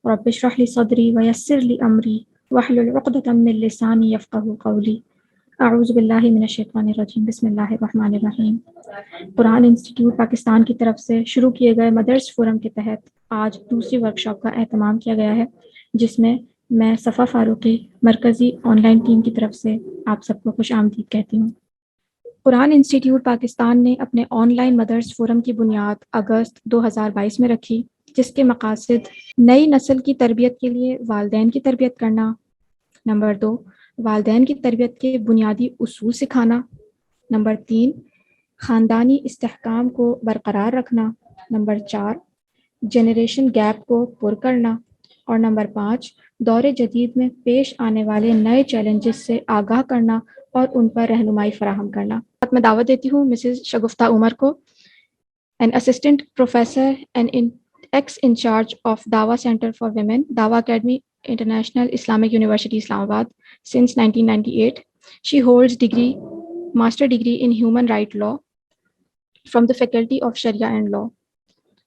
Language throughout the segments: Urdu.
رب اشرح لي صدري ويسر لي أمري واحلل عقدة من لساني يفقهوا قولي اعوذ باللہ من الشیطان الرجیم بسم اللہ الرحمن الرحیم۔ قرآن انسٹیٹیوٹ پاکستان کی طرف سے شروع کیے گئے مدرس فورم کے تحت آج دوسری ورکشاپ کا اہتمام کیا گیا ہے، جس میں صفا فاروقی مرکزی آن لائن ٹیم کی طرف سے آپ سب کو خوش آمدید کہتی ہوں۔ قرآن انسٹیٹیوٹ پاکستان نے اپنے آن لائن مدرس فورم کی بنیاد اگست 2022 میں رکھی، جس کے مقاصد نئی نسل کی تربیت کے لیے والدین کی تربیت کرنا، نمبر 2 والدین کی تربیت کے بنیادی اصول سکھانا، نمبر 3 خاندانی استحکام کو برقرار رکھنا، نمبر 4 جنریشن گیپ کو پر کرنا، اور نمبر 5 دور جدید میں پیش آنے والے نئے چیلنجز سے آگاہ کرنا اور ان پر رہنمائی فراہم کرنا۔ میں دعوت دیتی ہوں مسز شگفتہ عمر کو، an assistant professor and ex-in-charge of Dawa Center for Women, Dawa Academy International Islamic University, Islamabad, since 1998. She holds master degree in human right law from the Faculty of Sharia and Law.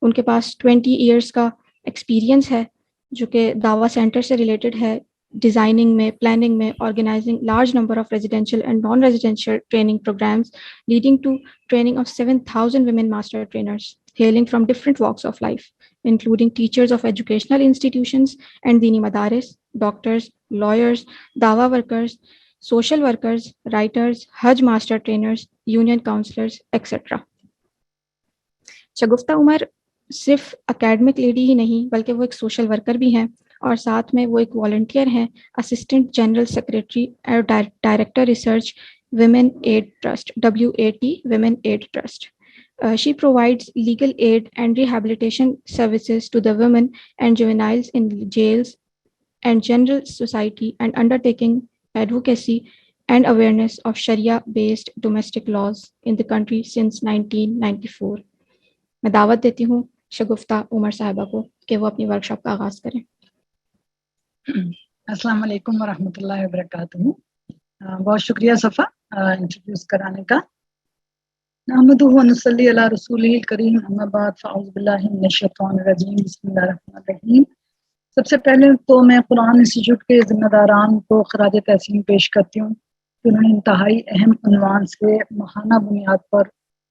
ان کے پاس 20 ایئرس کا ایکسپیرینس ہے جو کہ دعویٰ سینٹر سے ریلیٹڈ ہے، ڈیزائننگ میں، پلاننگ میں، organizing large number of residential and non residential training programs leading to training of 7,000 women master trainers hailing from different walks of life, including teachers of educational institutions and dini madaris, doctors, lawyers, dawa workers, social workers, writers, Hajj master trainers, union counselors, etc. شگفتہ عمر صرف اکیڈمک لیڈی ہی نہیں بلکہ وہ ایک سوشل ورکر بھی ہیں، اور ساتھ میں وہ ایک والنٹیئر ہیں، اسسٹنٹ جنرل سیکریٹری اور director research women aid trust WAT women aid trust. She provides legal aid and rehabilitation services to the women and juveniles in jails and general society, and undertaking advocacy and awareness of Sharia-based domestic laws in the country since 1994. میں دعوت دیتی ہوں شگفتہ عمر صاحبہ کو کہ وہ اپنی ورکشاپ کا آغاز کریں۔ السلام علیکم ورحمۃ اللہ وبرکاتہ۔ بہت شکریہ صفا انٹروڈیوس کرانے کا۔ نحمدہ و نصلی علی رسولہ الکریم، اما بعد فاعوذ باللہ من الشیطان الرجیم، بسم اللہ الرحمن الرحیم۔ سب سے پہلے تو میں قرآن انسٹیٹیوٹ کے ذمہ داران کو خراج تحسین پیش کرتی ہوں کہ انہوں نے انتہائی اہم عنوان سے ماہانہ بنیاد پر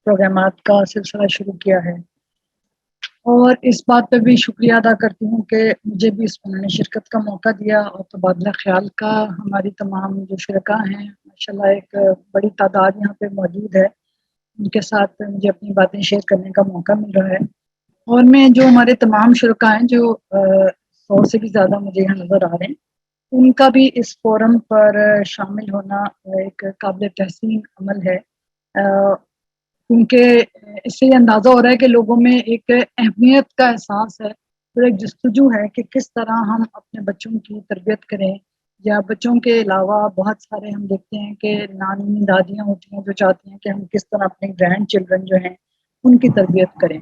پروگرامات کا سلسلہ شروع کیا ہے، اور اس بات پہ بھی شکریہ ادا کرتی ہوں کہ مجھے بھی اس میں شرکت کا موقع دیا اور تبادلہ خیال کا۔ ہماری تمام جو شرکاء ہیں ماشاءاللہ ایک بڑی تعداد یہاں پہ موجود ہے، ان کے ساتھ مجھے اپنی باتیں شیئر کرنے کا موقع مل رہا ہے، اور میں جو ہمارے تمام شرکاء ہیں جو 100 سے بھی زیادہ مجھے یہاں نظر آ رہے ہیں، ان کا بھی اس فورم پر شامل ہونا ایک قابل تحسین عمل ہے، کیونکہ اس سے یہ اندازہ ہو رہا ہے کہ لوگوں میں ایک اہمیت کا احساس ہے اور ایک جستجو ہے کہ کس طرح ہم اپنے بچوں کی تربیت کریں، یا بچوں کے علاوہ بہت سارے ہم دیکھتے ہیں کہ نانی دادیاں ہوتی ہیں جو چاہتی ہیں کہ ہم کس طرح اپنے گرینڈ چلڈرن جو ہیں ان کی تربیت کریں۔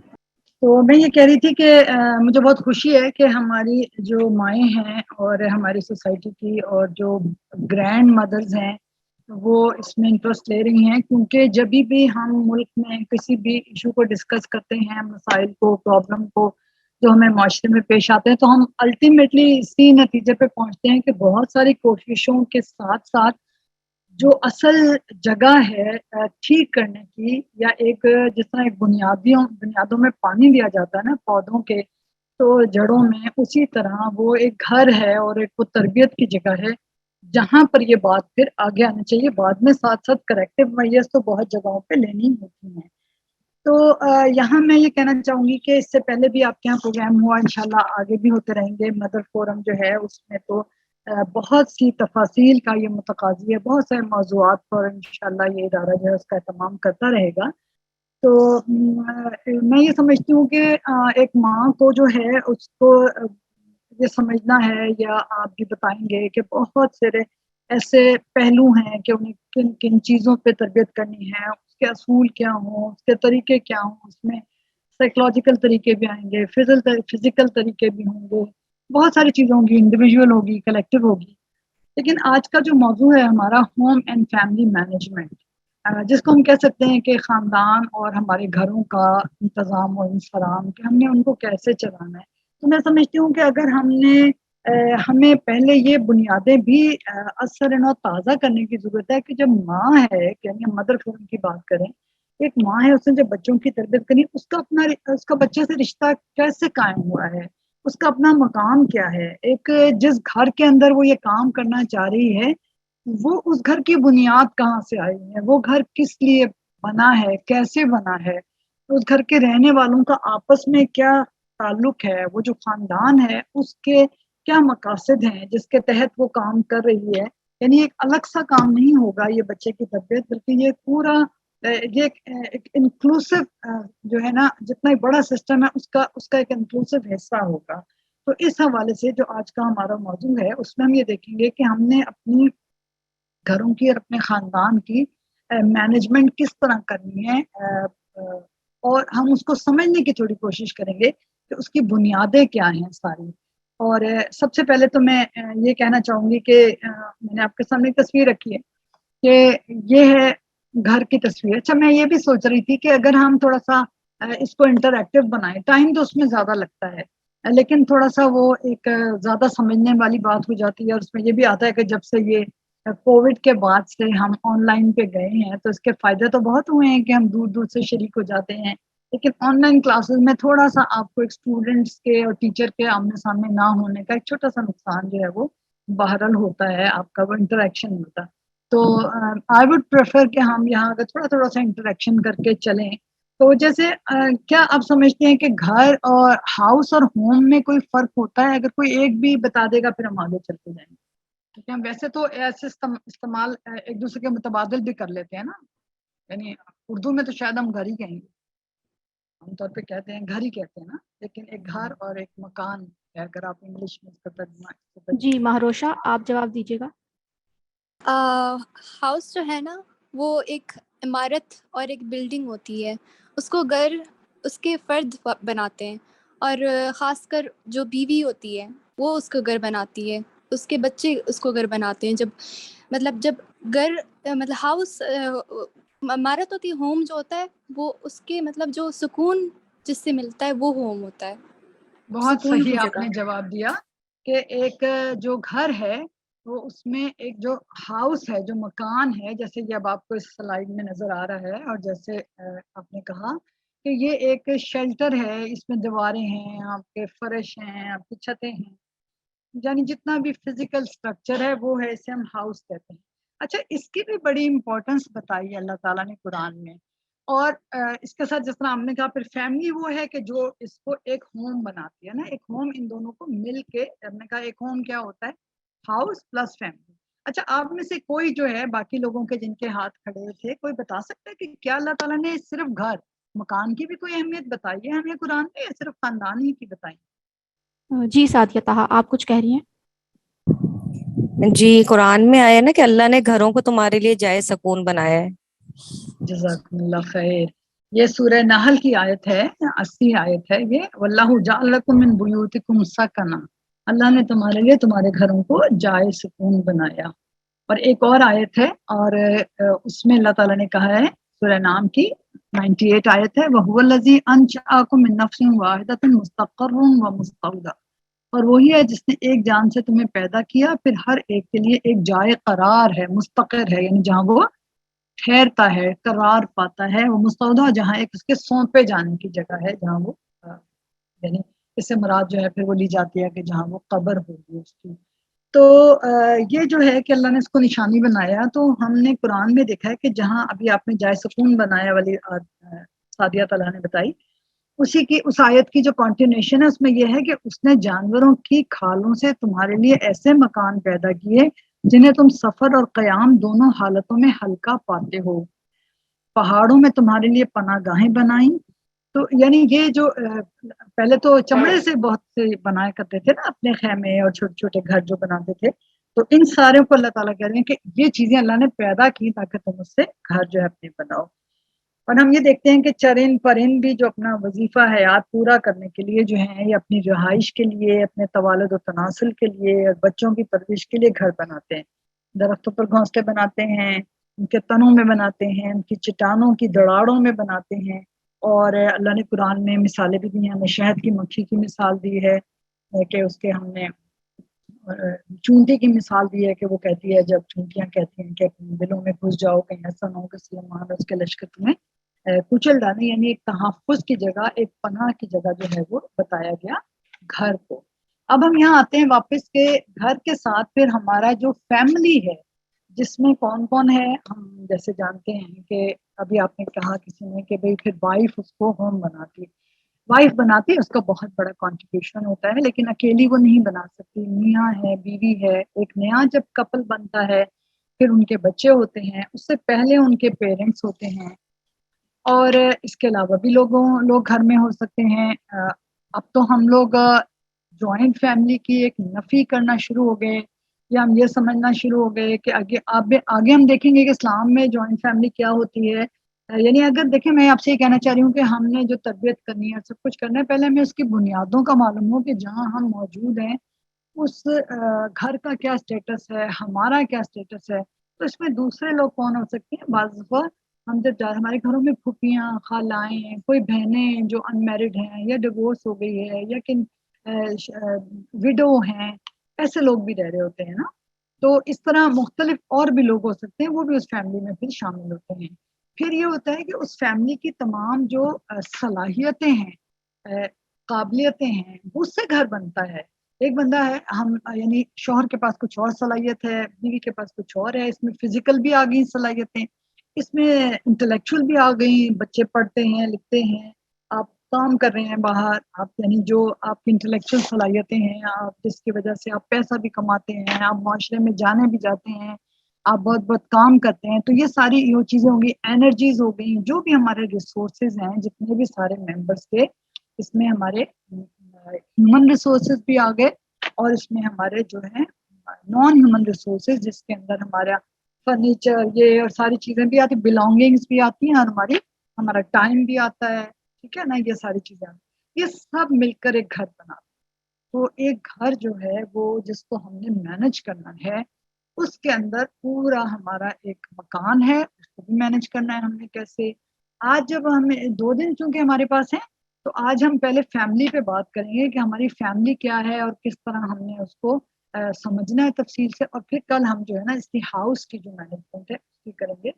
تو میں یہ کہہ رہی تھی کہ مجھے بہت خوشی ہے کہ ہماری جو مائیں ہیں اور ہماری سوسائٹی کی اور جو گرینڈ مدرز ہیں وہ اس میں انٹرسٹ لے رہی ہیں، کیونکہ جب بھی ہم ملک میں کسی بھی ایشو کو ڈسکس کرتے ہیں، مسائل کو، پرابلم کو جو ہمیں معاشرے میں پیش آتے ہیں، تو ہم الٹیمیٹلی اسی نتیجے پہ پہنچتے ہیں کہ بہت ساری کوششوں کے ساتھ ساتھ جو اصل جگہ ہے ٹھیک کرنے کی، یا ایک جس طرح ایک بنیادوں میں پانی دیا جاتا ہے نا پودوں کے تو جڑوں میں، اسی طرح وہ ایک گھر ہے اور ایک وہ تربیت کی جگہ ہے جہاں پر یہ بات پھر آگے آنی چاہیے۔ بعد میں ساتھ ساتھ کریکٹیو میئرز تو بہت جگہوں پہ لینی ہوتی ہیں۔ تو یہاں میں یہ کہنا چاہوں گی کہ اس سے پہلے بھی آپ کے یہاں پروگرام ہوا، انشاءاللہ آگے بھی ہوتے رہیں گے۔ مدر فورم جو ہے اس میں تو بہت سی تفاصیل کا یہ متقاضی ہے، بہت سے موضوعات پر انشاءاللہ یہ ادارہ جو ہے اس کا اہتمام کرتا رہے گا۔ تو میں یہ سمجھتی ہوں کہ ایک ماں کو جو ہے اس کو یہ سمجھنا ہے، یا آپ بھی بتائیں گے کہ بہت سارے ایسے پہلو ہیں کہ انہیں کن کن چیزوں پہ تربیت کرنی ہے، اس کے اصول کیا ہوں، اس کے طریقے کیا ہوں، اس میں سائیکولوجیکل طریقے بھی آئیں گے، فزیکل طریقے بھی ہوں گے، بہت ساری چیزیں ہوں گی، انڈیویجول ہوگی، کلیکٹیو ہوگی۔ لیکن آج کا جو موضوع ہے ہمارا ہوم اینڈ فیملی مینجمنٹ، جس کو ہم کہہ سکتے ہیں کہ خاندان اور ہمارے گھروں کا انتظام و انصرام، کہ ہم نے ان کو کیسے چلانا ہے۔ تو میں سمجھتی ہوں کہ اگر ہمیں پہلے یہ بنیادیں بھی اثر نو تازہ کرنے کی ضرورت ہے کہ جب ماں ہے، یعنی ہم مدر فورم کی بات کریں، ایک ماں ہے، اس نے جب بچوں کی تربیت کرنی، اس کا بچے سے رشتہ کیسے قائم ہوا ہے، اس کا اپنا مقام کیا ہے، ایک جس گھر کے اندر وہ یہ کام کرنا چاہ رہی ہے وہ اس گھر کی بنیاد کہاں سے آئی ہے، وہ گھر کس لیے بنا ہے، کیسے بنا ہے، اس گھر کے رہنے والوں کا آپس میں کیا تعلق ہے، وہ جو خاندان ہے اس کے کیا مقاصد ہیں جس کے تحت وہ کام کر رہی ہے. یعنی ایک الگ سا کام نہیں ہوگا یہ بچے کی تربیت، بلکہ یہ پورا یہ ایک انکلوسو جو ہے نا، جتنا بڑا سسٹم ہے اس کا ایک انکلوسو حصہ ہوگا. تو اس حوالے سے جو آج کا ہمارا موضوع ہے اس میں ہم یہ دیکھیں گے کہ ہم نے اپنی گھروں کی اور اپنے خاندان کی مینجمنٹ کس طرح کرنی ہے، اور ہم اس کو سمجھنے کی تھوڑی کوشش کریں گے کہ اس کی بنیادیں کیا ہیں ساری. اور سب سے پہلے تو میں یہ کہنا چاہوں گی کہ میں نے آپ کے سامنے ایک تصویر رکھی ہے کہ یہ ہے گھر کی تصویر. اچھا، میں یہ بھی سوچ رہی تھی کہ اگر ہم تھوڑا سا اس کو انٹریکٹیو بنائیں، ٹائم تو اس میں زیادہ لگتا ہے لیکن تھوڑا سا وہ ایک زیادہ سمجھنے والی بات ہو جاتی ہے. اور اس میں یہ بھی آتا ہے کہ جب سے یہ کووڈ کے بعد سے ہم آن لائن پہ گئے ہیں تو اس کے فائدے تو بہت ہوئے ہیں کہ ہم دور دور سے شریک ہو جاتے ہیں، لیکن آن لائن کلاسز میں تھوڑا سا آپ کو ایک اسٹوڈنٹس کے اور ٹیچر کے آمنے سامنے نہ ہونے کا ایک چھوٹا سا نقصان جو ہے وہ بہرحال ہوتا ہے، آپ کا وہ انٹریکشن ہوتا. تو آئی وڈ پریفر کہ ہم یہاں اگر تھوڑا تھوڑا سا انٹریکشن کر کے چلیں. تو جیسے کیا آپ سمجھتے ہیں کہ گھر اور ہاؤس اور ہوم میں کوئی فرق ہوتا ہے؟ اگر کوئی ایک بھی بتا دے گا پھر ہم آگے چلتے جائیں گے. کیونکہ ہم ویسے تو ایسے استعمال ایک دوسرے کے متبادل بھی کر لیتے ہیں نا، یعنی اردو میں تو شاید ہم گھر ہی کہیں گے، عام طور پہ کہتے ہیں گھر ہی کہتے ہیں نا، لیکن ایک گھر اور ایک مکان ہے اگر آپ انگلش میں اس کا ترجمہ. جی مہروشہ، آپ جواب دیجیے گا. ہاؤس جو ہے نا وہ ایک عمارت اور ایک بلڈنگ ہوتی ہے، اس کو گھر اس کے فرد بناتے ہیں، اور خاص کر جو بیوی ہوتی ہے وہ اس کو گھر بناتی ہے، اس کے بچے اس کو گھر بناتے ہیں. جب گھر مطلب ہاؤس عمارت ہوتی ہے، ہوم جو ہوتا ہے وہ اس کے مطلب جو سکون جس سے ملتا ہے وہ ہوم ہوتا ہے. بہت سکون کی صحیح آپ جگہ. نے جواب دیا کہ ایک جو گھر ہے وہ اس میں ایک جو ہاؤس ہے، جو مکان ہے، جیسے کہ اب آپ کو اس سلائیڈ میں نظر آ رہا ہے، اور جیسے آپ نے کہا کہ یہ ایک شیلٹر ہے، اس میں دیواریں ہیں، آپ کے فرش ہیں، آپ کی چھتیں ہیں، یعنی جتنا بھی فزیکل سٹرکچر ہے وہ ہے، اسے ہم ہاؤس کہتے ہیں. اچھا، اس کی بھی بڑی امپورٹنس بتائی ہے اللہ تعالیٰ نے قرآن میں. اور اس کے ساتھ جس طرح ہم نے کہا پھر فیملی وہ ہے کہ جو اس کو ایک ہوم بناتی ہے نا، ایک ہوم ان دونوں کو مل کے. ہم نے کہا ایک ہوم کیا ہوتا ہے؟ House plus family. اچھا، آپ میں سے کوئی جو ہے باقی لوگوں کے جن کے ہاتھ کھڑے تھے، کوئی بتا سکتا ہے کہ کیا اللہ تعالیٰ نے صرف گھر مکان کی بھی کوئی اہمیت بتائی ہے ہمیں قرآن میں، یا صرف خاندان ہی کی بتائی؟ جی سعدیہ طہا، آپ کچھ کہہ رہی ہیں؟ جی، قرآن میں آیا نا کہ اللہ نے گھروں کو تمہارے لیے جائے سکون بنایا ہے. جزاکم اللہ خیر. یہ سورہ نحل کی آیت ہے، 80 آیت ہے یہ. واللہ جعل لکم من بیوتکم سکنا، اللہ نے تمہارے لیے تمہارے گھروں کو جائے سکون بنایا. اور ایک اور آیت ہے، اور اس میں اللہ تعالیٰ نے کہا ہے، سورہ نام کی 98 آیت ہے، وَهُوَ الَّذِي أَنشَأَكُم مِّن نَّفْسٍ وَاحِدَةٍ مُسْتَقَرٌّ وَمُسْتَوْدَعٌ، اور وہی ہے جس نے ایک جان سے تمہیں پیدا کیا، پھر ہر ایک کے لیے ایک جائے قرار ہے، مستقر ہے، یعنی جہاں وہ ٹھہرتا ہے، قرار پاتا ہے. وہ مستودع جہاں ایک اس کے سونپے جانے کی جگہ ہے، جہاں وہ یعنی اس سے مراد جو ہے پھر وہ لی جاتی ہے کہ جہاں وہ قبر ہوگی اس کی. تو یہ جو ہے کہ اللہ نے اس کو نشانی بنایا. تو ہم نے قرآن میں دیکھا ہے کہ جہاں ابھی آپ نے جائے سکون بنایا والی سعدیہ طلحہ نے بتائی، اسی کی اس آیت کی جو کنٹینیوشن ہے اس میں یہ ہے کہ اس نے جانوروں کی کھالوں سے تمہارے لیے ایسے مکان پیدا کیے جنہیں تم سفر اور قیام دونوں حالتوں میں ہلکا پاتے ہو. پہاڑوں میں تمہارے لیے پناہ گاہیں بنائیں. تو یعنی یہ جو پہلے تو چمڑے سے بہت سے بنایا کرتے تھے نا اپنے خیمے اور چھوٹے چھوٹے گھر جو بناتے تھے، تو ان سارے کو اللہ تعالیٰ کہہ رہے ہیں کہ یہ چیزیں اللہ نے پیدا کی تاکہ تم اس سے گھر جو ہے اپنے بناؤ. اور ہم یہ دیکھتے ہیں کہ چرند پرند بھی جو اپنا وظیفہ حیات پورا کرنے کے لیے جو ہیں، یہ اپنی رہائش کے لیے، اپنے توالد و تناسل کے لیے اور بچوں کی پرورش کے لیے گھر بناتے ہیں. درختوں پر گھونسلے بناتے ہیں، ان کے تنوں میں بناتے ہیں، ان کی چٹانوں کی دراڑوں میں بناتے ہیں. اور اللہ نے قرآن میں مثالیں بھی دی ہیں، ہمیں شہد کی مکھی کی مثال دی ہے، کہ اس کے ہم نے چونٹی کی مثال دی ہے کہ وہ کہتی ہے، جب چونٹیاں کہتی ہیں کہ اپنے دلوں میں گھس جاؤ، کہیں ایسا نہ ہو کہ سلیمان اور اس کے لشکر تمہیں کچل ڈالیں، یعنی ایک تحفظ کی جگہ، ایک پناہ کی جگہ جو ہے وہ بتایا گیا گھر کو۔ اب ہم یہاں آتے ہیں واپس کے گھر کے ساتھ پھر ہمارا جو فیملی ہے جس میں کون کون ہے، ہم جیسے جانتے ہیں کہ ابھی آپ نے کہا کسی نے کہ بھئی پھر وائف اس کو ہوم بناتی، اس کا بہت بڑا کنٹریبیوشن ہوتا ہے، لیکن اکیلی وہ نہیں بنا سکتی، میاں ہے، بیوی ہے، ایک نیا جب کپل بنتا ہے پھر ان کے بچے ہوتے ہیں، اس سے پہلے ان کے پیرنٹس ہوتے ہیں، اور اس کے علاوہ بھی لوگ گھر میں ہو سکتے ہیں۔ اب تو ہم لوگ جوائنٹ فیملی کی ایک نفی کرنا شروع ہو گئے، یا ہم یہ سمجھنا شروع ہو گئے کہ آگے ہم دیکھیں گے کہ اسلام میں جوائنٹ فیملی کیا ہوتی ہے۔ یعنی اگر دیکھیں، میں آپ سے یہ کہنا چاہ رہی ہوں کہ ہم نے جو تربیت کرنی ہے، سب کچھ کرنا ہے، پہلے ہمیں اس کی بنیادوں کا معلوم ہو کہ جہاں ہم موجود ہیں اس گھر کا کیا سٹیٹس ہے، ہمارا کیا سٹیٹس ہے۔ تو اس میں دوسرے لوگ کون ہو سکتے ہیں؟ بعض دفعہ ہم جب ہمارے گھروں میں پھوپھیاں، خالائیں، کوئی بہنیں جو ان میرڈ ہیں یا ڈیورس ہو گئی ہے، یا کہ وڈو ہیں، ایسے لوگ بھی رہ رہے ہوتے ہیں نا۔ تو اس طرح مختلف اور بھی لوگ ہو سکتے ہیں، وہ بھی اس فیملی میں پھر شامل ہوتے ہیں۔ پھر یہ ہوتا ہے کہ اس فیملی کی تمام جو صلاحیتیں ہیں، قابلیتیں ہیں، اس سے گھر بنتا ہے۔ ایک بندہ ہے، ہم یعنی شوہر کے پاس کچھ اور صلاحیت ہے، بیوی کے پاس کچھ اور ہے، اس میں فزیکل بھی آ گئی صلاحیتیں، اس میں انٹلیکچوئل بھی آ گئی، بچے پڑھتے ہیں، لکھتے ہیں، آپ کام کر رہے ہیں باہر، آپ یعنی جو آپ کی انٹلیکچوئل صلاحیتیں ہیں، آپ جس کی وجہ سے آپ پیسہ بھی کماتے ہیں، آپ معاشرے میں جانے بھی جاتے ہیں، آپ بہت بہت کام کرتے ہیں، تو یہ ساری یہ چیزیں ہوں گی، انرجیز ہو گئی، جو بھی ہمارے ریسورسز ہیں، جتنے بھی سارے ممبرس کے، اس میں ہمارے ہیومن ریسورسز بھی آ گئے، اور اس میں ہمارے جو ہیں نان ہیومن ریسورسز، جس کے اندر ہمارا فرنیچر، یہ اور ساری چیزیں بھی آتی، بلانگنگس بھی آتی ہیں، اور ہمارا ٹائم بھی آتا ہے، ٹھیک ہے نا، یہ ساری چیزیں آتی، یہ سب مل کر ایک گھر بناتے۔ تو ایک گھر جو ہے وہ جس کو ہم نے مینج کرنا ہے، اس کے اندر پورا ہمارا ایک مکان ہے، اس کو بھی مینج کرنا ہے ہم نے کیسے۔ آج جب ہمیں 2 دن چونکہ ہمارے پاس ہیں، تو آج ہم پہلے فیملی پہ بات کریں گے کہ ہماری فیملی کیا ہے اور کس طرح ہم نے اس کو سمجھنا ہے تفصیل سے، اور پھر کل ہم جو ہے نا اس کی ہاؤس کی جو مینجمنٹ ہے اس کی کریں گے،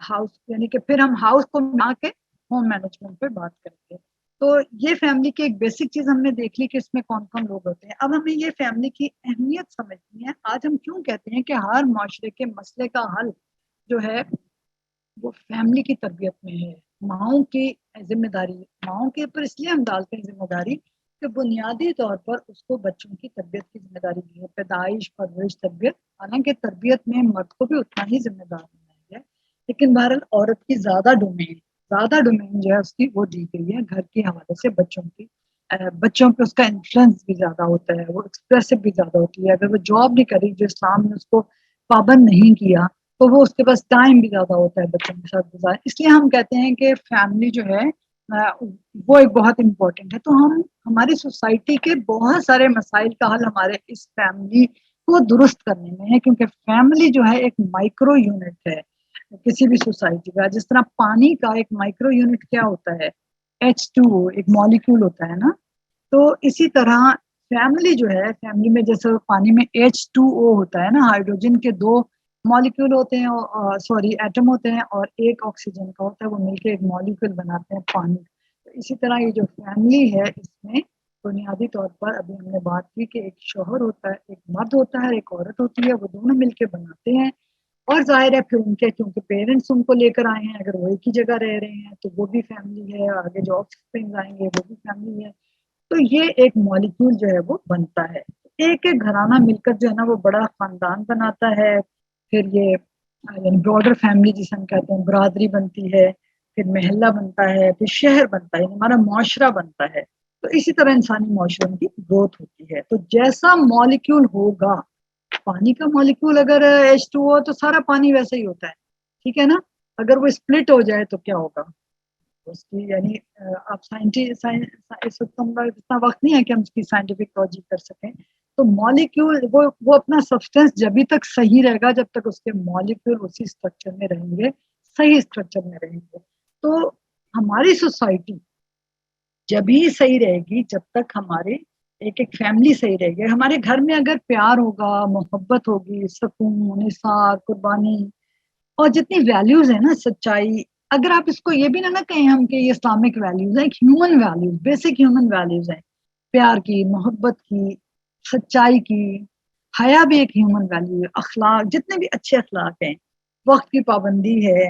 ہاؤس یعنی کہ پھر ہم ہاؤس کو ملا کے ہوم مینجمنٹ پہ بات کریں گے۔ تو یہ فیملی کی ایک بیسک چیز ہم نے دیکھ لی کہ اس میں کون کون لوگ ہوتے ہیں۔ اب ہمیں یہ فیملی کی اہمیت سمجھنی ہے۔ آج ہم کیوں کہتے ہیں کہ ہر معاشرے کے مسئلے کا حل جو ہے وہ فیملی کی تربیت میں ہے، ماؤں کی ذمہ داری، ماؤں کے اوپر اس لیے ہم ڈالتے ہیں ذمہ داری کہ بنیادی طور پر اس کو بچوں کی تربیت کی ذمہ داری دی ہے، پیدائش، پرورش، تربیت۔ حالانکہ تربیت میں مرد کو بھی اتنا ہی ذمہ دار ہونا ہے، لیکن بہرحال عورت کی زیادہ ڈومین جو ہے اس کی وہ دی گئی ہے گھر کے حوالے سے، بچوں پہ اس کا انفلوئنس بھی زیادہ ہوتا ہے، وہ ایکسپریسو بھی زیادہ ہوتی ہے۔ اگر وہ جاب بھی کری، جو اسلام نے اس کو پابند نہیں کیا، تو وہ اس کے پاس ٹائم بھی زیادہ ہوتا ہے بچوں کے ساتھ گزار۔ اس لیے ہم کہتے ہیں کہ فیملی جو ہے وہ ایک بہت امپورٹنٹ ہے۔ تو ہماری سوسائٹی کے بہت سارے مسائل کا حل ہمارے اس فیملی کو درست کرنے میں ہے، کیونکہ فیملی جو ہے ایک مائکرو یونٹ ہے کسی بھی سوسائٹی کا۔ جس طرح پانی کا ایک مائکرو یونٹ کیا ہوتا ہے، H2O ایک مالیکول ہوتا ہے نا، تو اسی طرح فیملی جو ہے، فیملی میں جیسے پانی میں H2O ہوتا ہے نا، ہائیڈروجن کے 2 مالیکول ہوتے ہیں، ایٹم ہوتے ہیں، اور ایک آکسیجن کا ہوتا ہے، وہ مل کے ایک مالیکول بناتے ہیں پانی۔ تو اسی طرح یہ جو فیملی ہے، اس میں بنیادی طور پر ابھی ہم نے بات کی کہ ایک شوہر ہوتا ہے، ایک مرد ہوتا ہے، ایک عورت ہوتی ہے، وہ دونوں مل کے بناتے ہیں۔ اور ظاہر ہے پھر ان کے کیونکہ پیرنٹس ان کو لے کر آئے ہیں، اگر وہ ایک ہی جگہ رہ رہے ہیں تو وہ بھی فیملی ہے، آگے جو آف اسپرنگ آئیں گے وہ بھی فیملی ہے۔ تو یہ ایک مالیکول جو ہے وہ بنتا ہے، ایک ایک گھرانہ مل کر جو ہے نا وہ بڑا خاندان بناتا ہے۔ پھر یہ یعنی براڈر فیملی جسے ہم کہتے ہیں، برادری بنتی ہے، پھر محلہ بنتا ہے، پھر شہر بنتا ہے، یعنی ہمارا معاشرہ بنتا ہے۔ تو اسی طرح انسانی معاشرے کی گروتھ ہوتی ہے۔ تو جیسا مالیکول ہوگا، پانی کا مالیکول اگر H2O تو سارا پانی ویسا ہی ہوتا ہے، ٹھیک ہے نا۔ اگر وہ اسپلٹ ہو جائے تو کیا ہوگا اس کی، یعنی آپ اس وقت اتنا وقت نہیں ہے کہ ہم اس کی سائنٹیفک توجہ کر سکیں۔ تو مالیکول وہ اپنا سبسٹینس جبھی تک صحیح رہے گا جب تک اس کے مالیکول اسی اسٹرکچر میں رہیں گے، صحیح اسٹرکچر میں رہیں گے۔ تو ہماری سوسائٹی جب ہی صحیح رہے گی جب تک ہمارے ایک ایک فیملی صحیح رہے گی. ہمارے گھر میں اگر پیار ہوگا, محبت ہوگی, سکون, نثار, قربانی اور جتنی ویلیوز ہیں نا, سچائی, اگر آپ اس کو یہ بھی نہ کہیں ہم کہ یہ اسلامک ویلیوز ہیں, human values, basic human values ہیں, پیار کی, محبت کی, سچائی کی, حیا بھی ایک ہیومن ویلیو ہے, اخلاق, جتنے بھی اچھے اخلاق ہیں, وقت کی پابندی ہے,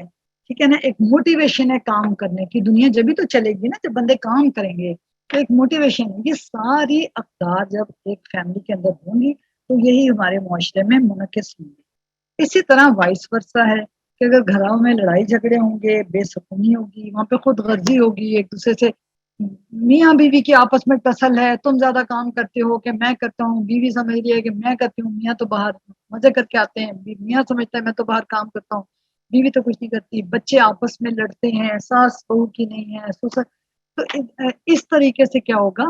ٹھیک ہے نا, ایک موٹیویشن ہے کام کرنے کی. دنیا جبھی تو چلے گی نا جب بندے کام کریں گے, تو ایک موٹیویشن ہے. یہ ساری اقدار جب ایک فیملی کے اندر ہوں گی تو یہی ہمارے معاشرے میں منعکس ہوں گی. اسی طرح وائس ورثہ ہے کہ اگر گھروں میں لڑائی جھگڑے ہوں گے, بے سکونی ہوگی, وہاں پہ خود غرضی ہوگی, ایک دوسرے سے میاں بیوی کی آپس میں ٹسل ہے, تم زیادہ کام کرتے ہو کہ میں کرتا ہوں, بیوی سمجھ رہی ہے کہ میں کرتی ہوں, میاں تو باہر مزے کر کے آتے ہیں, میاں سمجھتا ہے میں تو باہر کام کرتا ہوں, بیوی تو کچھ نہیں کرتی, بچے آپس میں لڑتے ہیں, ساس بہو کی نہیں ہے, سسر. تو اس طریقے سے کیا ہوگا,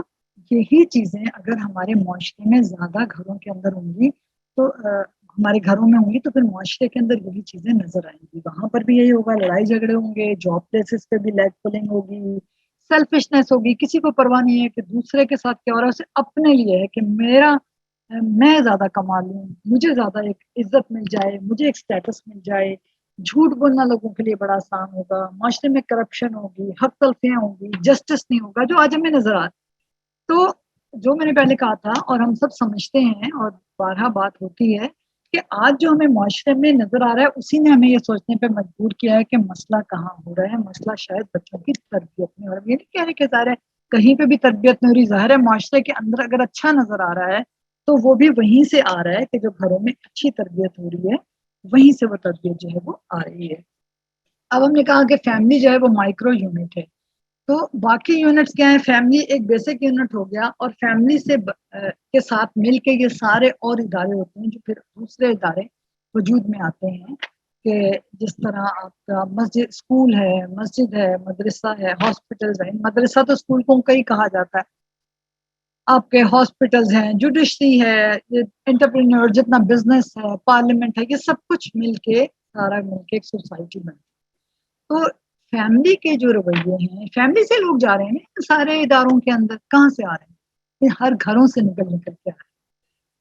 یہی چیزیں اگر ہمارے معاشرے میں زیادہ گھروں کے اندر ہوں گی تو ہمارے گھروں میں ہوں گی تو پھر معاشرے کے اندر یہی چیزیں نظر آئیں گی. وہاں پر بھی یہی ہوگا, لڑائی جھگڑے ہوں گے, جاب پلیسز پہ بھی لیگ پولنگ ہوگی, سیلفشنس ہوگی, کسی کو پرواہ نہیں ہے کہ دوسرے کے ساتھ کیا ہو رہا ہے, اسے اپنے لیے ہے کہ میں زیادہ کما لوں, مجھے زیادہ ایک عزت مل جائے, مجھے ایک سٹیٹس مل جائے. جھوٹ بولنا لوگوں کے لیے بڑا آسان ہوگا, معاشرے میں کرپشن ہوگی, حق تلفیاں ہوگی, جسٹس نہیں ہوگا, جو آج ہمیں نظر آ. تو جو میں نے پہلے کہا تھا اور ہم سب سمجھتے ہیں اور بارہا بات ہوتی ہے کہ آج جو ہمیں معاشرے میں نظر آ رہا ہے اسی نے ہمیں یہ سوچنے پہ مجبور کیا ہے کہ مسئلہ کہاں ہو رہا ہے. مسئلہ شاید بچوں کی تربیت میں ہو رہا ہے. یہ نہیں کہہ رہے کہ ظاہر ہے کہیں پہ بھی تربیت نہیں ہو رہی, ظاہر ہے معاشرے کے اندر اگر اچھا نظر آ رہا ہے تو وہ بھی وہیں سے آ رہا ہے کہ جو گھروں میں اچھی تربیت ہو رہی ہے وہیں سے وہ تربیت جو ہے وہ آ رہی ہے. اب ہم نے کہا کہ فیملی جو ہے وہ مائکرو یونٹ ہے, تو باقی یونٹس کیا ہیں, فیملی ایک بیسک یونٹ ہو گیا, اور فیملی سے کے ساتھ مل کے یہ سارے اور ادارے ہوتے ہیں جو پھر دوسرے ادارے وجود میں آتے ہیں, کہ جس طرح آپ کا مسجد, اسکول ہے, مسجد ہے, مدرسہ ہے, ہاسپٹلز ہیں. مدرسہ تو اسکول کو کئی کہا جاتا ہے. آپ کے ہاسپٹلز ہیں, جوڈیشری ہے, انٹرپرینور, جتنا بزنس ہے, پارلیمنٹ ہے, یہ سب کچھ مل کے سارا مل کے ایک سوسائٹی بنتی. تو فیملی کے جو رویے ہیں, فیملی سے لوگ جا رہے ہیں سارے اداروں کے اندر, کہاں سے آ رہے ہیں, یہ ہر گھروں سے نکل نکل کے آ رہے ہیں.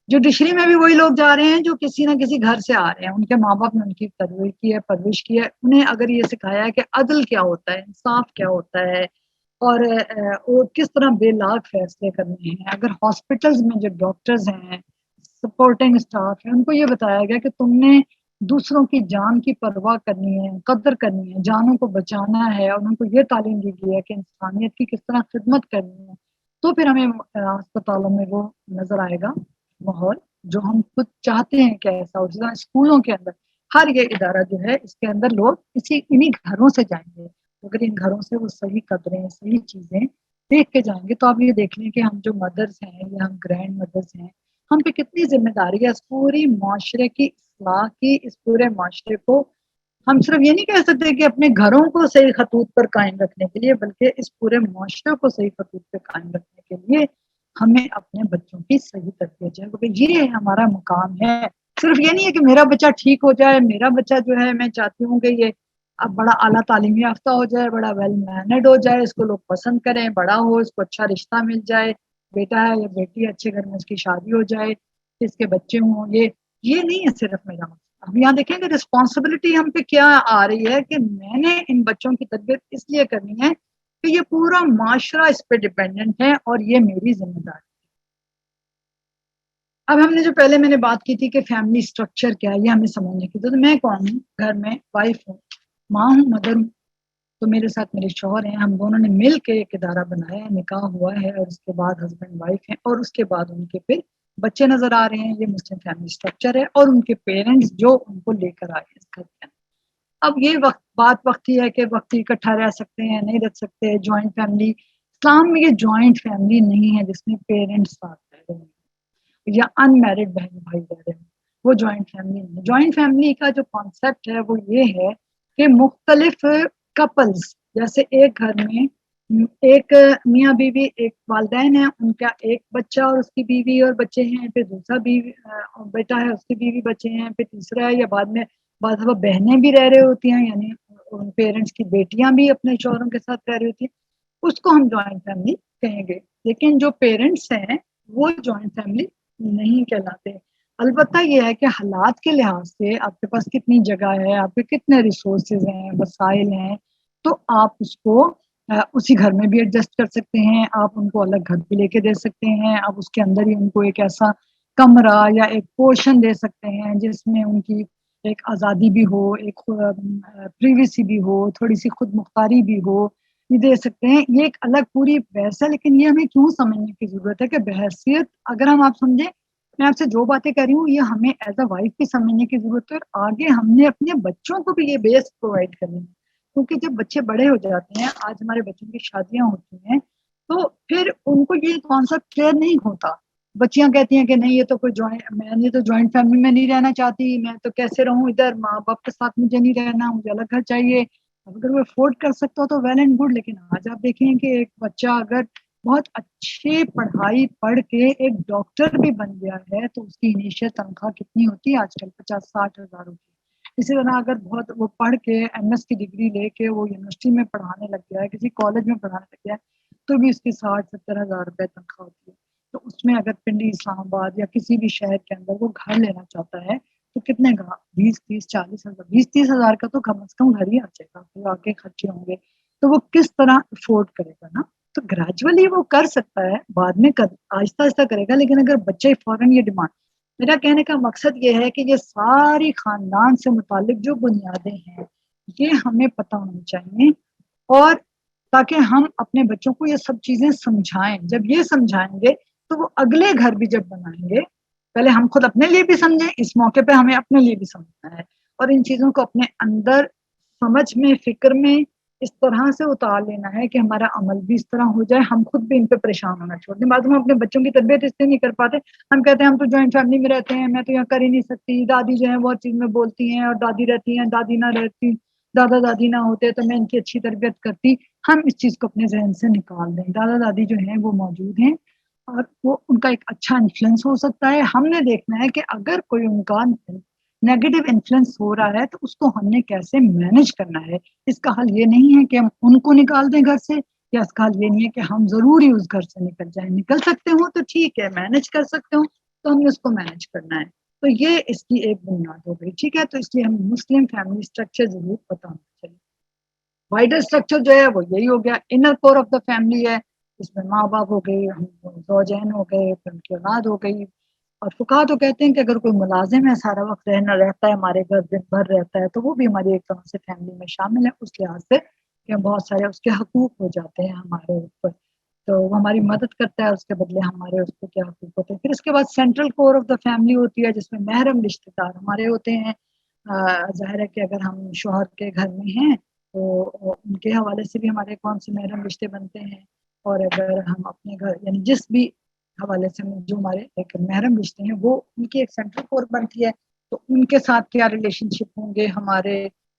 جوڈیشری میں بھی وہی لوگ جا رہے ہیں جو کسی نہ کسی گھر سے آ رہے ہیں, ان کے ماں باپ نے ان کی تربیت کی ہے, پرورش کی ہے, انہیں اگر یہ سکھایا ہے کہ عدل کیا ہوتا ہے, انصاف کیا ہوتا ہے, اور کس طرح بے لاگ فیصلے کرنے ہیں. اگر ہاسپٹلز میں جو ڈاکٹرز ہیں, سپورٹنگ اسٹاف ہے, ان کو یہ بتایا گیا کہ تم نے دوسروں کی جان کی پرواہ کرنی ہے, قدر کرنی ہے, جانوں کو بچانا ہے, اور ان کو یہ تعلیم دی گئی ہے کہ انسانیت کی کس طرح خدمت کرنی ہے, تو پھر ہمیں اسپتالوں میں وہ نظر آئے گا ماحول جو ہم خود چاہتے ہیں کہ ایسا ہو. جس طرح اسکولوں کے اندر ہر یہ ادارہ جو ہے اس کے اندر لوگ انہی گھروں سے جائیں گے. اگر ان گھروں سے وہ صحیح قدریں, صحیح چیزیں دیکھ کے جائیں گے, تو آپ یہ دیکھ لیں کہ ہم جو مدرس ہیں یا ہم گرینڈ مدرس ہیں, ہم پہ کتنی ذمہ داری ہے اس پوری معاشرے کی اصلاح کی. اس پورے معاشرے کو ہم صرف یہ نہیں کہہ سکتے کہ اپنے گھروں کو صحیح خطوط پر قائم رکھنے کے لیے, بلکہ اس پورے معاشرے کو صحیح خطوط پر قائم رکھنے کے لیے ہمیں اپنے بچوں کی صحیح تربیت ہے, کیونکہ یہ ہمارا مقام ہے. صرف یہ نہیں ہے کہ میرا بچہ ٹھیک ہو جائے, میرا بچہ جو ہے میں چاہتی ہوں کہ یہ اب بڑا اعلیٰ تعلیمی یافتہ ہو جائے, بڑا ویل مینرڈ ہو جائے, اس کو لوگ پسند کریں, بڑا ہو, اس کو اچھا رشتہ مل جائے, بیٹا ہے یا بیٹی, اچھے گھر میں اس کی شادی ہو جائے, اس کے بچے ہوں. یہ نہیں ہے صرف میرا مقصد. ہم یہاں دیکھیں کہ رسپانسبلٹی ہم پہ کیا آ رہی ہے کہ میں نے ان بچوں کی تربیت اس لیے کرنی ہے کہ یہ پورا معاشرہ اس پہ ڈیپینڈنٹ ہے اور یہ میری ذمہ داری ہے. اب ہم نے جو پہلے میں نے بات کی تھی کہ فیملی سٹرکچر کیا ہے, یہ ہمیں سمجھنے کی. تو میں کون ہوں, گھر میں وائف ہوں, ماں ہوں, مدر ہوں, تو میرے ساتھ میرے شوہر ہیں, ہم دونوں نے مل کے ایک ادارہ بنایا ہے, نکاح ہوا ہے, اور اس کے بعد ہسبینڈ وائف ہیں, اور اس کے بعد ان کے پھر بچے نظر آ رہے ہیں. یہ مسلم فیملی سٹرکچر ہے, اور ان کے پیرنٹس جو ان کو لے کر آئے اس گھر کے. اب یہ بات وقتی ہے کہ وقتی اکٹھا رہ سکتے ہیں, نہیں رہ سکتے, جوائنٹ فیملی. اسلام میں یہ جوائنٹ فیملی نہیں ہے جس میں پیرنٹس ساتھ رہ رہے ہیں یا ان میرڈ بہن بھائی رہ رہے ہیں, وہ جوائنٹ فیملی نہیں ہے. جوائنٹ فیملی کا جو کانسیپٹ ہے وہ یہ ہے کہ مختلف کپلز, جیسے ایک گھر میں ایک میاں بیوی, ایک والدین ہیں, ان کا ایک بچہ اور اس کی بیوی اور بچے ہیں, پھر دوسرا بیٹا ہے, اس کی بیوی بچے ہیں, پھر تیسرا ہے, یا بعد میں بعض دفعہ بہنیں بھی رہ رہی ہوتی ہیں, یعنی پیرنٹس کی بیٹیاں بھی اپنے شوہروں کے ساتھ رہ رہی ہوتی ہیں, اس کو ہم جوائنٹ فیملی کہیں گے. لیکن جو پیرنٹس ہیں وہ جوائنٹ فیملی نہیں کہلاتے. البتہ یہ ہے کہ حالات کے لحاظ سے آپ کے پاس کتنی جگہ ہے, آپ کے کتنے ریسورسز ہیں, وسائل ہیں, تو آپ اس کو اسی گھر میں بھی ایڈجسٹ کر سکتے ہیں. آپ ان کو الگ گھر بھی لے کے دے سکتے ہیں. آپ اس کے اندر ہی ان کو ایک ایسا کمرہ یا ایک پورشن دے سکتے ہیں جس میں ان کی ایک آزادی بھی ہو, ایک پریویسی بھی ہو, تھوڑی سی خود مختاری بھی ہو, یہ دے سکتے ہیں. یہ ایک الگ پوری بحث ہے, لیکن یہ ہمیں کیوں سمجھنے کی ضرورت ہے کہ بحثیت اگر ہم آپ سمجھیں, میں آپ سے جو باتیں کر رہی ہوں یہ ہمیں ایز اے وائف بھی سمجھنے کی ضرورت ہے, اور آگے ہم نے اپنے بچوں کو بھی یہ بیس پرووائڈ کرنی ہے. کیونکہ جب بچے بڑے ہو جاتے ہیں, آج ہمارے بچوں کی شادیاں ہوتی ہیں, تو پھر ان کو یہ کانسیپٹ کلیئر نہیں ہوتا. بچیاں کہتی ہیں کہ نہیں یہ تو کوئی میں تو جوائنٹ فیملی میں نہیں رہنا چاہتی, میں تو کیسے رہوں ادھر, ماں باپ کے ساتھ مجھے نہیں رہنا, مجھے الگ گھر چاہیے. اگر وہ افورڈ کر سکتا ہو تو ویل اینڈ گڈ, لیکن آج آپ دیکھیں کہ ایک بچہ اگر بہت اچھی پڑھائی پڑھ کے ایک ڈاکٹر بھی بن گیا ہے تو اس کی انیشیل تنخواہ کتنی ہوتی ہے آج کل, 50-60 ہزار ہوتی ہے. اسی طرح اگر بہت وہ پڑھ کے ایم ایس کی ڈگری لے کے وہ یونیورسٹی میں پڑھانے لگ گیا ہے, کسی کالج میں پڑھانے لگ گیا ہے, تو بھی اس کی 60-70 ہزار روپے تنخواہ ہوتی ہے. تو اس میں اگر پنڈی, اسلام آباد یا کسی بھی شہر کے اندر وہ گھر لینا چاہتا ہے تو کتنے کا 20-30-40 ہزار, 20-30 ہزار کا تو کم از کم گھر ہی آ جائے گا. پھر آگے خرچے ہوں گے تو وہ کس طرح افورڈ کرے گا نا. تو گریجولی وہ کر سکتا ہے, بعد میں آہستہ آہستہ کرے گا, لیکن اگر بچے فوراً یہ ڈیمانڈ, میرا کہنے کا مقصد یہ ہے کہ یہ ساری خاندان سے متعلق جو بنیادیں ہیں یہ ہمیں پتہ ہونی چاہیے, اور تاکہ ہم اپنے بچوں کو یہ سب چیزیں سمجھائیں. جب یہ سمجھائیں گے تو وہ اگلے گھر بھی جب بنائیں گے, پہلے ہم خود اپنے لیے بھی سمجھیں, اس موقع پہ ہمیں اپنے لیے بھی سمجھنا ہے, اور ان چیزوں کو اپنے اندر سمجھ میں, فکر میں اس طرح سے اتار لینا ہے کہ ہمارا عمل بھی اس طرح ہو جائے, ہم خود بھی ان پہ پریشان ہونا چھوڑ دیں. بعد میں اپنے بچوں کی تربیت اس لیے نہیں کر پاتے, ہم کہتے ہیں ہم تو جوائنٹ فیملی میں رہتے ہیں, میں تو یہاں کر ہی نہیں سکتی, دادی جو ہے بہت چیز میں بولتی ہیں, اور دادی رہتی ہیں, دادی نہ رہتی, دادا دادی نہ ہوتے تو میں ان کی اچھی تربیت کرتی. ہم اس چیز کو اپنے ذہن سے نکال دیں. دادا دادی جو ہیں وہ موجود ہیں, اور وہ ان کا ایک اچھا انفلوئنس ہو سکتا ہے. ہم نے دیکھنا ہے کہ اگر کوئی ان کا نیگیٹو انفلوئنس ہو رہا ہے تو اس کو ہم نے کیسے مینج کرنا ہے. اس کا حل یہ نہیں ہے کہ ہم ان کو نکال دیں گھر سے, یا اس کا حل یہ نہیں ہے کہ ہم ضروری اس گھر سے نکل جائیں. نکل سکتے ہوں تو ٹھیک ہے, مینج کر سکتے ہوں تو ہم نے اس کو مینج کرنا ہے. تو یہ اس کی ایک بنیاد ہو گئی, ٹھیک ہے. تو اس لیے ہم مسلم فیملی اسٹرکچر ضرور پتہ ہونا چاہیے. وائڈر اسٹرکچر جو ہے وہ یہی ہو گیا, inner core of the family ہے, اس میں ماں باپ ہو گئے, زوجین ہو گئے, پھر ان کی اولاد ہو گئی. اور فقہا تو کہتے ہیں کہ اگر کوئی ملازم ہے, سارا وقت رہتا ہے ہمارے گھر, دن بھر رہتا ہے, تو وہ بھی ہماری ایک طرح سے فیملی میں شامل ہے, اس لحاظ سے کہ بہت سارے اس کے حقوق ہو جاتے ہیں ہمارے اوپر, تو وہ ہماری مدد کرتا ہے, اس کے بدلے ہمارے اس کو کیا حقوق ہوتے ہیں. پھر اس کے بعد central core of the family ہوتی ہے, جس میں محرم رشتے دار ہمارے ہوتے ہیں. ظاہر ہے کہ اگر ہم شوہر کے گھر میں ہیں تو ان کے حوالے سے بھی ہمارے کون سے محرم رشتے بنتے ہیں, اور اگر ہم اپنے گھر یعنی جس بھی حوالے سے جو ہمارے ایک محرم رشتے ہیں وہ ان کی ایک سینٹرل کور بنتی ہے, تو ان کے ساتھ کیا ریلیشن شپ ہوں گے ہمارے,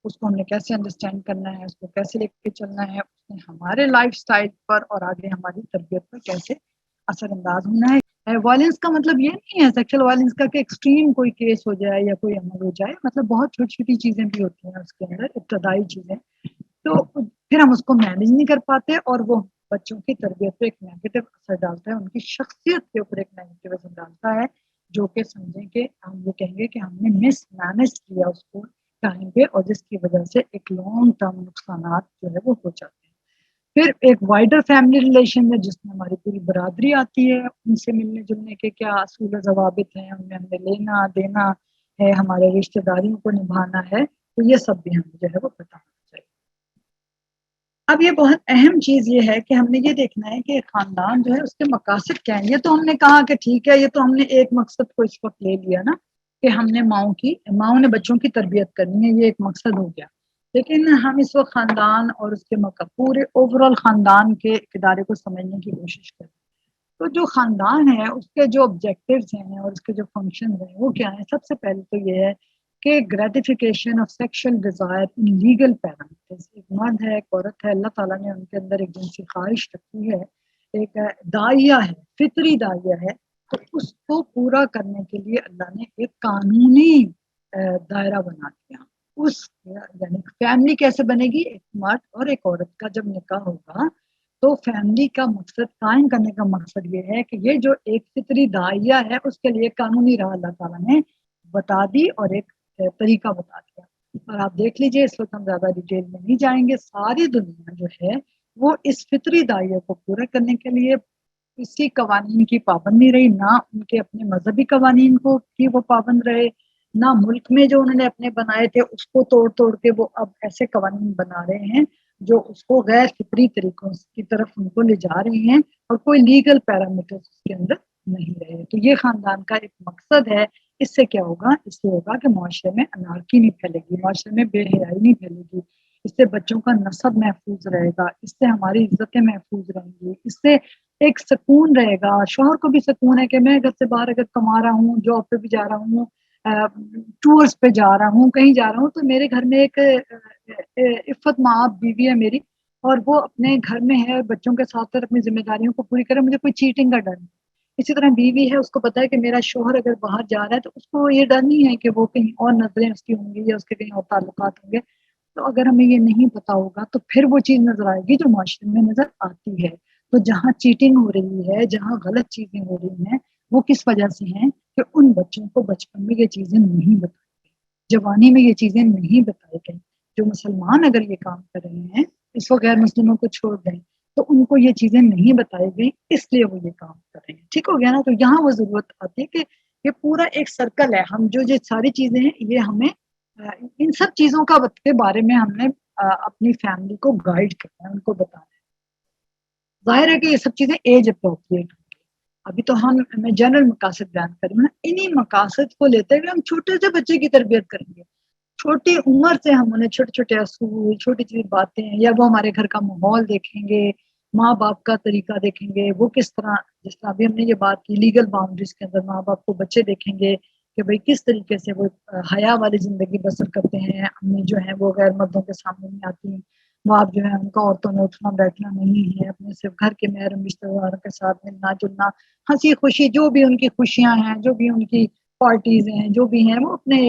اس کو ہم نے کیسے انڈرسٹینڈ کرنا ہے, اس کو کیسے لے کے چلنا ہے, اس نے ہمارے لائف سٹائل پر اور آگے ہماری تربیت پر کیسے اثر انداز ہونا ہے. وائلنس کا مطلب یہ نہیں ہے سیکشل وائلنس کا کہ ایکسٹریم کوئی کیس ہو جائے یا کوئی عمل ہو جائے, مطلب بہت چھوٹی چھوٹی چیزیں بھی ہوتی ہیں اس کے اندر, ابتدائی چیزیں, تو پھر ہم اس کو مینیج نہیں کر پاتے, اور وہ بچوں کی تربیت پہ ایک نیگیٹو اثر ڈالتا ہے, ان کی شخصیت کے اوپر ایک نیگیٹو اثر ڈالتا ہے, جو کہ سمجھیں کہ ہم یہ کہیں گے کہ ہم نے مس مینیج کیا اس کو ٹائم پہ, اور جس کی وجہ سے ایک لانگ ٹرم نقصانات جو ہے وہ ہو جاتے ہیں. پھر ایک وائڈر فیملی ریلیشن ہے جس میں ہماری پوری برادری آتی ہے, ان سے ملنے جلنے کے کیا اصول و ضوابط ہیں, ان میں ہمیں لینا دینا ہے, ہمارے رشتہ داریوں کو نبھانا ہے, تو یہ سب بھی ہمیں جو ہے وہ پتہ ہونا چاہیے. اب یہ بہت اہم چیز یہ ہے کہ ہم نے یہ دیکھنا ہے کہ خاندان جو ہے اس کے مقاصد کیا ہیں. یہ تو ہم نے کہا کہ ٹھیک ہے, یہ تو ہم نے ایک مقصد کو اس وقت لے لیا نا کہ ہم نے ماؤں نے بچوں کی تربیت کرنی ہے, یہ ایک مقصد ہو گیا. لیکن ہم اس وقت خاندان اور اس کے پورے اوور آل خاندان کے ادارے کو سمجھنے کی کوشش کریں. تو جو خاندان ہے اس کے جو آبجیکٹیوز ہیں اور اس کے جو فنکشنز ہیں وہ کیا ہیں. سب سے پہلے تو یہ ہے کہ gratification of sexual desire in legal parameters. ایک مرد ہے, ایک عورت ہے, اللہ تعالیٰ نے ان کے اندر ایک جنسی خواہش رکھی ہے, ایک داعیہ ہے, فطری داعیہ ہے, تو اس کو پورا کرنے کے لیے اللہ نے ایک قانونی دائرہ بنا دیا. اس یعنی فیملی کیسے بنے گی, ایک مرد اور ایک عورت کا جب نکاح ہوگا تو فیملی کا مقصد قائم کرنے کا مقصد یہ ہے کہ یہ جو ایک فطری داعیہ ہے اس کے لیے قانونی راہ اللہ تعالیٰ نے بتا دی اور ایک طریقہ بتا دیا. اور آپ دیکھ لیجئے، اس وقت ہم زیادہ ڈیٹیل میں نہیں جائیں گے، ساری دنیا جو ہے وہ اس فطری داعیہ کو پورا کرنے کے لیے کسی قوانین کی پابند نہیں رہی، نہ ان کے اپنے مذہبی قوانین کو کی وہ پابند رہے، نہ ملک میں جو انہوں نے اپنے بنائے تھے اس کو توڑ توڑ کے وہ اب ایسے قوانین بنا رہے ہیں جو اس کو غیر فطری طریقوں کی طرف ان کو لے جا رہے ہیں، اور کوئی لیگل پیرامیٹر اس کے اندر نہیں رہے. تو یہ خاندان کا ایک مقصد ہے. اس سے کیا ہوگا؟ اس سے ہوگا کہ معاشرے میں انارکی نہیں پھیلے گی، معاشرے میں بے حیائی نہیں پھیلے گی، اس سے بچوں کا نسب محفوظ رہے گا، اس سے ہماری عزتیں محفوظ رہیں گی، اس سے ایک سکون رہے گا. شوہر کو بھی سکون ہے کہ میں گھر سے باہر اگر کما رہا ہوں، جاب پہ بھی جا رہا ہوں، ٹورز پہ جا رہا ہوں، کہیں جا رہا ہوں، تو میرے گھر میں ایک عفت ماں بیوی ہے میری، اور وہ اپنے گھر میں ہے، بچوں کے ساتھ ساتھ اپنی ذمہ داریوں کو پوری کرے، مجھے کوئی چیٹنگ کا ڈر نہیں. اسی طرح بیوی ہے، اس کو پتا ہے کہ میرا شوہر اگر باہر جا رہا ہے تو اس کو یہ ڈر نہیں ہے کہ وہ کہیں اور نظریں اس کی ہوں گی یا اس کے کہیں اور تعلقات ہوں گے. تو اگر ہمیں یہ نہیں پتا ہوگا تو پھر وہ چیز نظر آئے گی جو معاشرے میں نظر آتی ہے. تو جہاں چیٹنگ ہو رہی ہے، جہاں غلط چیزیں ہو رہی ہیں، وہ کس وجہ سے ہیں؟ کہ ان بچوں کو بچپن میں یہ چیزیں نہیں بتائی گئی، جوانی میں یہ چیزیں نہیں بتائی گئی. جو مسلمان اگر یہ کام کر رہے ہیں، اس کو غیر مسلموں کو چھوڑ دیں، تو ان کو یہ چیزیں نہیں بتائی گئی، اس لیے وہ یہ کام کر رہے ہیں. ٹھیک ہو گیا نا؟ تو یہاں وہ ضرورت آتی ہے کہ یہ پورا ایک سرکل ہے. ہم جو ساری چیزیں ہیں یہ ہمیں ان سب چیزوں کے بارے میں ہم نے اپنی فیملی کو گائیڈ کرنا ہے، ان کو بتانا ہے. ظاہر ہے کہ یہ سب چیزیں ایج اپروپریٹ ہوں گی. ابھی تو میں جنرل مقاصد بیان کروں نا، انہی مقاصد کو لیتے ہوئے ہم چھوٹے سے بچے کی تربیت کریں گے. چھوٹی عمر سے ہم انہیں چھوٹے چھوٹے اصول، چھوٹی چھوٹی باتیں، یا وہ ہمارے گھر کا ماحول دیکھیں گے، ماں باپ کا طریقہ دیکھیں گے، وہ کس طرح، جس طرح ابھی ہم نے یہ بات کی لیگل باؤنڈریز کے اندر ماں باپ کو بچے دیکھیں گے کہ بھئی کس طریقے سے وہ حیا والی زندگی بسر کرتے ہیں. امی جو ہیں وہ غیر مردوں کے سامنے نہیں آتی، باپ جو ہے ان کا عورتوں میں اٹھنا بیٹھنا نہیں ہے، اپنے صرف گھر کے محرم رشتہ داروں کے ساتھ ملنا جلنا، ہنسی خوشی، جو بھی ان کی خوشیاں ہیں، جو بھی ان کی پارٹیز ہیں، جو بھی ہیں، وہ اپنے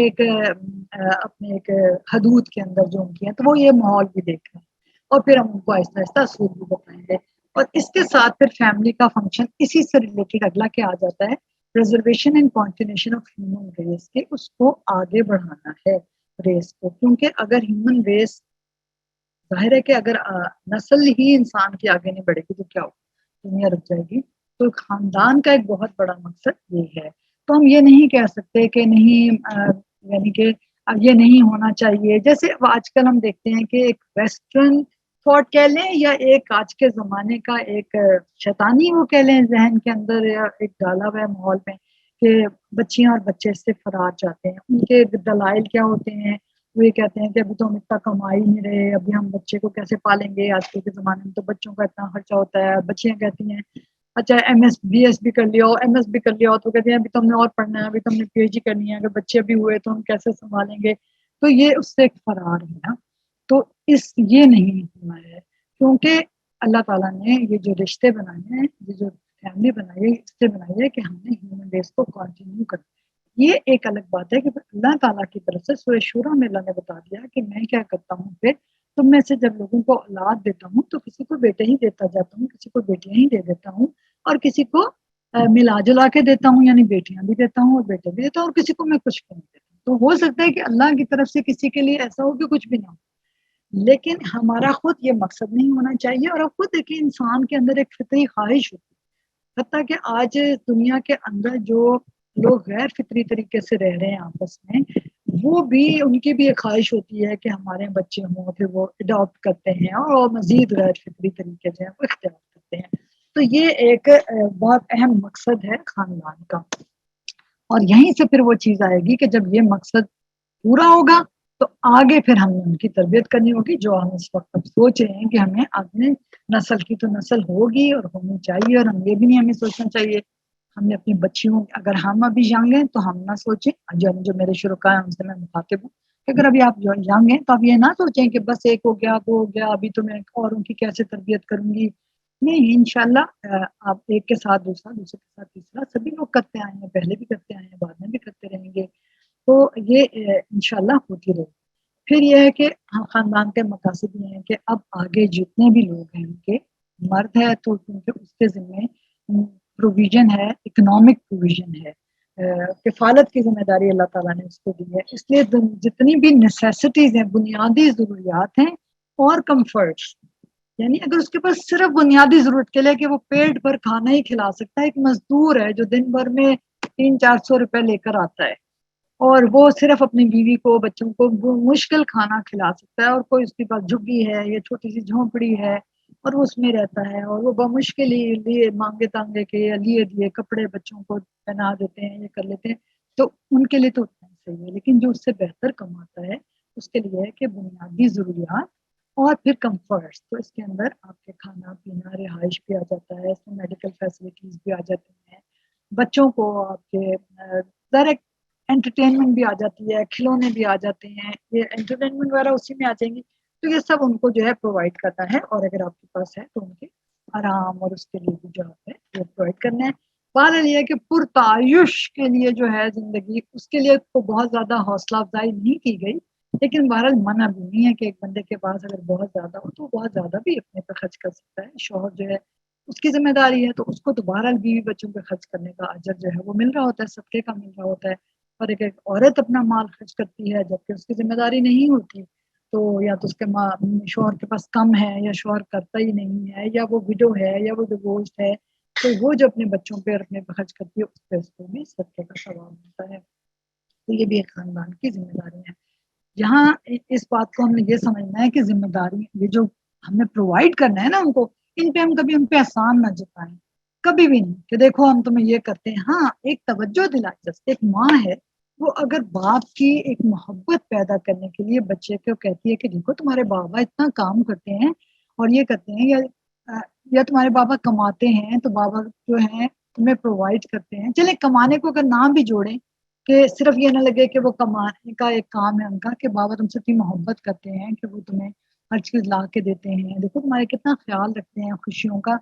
ایک حدود کے اندر جو ان کی ہیں. تو وہ یہ ماحول بھی دیکھ رہے ہیں، اور پھر ہم ان کو آہستہ آہستہ اصول بھی بتائیں گے. اور اس کے ساتھ پھر فیملی کا فنکشن اسی سے ریلیٹڈ اگلا کیا آ جاتا ہے؟ Preservation and continuation of human race, کے اس کو آگے بڑھانا ہے ریس کو. کیونکہ اگر ہیومن ریس، ظاہر ہے کہ اگر نسل ہی انسان کی آگے نہیں بڑھے گی تو کیا ہوگا؟ دنیا رک جائے گی. تو خاندان کا ایک بہت بڑا مقصد یہ ہے. تو ہم یہ نہیں کہہ سکتے کہ نہیں، یعنی کہ اب یہ نہیں ہونا چاہیے. جیسے آج کل ہم دیکھتے ہیں کہ ایک ویسٹرن تھاٹ کہہ لیں، یا ایک آج کے زمانے کا ایک شیطانی وہ کہہ لیں ذہن کے اندر، یا ایک ڈالا ہوا ہے ماحول میں، کہ بچیاں اور بچے اس سے فرار چاہتے ہیں. ان کے دلائل کیا ہوتے ہیں؟ وہ یہ کہتے ہیں کہ ابھی تو ہم اتنا کمائی نہیں رہے، ابھی ہم بچے کو کیسے پالیں گے؟ آج کل کے زمانے میں تو بچوں کا اتنا خرچہ ہوتا ہے. بچیاں کہتی ہیں اچھا ایم ایس بی ایس بھی کر لیا ہو، ایم ایس بھی کر لیا ہو، تو کہتے ہیں ابھی تو ہم نے اور پڑھنا ہے، ابھی تو ہم نے پی ایچ ڈی کرنی ہے، اگر بچے بھی ہوئے تو ہم کیسے سنبھالیں گے؟ تو یہ اس سے ایک فرار ہے نا. تو یہ نہیں ہونا ہے، کیونکہ اللہ تعالیٰ نے یہ جو رشتے بنائے ہیں، یہ جو فیملی بنائی ہے، اس سے بنائی ہے کہ ہم نے ہیومن ریس کو کنٹینیو کرنا. یہ ایک الگ بات ہے کہ اللہ تعالیٰ کی طرف سے سورہ شورا میں اللہ نے بتا دیا کہ میں کیا کرتا ہوں، پھر تم میں سے جب لوگوں کو اولاد دیتا ہوں تو کسی کو بیٹے ہی دیتا جاتا ہوں، کسی کو بیٹیاں ہی دے دیتا ہوں، اور کسی کو ملا جلا کے دیتا ہوں، یعنی بیٹیاں بھی دیتا ہوں اور بیٹے بھی دیتا ہوں، اور کسی کو میں کچھ نہیں دیتا ہوں. تو ہو سکتا ہے کہ اللہ کی طرف سے کسی کے لیے ایسا ہو کہ کچھ بھی نہ ہو، لیکن ہمارا خود یہ مقصد نہیں ہونا چاہیے. اور اب خود دیکھیے انسان کے اندر ایک فطری خواہش ہوتی ہے، حتیٰ کہ آج دنیا کے اندر جو لوگ غیر فطری طریقے سے رہ رہے ہیں آپس میں، وہ بھی، ان کی بھی ایک خواہش ہوتی ہے کہ ہمارے بچے ہوں، پھر وہ اڈاپٹ کرتے ہیں اور مزید غیر فطری طریقے سے وہ اختیار کرتے ہیں. تو یہ ایک بہت اہم مقصد ہے خاندان کا. اور یہیں سے پھر وہ چیز آئے گی کہ جب یہ مقصد پورا ہوگا تو آگے پھر ہم نے ان کی تربیت کرنی ہوگی، جو ہم اس وقت اب سوچ رہے ہیں کہ ہمیں اپنے نسل کی تو نسل ہوگی اور ہونی چاہیے. اور ہم یہ بھی نہیں ہمیں سوچنا چاہیے، ہم نے اپنی بچیوں، اگر ہم ابھی ینگ ہیں تو ہم نہ سوچیں، جو میرے شرکاء ہیں ان سے میں مخاطب ہوں کہ اگر ابھی آپ ینگ ہیں تو آپ یہ نہ سوچیں کہ بس ایک ہو گیا، دو ہو گیا، ابھی تو میں اوروں کی کیسے تربیت کروں گی. نہیں، انشاءاللہ آپ ایک کے ساتھ دوسرا، دوسرے کے ساتھ تیسرا، سبھی لوگ کرتے آئے ہیں، پہلے بھی کرتے آئے ہیں، بعد میں بھی کرتے رہیں گے. تو یہ انشاءاللہ ہوتی رہے. پھر یہ ہے کہ خاندان کے مقاصد یہ ہیں کہ اب آگے جتنے بھی لوگ ہیں ان کے مرد ہے تو کیونکہ اس کے ذمے پروویژن ہے، اکنامک پروویژن ہے، کفالت کی ذمہ داری اللہ تعالیٰ نے اس کو دی ہے. اس لیے جتنی بھی نیسیسٹیز ہیں، بنیادی ضروریات ہیں اور کمفرٹس، یعنی اگر اس کے پاس صرف بنیادی ضرورت کے لیے کہ وہ پیٹ بھر کھانا ہی کھلا سکتا ہے. ایک مزدور ہے جو دن بھر میں 300-400 روپے لے کر آتا ہے اور وہ صرف اپنی بیوی کو، بچوں کو وہ مشکل کھانا کھلا سکتا ہے، اور کوئی اس کے پاس جھگی ہے یا چھوٹی سی جھونپڑی ہے اور وہ اس میں رہتا ہے، اور وہ بمشکل ہی لیے مانگے تانگے کے یا لیے دیے کپڑے بچوں کو پہنا دیتے ہیں، یہ کر لیتے ہیں، تو ان کے لیے تو اتنا ہی صحیح ہے. لیکن جو اس سے بہتر کماتا ہے اس کے لیے ہے کہ بنیادی ضروریات اور پھر کمفرٹس. تو اس کے اندر آپ کے کھانا پینا، رہائش بھی آ جاتا ہے، اس میں میڈیکل فیسلٹیز بھی آ جاتی ہیں، بچوں کو آپ کے ڈائریکٹ انٹرٹینمنٹ بھی آ جاتی ہے، کھلونے بھی آ جاتے ہیں، یہ انٹرٹینمنٹ وغیرہ اسی میں آ جائیں گی. تو یہ سب ان کو جو ہے پرووائڈ کرتا ہے، اور اگر آپ کے پاس ہے تو ان کے آرام اور اس کے لیے بھی جو آپ ہے وہ پرووائڈ کرنا ہے. بہرحال یہ ہے کہ پرتعیش کے لیے جو ہے زندگی، اس کے لیے تو بہت زیادہ حوصلہ افزائی نہیں کی گئی، لیکن بہرحال منع بھی نہیں ہے کہ ایک بندے کے پاس اگر بہت زیادہ ہو تو بہت زیادہ بھی اپنے پہ خرچ کر سکتا ہے. شوہر جو ہے اس کی ذمہ داری ہے تو اس کو تو بہرحال بیوی بچوں پہ خرچ کرنے کا اجر جو ہے وہ مل رہا ہوتا ہے، صدقے کا مل رہا ہوتا ہے. اور ایک عورت اپنا مال خرچ کرتی ہے جبکہ اس کی ذمہ داری نہیں ہوتی، تو یا تو اس کے شوہر کے پاس کم ہے، یا شوہر کرتا ہی نہیں ہے، یا وہ وڈو ہے، یا وہ ڈیورسڈ ہے، تو وہ جو اپنے بچوں پہ اور اپنے پہ خرچ کرتی ہے اس پہ اس کو بھی صدقے کا ثواب ملتا ہے. تو یہ بھی ایک خاندان کی ذمہ داری ہے. یہاں اس بات کو ہم نے یہ سمجھنا ہے کہ ذمہ داری یہ جو ہم نے پرووائڈ کرنا ہے نا ان کو، ان پہ ہم کبھی ان پہ احسان نہ جتائیں، کبھی بھی نہیں کہ دیکھو ہم تمہیں یہ کرتے ہیں. ہاں ایک توجہ دلائیں، جیسے ایک ماں ہے وہ اگر باپ کی ایک محبت پیدا کرنے کے لیے بچے کو کہتی ہے کہ دیکھو تمہارے بابا اتنا کام کرتے ہیں اور یہ کرتے ہیں، یا تمہارے بابا کماتے ہیں تو بابا جو ہے تمہیں پرووائڈ کرتے ہیں. چلے کمانے کو اگر نام بھی جوڑیں کہ صرف یہ نہ لگے کہ وہ کمانے کا ایک کام ہے ان کا، کہ بابا تم سے اتنی محبت کرتے ہیں کہ وہ تمہیں ہر چیز لا کے دیتے ہیں، دیکھو تمہارے کتنا خیال رکھتے ہیں خوشیوں کا.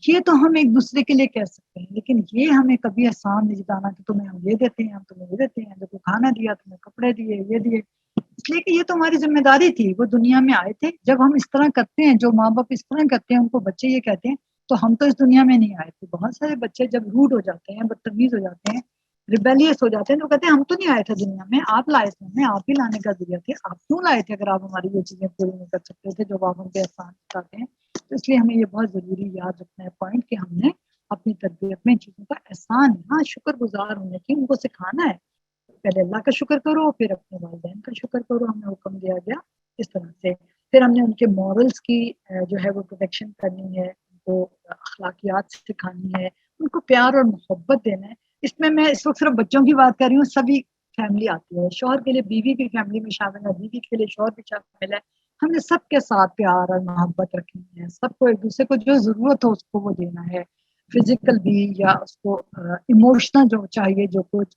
یہ تو ہم ایک دوسرے کے لیے کہہ سکتے ہیں، لیکن یہ ہمیں کبھی احسان نہیں جتانا کہ تمہیں ہم یہ دیتے ہیں، ہم تمہیں یہ دیتے ہیں، دیکھو کھانا دیا، تمہیں کپڑے دیے، یہ دیے. اس لیے کہ یہ تو ہماری ذمہ داری تھی، وہ دنیا میں آئے تھے. جب ہم اس طرح کرتے ہیں، جو ماں باپ اس طرح کرتے ہیں ان کو بچے یہ کہتے ہیں تو ہم تو اس دنیا میں نہیں آئے تھے. بہت سارے بچے جب روڈ ہو جاتے ہیں، بدتمیز ہو جاتے ہیں، ریبیلیس ہو جاتے ہیں، تو کہتے ہیں ہم تو نہیں آئے تھے دنیا میں، آپ لائے تھے، ہمیں آپ ہی لانے کا ذریعہ تھے، آپ کیوں لائے تھے اگر آپ ہماری یہ چیزیں پوری نہیں کر سکتے تھے جو آپ ہم پہ احسان جتاتے ہیں. تو اس لیے ہمیں یہ بہت ضروری یاد رکھنا ہے پوائنٹ کہ ہم نے اپنی تربیت میں چیزوں کا احسان، ہاں شکر گزار ہونے کی ان کو سکھانا ہے. پہلے اللہ کا شکر کرو، پھر اپنے والدین کا شکر کرو، ہمیں حکم دیا گیا اس طرح سے. پھر ہم نے ان کے مورلس کی جو ہے وہ پروٹیکشن کرنی ہے، ان کو اخلاقیات سکھانی ہے، ان کو پیار اور محبت دینا ہے. اس میں اس وقت صرف بچوں کی بات کر رہی ہوں، سبھی فیملی آتی ہے، شوہر کے لیے بیوی کی فیملی میں شامل ہے، بیوی کے لیے شوہر بھی شامل ہے. ہم نے سب کے ساتھ پیار اور محبت رکھنی ہے، سب کو ایک دوسرے کو جو ضرورت ہو اس کو وہ دینا ہے، فزیکل بھی یا اس کو ایموشنل جو چاہیے جو کچھ.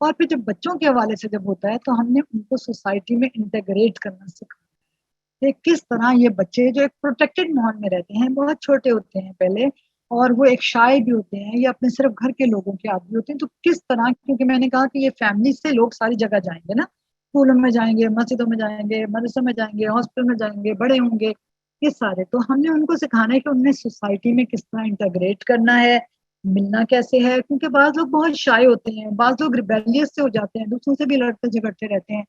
اور پھر جب بچوں کے حوالے سے جب ہوتا ہے تو ہم نے ان کو سوسائٹی میں انٹیگریٹ کرنا سکھانا ہے کہ کس طرح یہ بچے جو ایک پروٹیکٹڈ ماحول میں رہتے ہیں، بہت چھوٹے ہوتے ہیں پہلے، اور وہ ایک شائع بھی ہوتے ہیں یا اپنے صرف گھر کے لوگوں کے عادی ہوتے ہیں، تو کس طرح، کیونکہ میں نے کہا کہ یہ فیملی سے لوگ ساری جگہ جائیں گے نا، اسکولوں میں جائیں گے، مسجدوں میں جائیں گے، مدرسوں میں جائیں گے، ہاسپٹل میں جائیں گے، بڑے ہوں گے، یہ سارے. تو ہم نے ان کو سکھانا ہے کہ انہیں سوسائٹی میں کس طرح انٹیگریٹ کرنا ہے، ملنا کیسے ہے، کیونکہ بعض لوگ بہت شائع ہوتے ہیں، بعض لوگ ریبیلیس سے ہو جاتے ہیں، دوسروں سے بھی لڑتے جھگڑتے رہتے ہیں.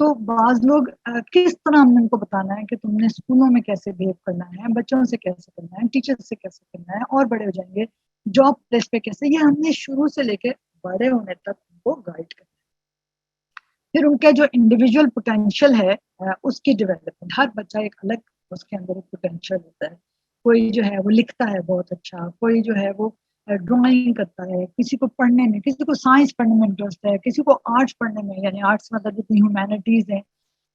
تو بعض لوگ کس طرح ہم نے ان کو بتانا ہے کہ تم نے اسکولوں میں کیسے بہیو کرنا ہے، بچوں سے کیسے کرنا ہے، ٹیچر سے کیسے کرنا ہے، اور بڑے ہو جائیں گے جاب پلیس پہ کیسے، یہ ہم نے شروع سے لے کے بڑے ہونے تک ان کو گائیڈ کرنا ہے. پھر ان کا جو انڈیویجول پوٹینشیل ہے اس کی ڈیولپمنٹ، ہر بچہ ایک الگ اس کے اندر ایک پوٹینشیل ہوتا ہے. کوئی جو ہے وہ لکھتا ہے بہت اچھا، کوئی جو ہے وہ ڈرائنگ کرتا ہے، کسی کو پڑھنے میں، کسی کو سائنس پڑھنے میں انٹرسٹ ہے، کسی کو آرٹس پڑھنے میں، یعنی آرٹس مطلب جتنی ہیومینٹیز ہیں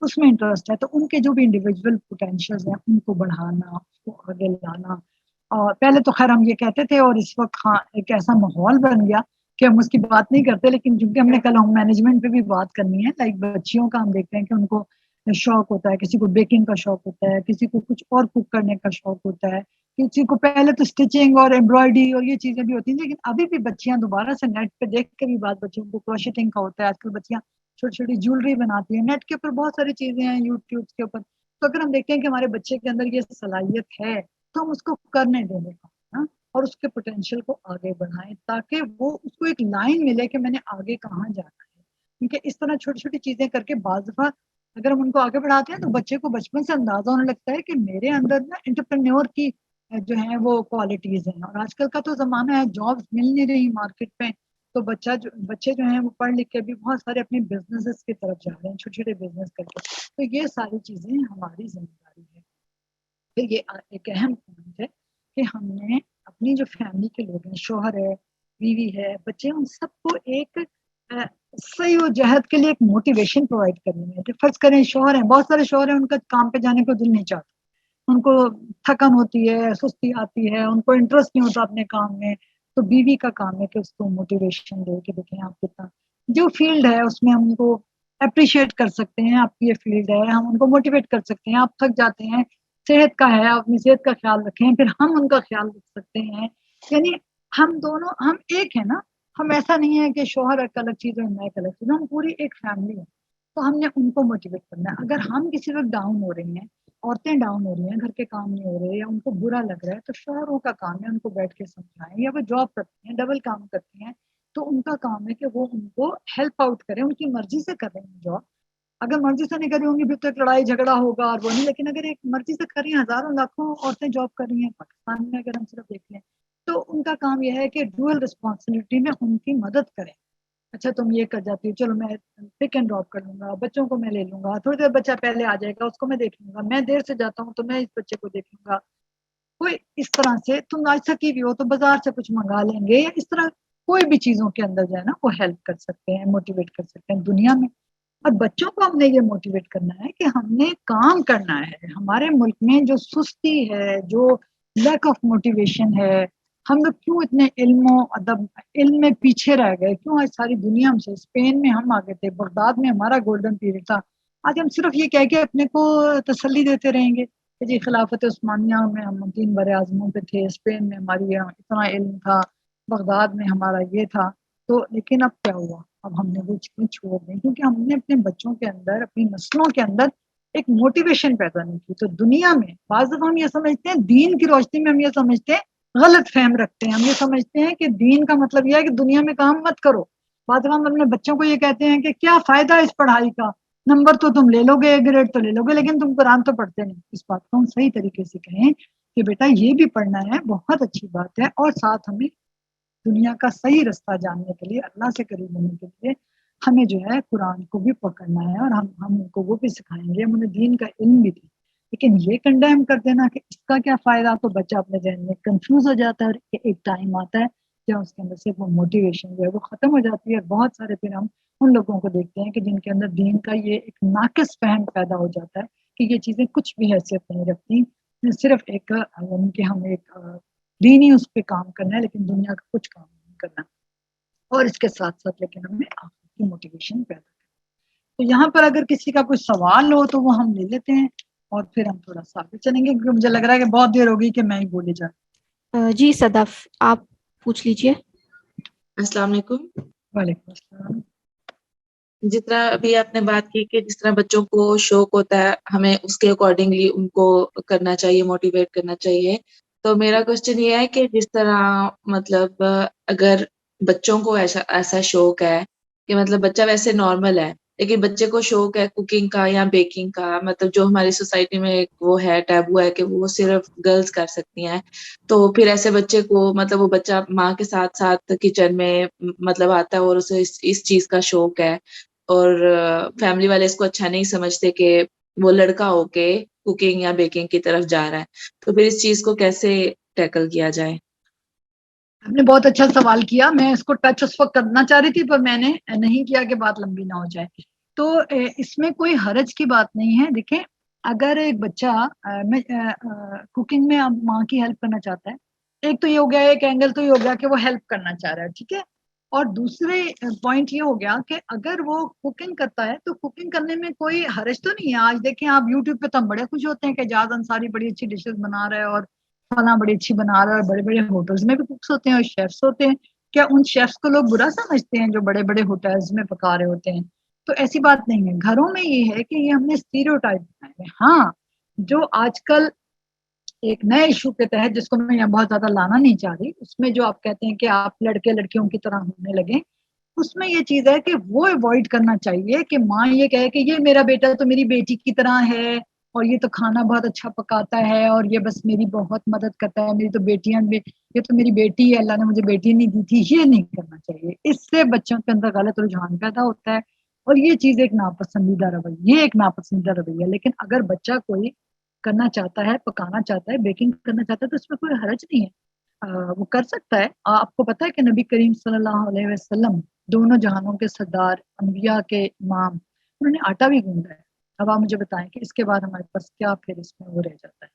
اس میں انٹرسٹ ہے. تو ان کے جو بھی انڈیویجول پوٹینشیل ہیں ان کو بڑھانا، اس کو آگے لانا. اور پہلے تو خیر ہم یہ کہتے تھے، اور اس وقت ہاں ایک ایسا ماحول بن گیا کہ ہم اس کی بات نہیں کرتے، لیکن چونکہ ہم نے کل ہوم مینجمنٹ پہ بھی بات کرنی ہے، لائک بچیوں کا ہم دیکھتے ہیں کہ ان کو شوق ہوتا ہے، کسی کو بیکنگ کا شوق ہوتا ہے، کسی کو کچھ اور کوک کرنے کا شوق ہوتا ہے، کسی کو پہلے تو اسٹچنگ اور ایمبرائڈری اور یہ چیزیں بھی ہوتی ہیں، لیکن ابھی بھی بچیاں دوبارہ سے نیٹ پہ دیکھ کے بھی بات، بچوں کو کروشیٹنگ کا ہوتا ہے. آج کل بچیاں چھوٹی چھوٹی جیولری بناتی ہیں، نیٹ کے اوپر بہت ساری چیزیں ہیں، یوٹیوب کے اوپر. تو اگر ہم دیکھتے ہیں کہ ہمارے بچے کے اندر یہ صلاحیت ہے تو ہم اس کو کرنے دیں گے اور اس کے پوٹینشیل کو آگے بڑھائیں تاکہ وہ اس کو ایک لائن ملے کہ میں نے آگے کہاں جانا ہے. کیونکہ اس طرح چھوٹی چھوٹی چیزیں کر کے بعض دفعہ اگر ہم ان کو آگے بڑھاتے ہیں تو بچے کو بچپن سے اندازہ ہونے لگتا ہے کہ میرے اندر نا انٹرپرینور کی جو ہیں وہ کوالٹیز ہیں. اور آج کل کا تو زمانہ ہے, جابس مل نہیں رہی مارکیٹ میں, تو بچے جو ہیں وہ پڑھ لکھ کے بھی بہت سارے اپنے بزنس کی طرف جا رہے ہیں, چھوٹے چھوٹے بزنس کر کے. تو یہ ساری چیزیں ہماری ذمہ داری ہے. پھر یہ ایک اہم پوائنٹ ہے کہ ہم نے اپنی جو فیملی کے لوگ ہیں, شوہر ہے, بیوی ہے, بچے, ان سب کو ایک صحیح و جہد کے لیے ایک موٹیویشن پرووائڈ کرنی ہے. فرض کریں شوہر ہیں, بہت سارے شوہر ہیں ان کا کام پہ جانے کو دل نہیں چاہتا, ان کو تھکن ہوتی ہے, سستی آتی ہے, ان کو انٹرسٹ نہیں ہوتا اپنے کام میں. تو بیوی کا کام ہے کہ اس کو موٹیویشن دے کہ دیکھیں آپ کتنا جو فیلڈ ہے اس میں ہم ان کو اپریشیٹ کر سکتے ہیں, آپ کی یہ فیلڈ ہے, ہم ان کو موٹیویٹ کر سکتے ہیں. آپ تھک جاتے ہیں, صحت کا ہے, اپنی صحت کا خیال رکھیں, پھر ہم ان کا خیال رکھ سکتے ہیں. یعنی ہم دونوں, ہم ایک ہیں نا, ہم ایسا نہیں ہے کہ شوہر ایک الگ چیز ہے, میں ایک الگ چیز, ہم پوری ایک فیملی ہے. تو ہم نے ان کو موٹیویٹ کرنا ہے. اگر ہم کسی وقت ڈاؤن ہو رہی ہیں, عورتیں ڈاؤن ہو رہی ہیں, گھر کے کام نہیں ہو رہے یا ان کو برا لگ رہا ہے, تو شوہروں کا کام ہے ان کو بیٹھ کے سمجھائیں. یا وہ جاب کرتے ہیں, ڈبل کام کرتے ہیں, تو ان کا کام ہے کہ وہ ان کو ہیلپ آؤٹ کریں, ان کی مرضی سے کر رہے ہیں جاب. اگر مرضی سے نہیں کر رہی ہوں گی پھر تو ایک لڑائی جھگڑا ہوگا اور وہ نہیں. لیکن اگر ایک مرضی سے کر رہی ہیں, ہزاروں لاکھوں عورتیں جاب کر رہی ہیں پاکستان میں اگر ہم صرف دیکھ لیں, تو ان کا کام یہ ہے کہ ڈوئل رسپانسبلٹی میں ان کی مدد کریں. اچھا تم یہ کر جاتی ہو, چلو میں پک اینڈ ڈراپ کر لوں گا, بچوں کو میں لے لوں گا, تھوڑی دیر بچہ پہلے آ جائے گا, اس کو میں دیکھ لوں گا, میں دیر سے جاتا ہوں تو میں اس بچے کو دیکھ لوں گا. کوئی اس طرح سے, تم آج تھکی بھی ہو تو بازار سے کچھ منگا لیں گے, اس طرح کوئی بھی چیزوں کے اندر جو ہے نا وہ ہیلپ کر سکتے ہیں, موٹیویٹ کر سکتے ہیں دنیا میں. اور بچوں کو ہم نے یہ موٹیویٹ کرنا ہے کہ ہم نے کام کرنا ہے. ہمارے ملک میں جو سستی ہے, جو لیک آف موٹیویشن ہے, ہم لوگ کیوں اتنے علم و ادب علم میں پیچھے رہ گئے, کیوں آج ساری دنیا ہم سے, اسپین میں ہم آگے تھے, بغداد میں ہمارا گولڈن پیریڈ تھا. آج ہم صرف یہ کہہ کے اپنے کو تسلی دیتے رہیں گے کہ جی خلافت عثمانیہ میں ہم 3 بر اعظموں پہ تھے, اسپین میں ہماری اتنا علم تھا, بغداد میں ہمارا یہ تھا. تو لیکن اب کیا ہوا, اب ہم نے وہ چیزیں چھوڑ دیں کیونکہ ہم نے اپنے بچوں کے اندر, اپنی نسلوں کے اندر ایک موٹیویشن پیدا نہیں کی. تو دنیا میں بعض دفعہ ہم یہ سمجھتے ہیں, دین کی روشنی میں ہم یہ سمجھتے ہیں, غلط فہم رکھتے ہیں, ہم یہ سمجھتے ہیں کہ دین کا مطلب یہ ہے کہ دنیا میں کام مت کرو. بعض دفعہ ہم اپنے بچوں کو یہ کہتے ہیں کہ کیا فائدہ اس پڑھائی کا, نمبر تو تم لے لو گے, گریڈ تو لے لو گے, لیکن تم قرآن تو پڑھتے نہیں. اس بات کو ہم صحیح طریقے سے کہیں کہ بیٹا یہ بھی پڑھنا ہے, بہت اچھی بات ہے, اور ساتھ ہمیں دنیا کا صحیح رستہ جاننے کے لیے, اللہ سے قریب ہونے کے لیے ہمیں جو ہے قرآن کو بھی پکڑنا ہے, اور ہم ان کو وہ بھی سکھائیں گے. ہم انہیں دین کا علم بھی دیں. لیکن یہ کنڈیم کر دینا کہ اس کا کیا فائدہ, تو بچہ اپنے ذہن میں کنفیوز ہو جاتا ہے, اور ایک ٹائم آتا ہے جب اس کے اندر سے وہ موٹیویشن جو ہے وہ ختم ہو جاتی ہے. اور بہت سارے پھر ہم ان لوگوں کو دیکھتے ہیں کہ جن کے اندر دین کا یہ ایک ناقص فہم پیدا ہو جاتا ہے کہ یہ چیزیں کچھ بھی حیثیت نہیں رکھتی, صرف ایک کہ ہم ایک دینی اس پہ کام کرنا ہے لیکن دنیا کا کچھ کام نہیں کرنا. اور اس کے ساتھ ساتھ لیکن ہمیں آخرت کی موٹیویشن پیدا کرنا. تو یہاں پر اگر کسی کا کوئی سوال ہو تو وہ ہم لے لیتے ہیں, اور پھر ہم تھوڑا سا آگے چلیں گے کیونکہ مجھے لگ رہا ہے کہ بہت دیر ہو گئی کہ میں ہی بولے جاؤں. جی صدف, آپ پوچھ لیجئے. السلام علیکم. وعلیکم السلام. جس طرح ابھی آپ نے بات کی کہ جس طرح بچوں کو شوق ہوتا ہے, ہمیں اس کے اکارڈنگلی ان کو کرنا چاہیے, موٹیویٹ کرنا چاہیے. تو میرا کوشچن یہ ہے کہ جس طرح مطلب اگر بچوں کو ایسا شوق ہے کہ مطلب بچہ ویسے نارمل ہے لیکن بچے کو شوق ہے کوکنگ کا یا بیکنگ کا, مطلب جو ہماری سوسائٹی میں ایک وہ ہے ٹیبو ہے کہ وہ صرف گرلز کر سکتی ہیں, تو پھر ایسے بچے کو مطلب وہ بچہ ماں کے ساتھ ساتھ کچن میں مطلب آتا ہے اور اسے اس چیز کا شوق ہے, اور فیملی والے اس کو اچھا نہیں سمجھتے کہ وہ لڑکا ہو کے کوکنگ یا بیکنگ کی طرف جا رہا ہے, تو پھر اس چیز کو کیسے ٹیکل کیا جائے؟ آپ نے بہت اچھا سوال کیا. میں اس کو ٹچ اس وقت کرنا چاہ رہی تھی پر میں نے نہیں کیا کہ بات لمبی نہ ہو جائے. تو اس میں کوئی حرج کی بات نہیں ہے. دیکھیں اگر ایک بچہ کوکنگ میں ماں کی ہیلپ کرنا چاہتا ہے, ایک تو یہ ہو گیا, ایک اینگل تو یہ ہو گیا کہ وہ ہیلپ کرنا چاہ رہا ہے, ٹھیک ہے. اور دوسرے پوائنٹ یہ ہو گیا کہ اگر وہ کوکنگ کرتا ہے تو کوکنگ کرنے میں کوئی حرج تو نہیں ہے. آج دیکھیں آپ یوٹیوب پہ تو ہم بڑے خوش ہوتے ہیں کہ اعجاز انصاری بڑی اچھی ڈشز بنا رہا ہے, اور کھانا بڑی اچھی بنا رہا ہے, بڑے بڑے ہوٹلز میں بھی کوکس ہوتے ہیں اور شیفس ہوتے ہیں. کیا ان شیفس کو لوگ برا سمجھتے ہیں جو بڑے بڑے ہوٹلز میں پکا رہے ہوتے ہیں؟ تو ایسی بات نہیں ہے. گھروں میں یہ ہے کہ یہ ہم نے اسٹیریوٹائپ بنائے ہیں. ہاں جو آج کل ایک نئے ایشو کے تحت جس کو میں یہاں بہت زیادہ لانا نہیں چاہ رہی، اس میں جو آپ کہتے ہیں کہ آپ لڑکے لڑکیوں کی طرح ہونے لگے، اس میں یہ چیز ہے کہ وہ اوائڈ کرنا چاہیے کہ ماں یہ کہے کہ یہ میرا بیٹا تو میری بیٹی کی طرح ہے اور یہ تو کھانا بہت اچھا پکاتا ہے اور یہ بس میری بہت مدد کرتا ہے، میری تو بیٹیاں یہ تو میری بیٹی ہے، اللہ نے مجھے بیٹی نہیں دی تھی. یہ نہیں کرنا چاہیے. اس سے بچوں کے اندر غلط رجحان پیدا ہوتا ہے اور یہ چیز ایک ناپسندیدہ رویہ، یہ ایک ناپسندیدہ رویہ. لیکن اگر بچہ کوئی کرنا چاہتا ہے، پکانا چاہتا ہے، بیکنگ کرنا چاہتا ہے تو اس میں کوئی حرج نہیں ہے، وہ کر سکتا ہے. آپ کو پتا ہے کہ نبی کریم صلی اللہ علیہ وسلم دونوں جہانوں کے سردار، انبیاء کے امام، انہوں نے آٹا بھی گوندا ہے. اب آپ مجھے بتائیں کہ اس کے بعد ہمارے پاس کیا پھر اس میں وہ رہ جاتا ہے.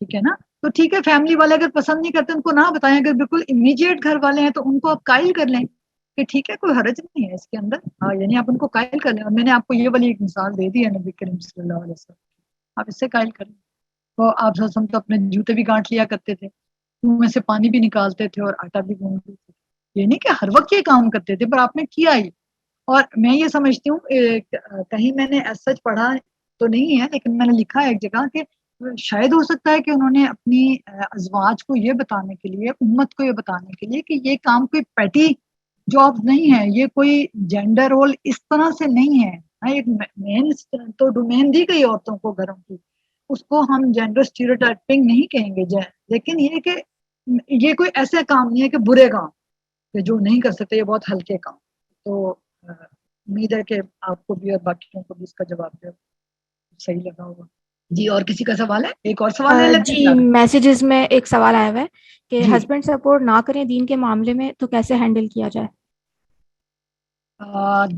ٹھیک ہے نا؟ تو ٹھیک ہے، فیملی والے اگر پسند نہیں کرتے ان کو نہ بتائیں، اگر بالکل امیجیٹ گھر والے ہیں تو ان کو آپ قائل کر لیں کہ ٹھیک ہے کوئی حرج نہیں ہے اس کے اندر. یعنی آپ ان کو قائل کر لیں. اور میں نے آپ کو یہ والی ایک مثال دے دی ہے نبی کریم صلی اللہ علیہ وسلم، آپ اس سے قائل کر لیں. تو آپ تو اپنے جوتے بھی گانٹ لیا کرتے تھے، منہ میں سے پانی بھی نکالتے تھے اور آٹا بھی گوندتے تھے. یہ نہیں کہ ہر وقت یہ کام کرتے تھے، پر آپ نے کیا ہی. اور میں یہ سمجھتی ہوں کہیں میں نے ایز سچ پڑھا تو نہیں ہے، لیکن میں نے لکھا ہے ایک جگہ کہ شاید ہو سکتا ہے کہ انہوں نے اپنی ازواج کو یہ بتانے کے لیے، امت کو یہ بتانے کے لیے کہ یہ کام کوئی پیٹی جاب نہیں ہے، یہ کوئی جینڈر رول اس طرح سے نہیں ہے. ایک مین تو ڈومین دی گئی عورتوں کو گھروں کی، اس کو ہم جینڈر اسٹیریوٹائپنگ نہیں کہیں گے. لیکن یہ کہ یہ کوئی ایسے کام نہیں ہے کہ برے کام کہ جو نہیں کر سکتے، یہ بہت ہلکے کام. تو امید ہے کہ آپ کو بھی اور باقیوں کو بھی اس کا جواب دے صحیح لگا ہوگا. جی اور کسی کا سوال ہے؟ ایک اور سوال لے لیتے جی ہیں. میسیجز میں ایک سوال آیا ہوا ہے کہ جی ہسبینڈ سپورٹ نہ کریں دین کے معاملے میں تو کیسے ہینڈل کیا جائے؟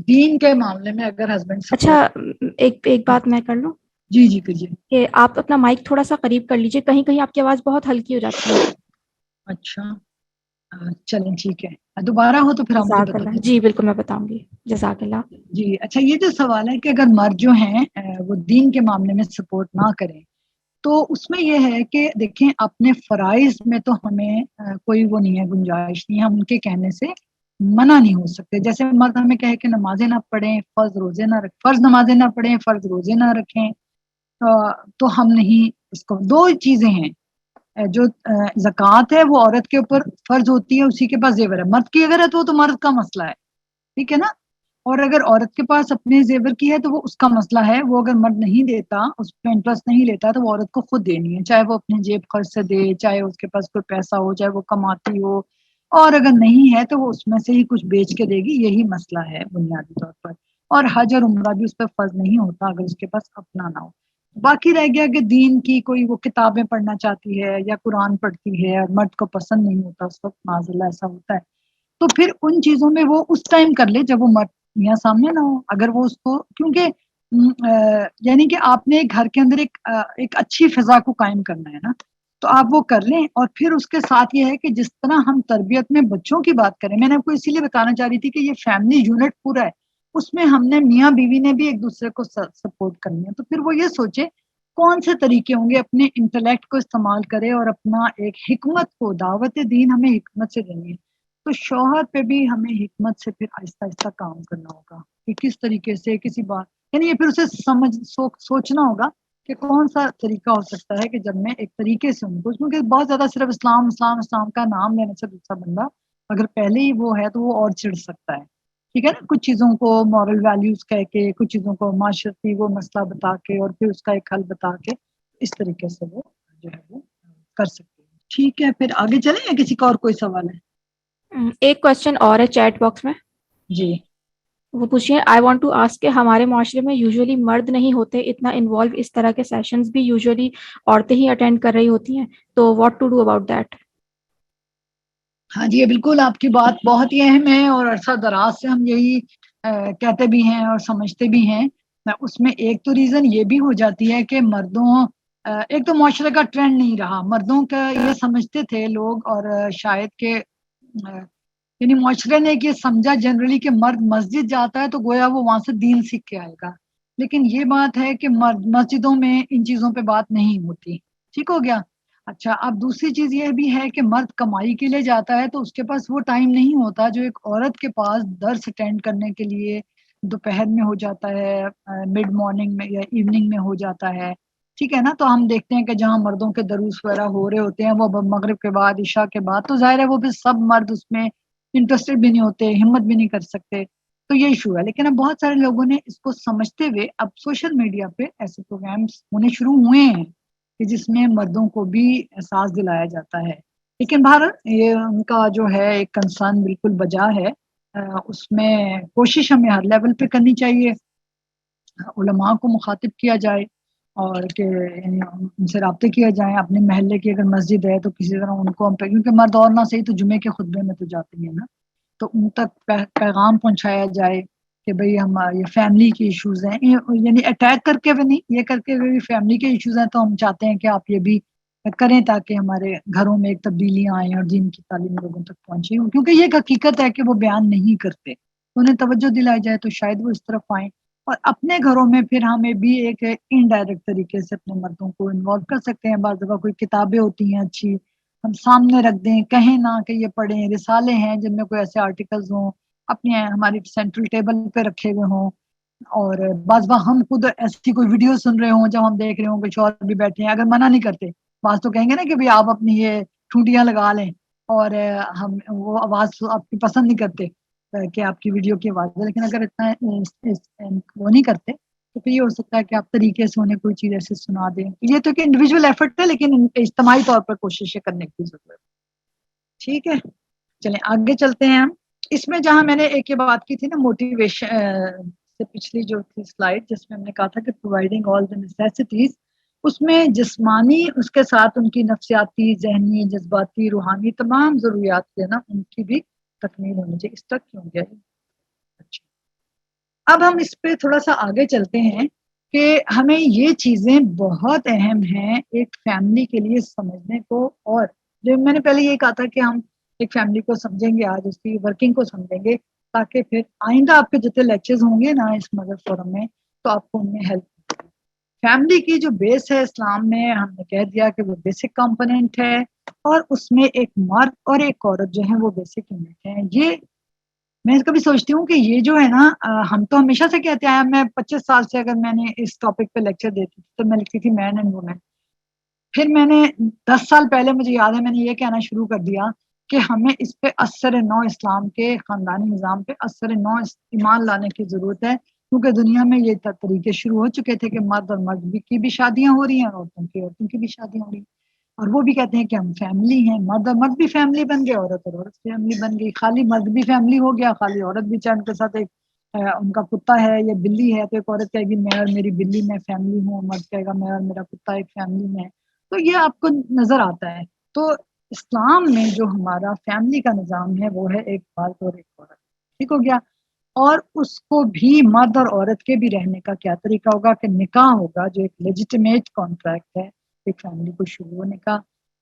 دین کے معاملے میں اگر ہسبینڈ اچھا، سپورٹ، ایک بات میں کر لوں جی جی کیجیے. کہ آپ اپنا مائک تھوڑا سا قریب کر لیجئے، کہیں کہیں آپ کی آواز بہت ہلکی ہو جاتی ہے. اچھا چلیں ٹھیک ہے، دوبارہ ہو تو پھر آپ مجھے جزاک بتا اللہ. دیجیے. جی بالکل میں بتاؤں گی. جزاک اللہ. جی اچھا، یہ جو سوال ہے کہ اگر مرد جو ہیں وہ دین کے معاملے میں سپورٹ نہ کریں تو اس میں یہ ہے کہ دیکھیں اپنے فرائض میں تو ہمیں کوئی وہ نہیں ہے، گنجائش نہیں ہے، ہم ان کے کہنے سے منع نہیں ہو سکتے. جیسے مرد ہمیں کہے کہ نمازیں نہ پڑھیں، فرض نمازیں نہ پڑھیں، فرض روزے نہ رکھیں، تو ہم نہیں. اس کو دو چیزیں ہیں، جو زکوٰۃ ہے وہ عورت کے اوپر فرض ہوتی ہے، اسی کے پاس زیور ہے. مرد کی اگر ہے تو وہ تو مرد کا مسئلہ ہے، ٹھیک ہے نا. اور اگر عورت کے پاس اپنے زیور کی ہے تو وہ اس کا مسئلہ ہے. وہ اگر مرد نہیں دیتا، اس پہ انٹرسٹ نہیں لیتا، تو وہ عورت کو خود دینی ہے، چاہے وہ اپنے جیب خرچ سے دے، چاہے اس کے پاس کوئی پیسہ ہو، چاہے وہ کماتی ہو. اور اگر نہیں ہے تو وہ اس میں سے ہی کچھ بیچ کے دے گی. یہی مسئلہ ہے بنیادی طور پر. اور حج اور عمرہ بھی اس پہ فرض نہیں ہوتا اگر اس کے پاس اپنا نہ ہو. باقی رہ گیا کہ دین کی کوئی وہ کتابیں پڑھنا چاہتی ہے یا قرآن پڑھتی ہے اور مرد کو پسند نہیں ہوتا اس وقت، معاذ اللہ ایسا ہوتا ہے، تو پھر ان چیزوں میں وہ اس ٹائم کر لے جب وہ مرد میاں سامنے نہ ہو. اگر وہ اس کو، کیونکہ یعنی کہ آپ نے گھر کے اندر ایک اچھی فضا کو قائم کرنا ہے نا، تو آپ وہ کر لیں. اور پھر اس کے ساتھ یہ ہے کہ جس طرح ہم تربیت میں بچوں کی بات کریں، میں نے آپ کو اسی لیے بتانا چاہ رہی تھی کہ یہ فیملی یونٹ پورا ہے، اس میں ہم نے میاں بیوی نے بھی ایک دوسرے کو سپورٹ کرنی ہے. تو پھر وہ یہ سوچے کون سے طریقے ہوں گے، اپنے انٹلیکٹ کو استعمال کرے اور اپنا ایک حکمت کو، دعوت دین ہمیں حکمت سے دینی ہے. تو شوہر پہ بھی ہمیں حکمت سے پھر آہستہ آہستہ کام کرنا ہوگا کہ کس طریقے سے کسی بات، یعنی یہ پھر اسے سوچنا ہوگا کہ کون سا طریقہ ہو سکتا ہے کہ جب میں ایک طریقے سے ان کو، کیونکہ بہت زیادہ صرف اسلام اسلام اسلام کا نام لینے سے دوسرا بندہ اگر پہلے ہی وہ ہے تو وہ اور چڑ سکتا ہے. ٹھیک ہے نا. کچھ چیزوں کو مورل ویلیوز کہہ کے، کچھ چیزوں کو معاشرتی وہ مسئلہ بتا کے اور پھر اس کا ایک حل بتا کے، اس طریقے سے وہ جو ہے وہ کر سکتے ہیں. ٹھیک ہے، پھر آگے چلیں یا کسی کا اور کوئی سوال ہے؟ ایک کوشچن اور ہے چیٹ باکس میں. جی وہ پوچھیے آئی وانٹ ٹو آسک کہ ہمارے معاشرے میں یوزولی مرد نہیں ہوتے اتنا انوالو، اس طرح کے سیشنز بھی یوزولی عورتیں ہی اٹینڈ کر رہی ہوتی ہیں، تو what to do about that? ہاں جی بالکل، آپ کی بات بہت ہی اہم ہے اور عرصہ دراز سے ہم یہی کہتے بھی ہیں اور سمجھتے بھی ہیں. اس میں ایک تو ریزن یہ بھی ہو جاتی ہے کہ مردوں، ایک تو معاشرے کا ٹرینڈ نہیں رہا، مردوں کا یہ سمجھتے تھے لوگ، اور شاید کہ یعنی معاشرے نے یہ سمجھا جنرلی کہ مرد مسجد جاتا ہے تو گویا وہ وہاں سے دین سیکھ کے آئے گا. لیکن یہ بات ہے کہ مرد مسجدوں میں ان چیزوں پہ بات نہیں ہوتی. ٹھیک ہو گیا. اچھا، اب دوسری چیز یہ بھی ہے کہ مرد کمائی کے لیے جاتا ہے تو اس کے پاس وہ ٹائم نہیں ہوتا جو ایک عورت کے پاس درس اٹینڈ کرنے کے لیے دوپہر میں ہو جاتا ہے، مڈ مارننگ میں یا ایوننگ میں ہو جاتا ہے. ٹھیک ہے نا. تو ہم دیکھتے ہیں کہ جہاں مردوں کے دروس وغیرہ ہو رہے ہوتے ہیں وہ مغرب کے بعد عشاء کے بعد، تو ظاہر ہے وہ پھر سب مرد اس میں انٹرسٹڈ بھی نہیں ہوتے، ہمت بھی نہیں کر سکتے. تو یہ ایشو ہے. لیکن اب بہت سارے لوگوں نے اس کو سمجھتے ہوئے اب سوشل میڈیا پہ ایسے پروگرامس ہونے شروع ہوئے ہیں کہ جس میں مردوں کو بھی احساس دلایا جاتا ہے. لیکن بہرحال یہ ان کا جو ہے ایک کنسرن بالکل بجا ہے. اس میں کوشش ہمیں ہر لیول پہ کرنی چاہیے، علماء کو مخاطب کیا جائے اور کہ یعنی ان سے رابطے کیا جائیں. اپنے محلے کی اگر مسجد ہے تو کسی طرح ان کو کیونکہ مرد اور نہ صحیح تو جمعے کے خطبے میں تو جاتے ہیں نا، تو ان تک پیغام پہنچایا جائے کہ بھئی ہم یہ فیملی کے ایشوز ہیں، یعنی اٹیک کر کے بھی نہیں، یہ کر کے بھی فیملی کے ایشوز ہیں، تو ہم چاہتے ہیں کہ آپ یہ بھی کریں تاکہ ہمارے گھروں میں ایک تبدیلیاں آئیں اور دین کی تعلیم لوگوں تک پہنچے. کیونکہ یہ ایک حقیقت ہے کہ وہ بیان نہیں کرتے، انہیں توجہ دلائی جائے تو شاید وہ اس طرف آئیں. اور اپنے گھروں میں پھر ہمیں بھی ایک انڈائریکٹ طریقے سے اپنے مردوں کو انوالو کر سکتے ہیں. بعض دفعہ کوئی کتابیں ہوتی ہیں اچھی، ہم سامنے رکھ دیں، کہیں نہ کہ یہ پڑھیں. رسالے ہیں جن میں کوئی ایسے آرٹیکلز ہوں اپنے ہماری سینٹرل ٹیبل پہ رکھے ہوئے ہوں. اور بعض بار ہم خود ایسی کوئی ویڈیو سن رہے ہوں جب ہم دیکھ رہے ہوں کہ شوہر بھی بیٹھے ہیں، اگر منع نہیں کرتے. بعض تو کہیں گے نا کہ بھی آپ اپنی یہ ٹھونٹیاں لگا لیں، اور ہم وہ آواز آپ کی پسند نہیں کرتے کہ آپ کی ویڈیو کی آواز ہے. لیکن اگر اتنا وہ نہیں کرتے تو پھر یہ ہو سکتا ہے کہ آپ طریقے سے انہیں کوئی چیز ایسے سنا دیں. یہ تو کہ انڈیویجول ایفرٹ ہے، لیکن اجتماعی طور پر کوششیں کرنے کی ضرورت ہے. ٹھیک ہے، چلیں آگے چلتے ہیں ہم. اس میں جہاں میں نے ایک یہ بات کی تھی نا موٹیویشن سے، پچھلی جو تھی سلائیڈ جس میں ہم نے کہا تھا کہ پرووائڈنگ آل دی نیسیسٹیز، اس میں جسمانی، اس کے ساتھ ان کی نفسیاتی، ذہنی، جذباتی، روحانی تمام ضروریات جو ہے نا ان کی بھی تکمیل ہونی چاہیے. اس تک کیوں گیا؟ اچھا، اب ہم اس پہ تھوڑا سا آگے چلتے ہیں کہ ہمیں یہ چیزیں بہت اہم ہیں ایک فیملی کے لیے سمجھنے کو. اور جو میں نے پہلے یہ کہا تھا کہ ہم ایک فیملی کو سمجھیں گے، آج اس کی ورکنگ کو سمجھیں گے تاکہ پھر آئندہ آپ کے جتنے لیکچرز ہوں گے نا اس مدر فورم میں تو آپ کو ان میں ہیلپ. فیملی کی جو بیس ہے اسلام میں ہم نے کہہ دیا کہ وہ بیسک کمپوننٹ ہے، اور اس میں ایک مرد اور ایک عورت جو ہیں وہ بیسک یونٹ ہیں. یہ میں کبھی سوچتی ہوں کہ یہ جو ہے نا ہم تو ہمیشہ سے کہتے ہیں، میں 25 سال سے اگر میں نے اس ٹاپک پہ لیکچر دیتی تھی تو میں لکھتی تھی مین اینڈ وومن. پھر میں نے 10 سال پہلے مجھے یاد ہے میں نے یہ کہنا شروع کر دیا کہ ہمیں اس پہ اثر نو اسلام کے خاندانی نظام پہ اثر نو ایمان لانے کی ضرورت ہے. کیونکہ دنیا میں یہ طریقے شروع ہو چکے تھے کہ مرد اور مرد کی بھی شادیاں ہو رہی ہیں اور عورتوں کی بھی شادیاں ہو رہی ہیں، اور وہ بھی کہتے ہیں کہ ہم فیملی ہیں. مرد اور مرد بھی فیملی بن گئے، عورت اور عورت فیملی بن گئی. خالی مرد بھی فیملی ہو گیا، خالی عورت بھی، چاہے ان کے ساتھ ایک ان کا کتا ہے یا بلی ہے تو ایک عورت کہے گی میں اور میری بلی میں فیملی ہوں، مرد کہے گا میں اور میرا کتا ایک فیملی میں. تو یہ آپ کو نظر آتا ہے. تو اسلام میں جو ہمارا فیملی کا نظام ہے وہ ہے ایک مرد اور ایک عورت. ٹھیک ہو گیا. اور اس کو بھی مرد اور عورت کے بھی رہنے کا کیا طریقہ ہوگا کہ نکاح ہوگا جو ایک لیجیٹیمیٹ کانٹریکٹ ہے ایک فیملی کو شروع ہونے کا.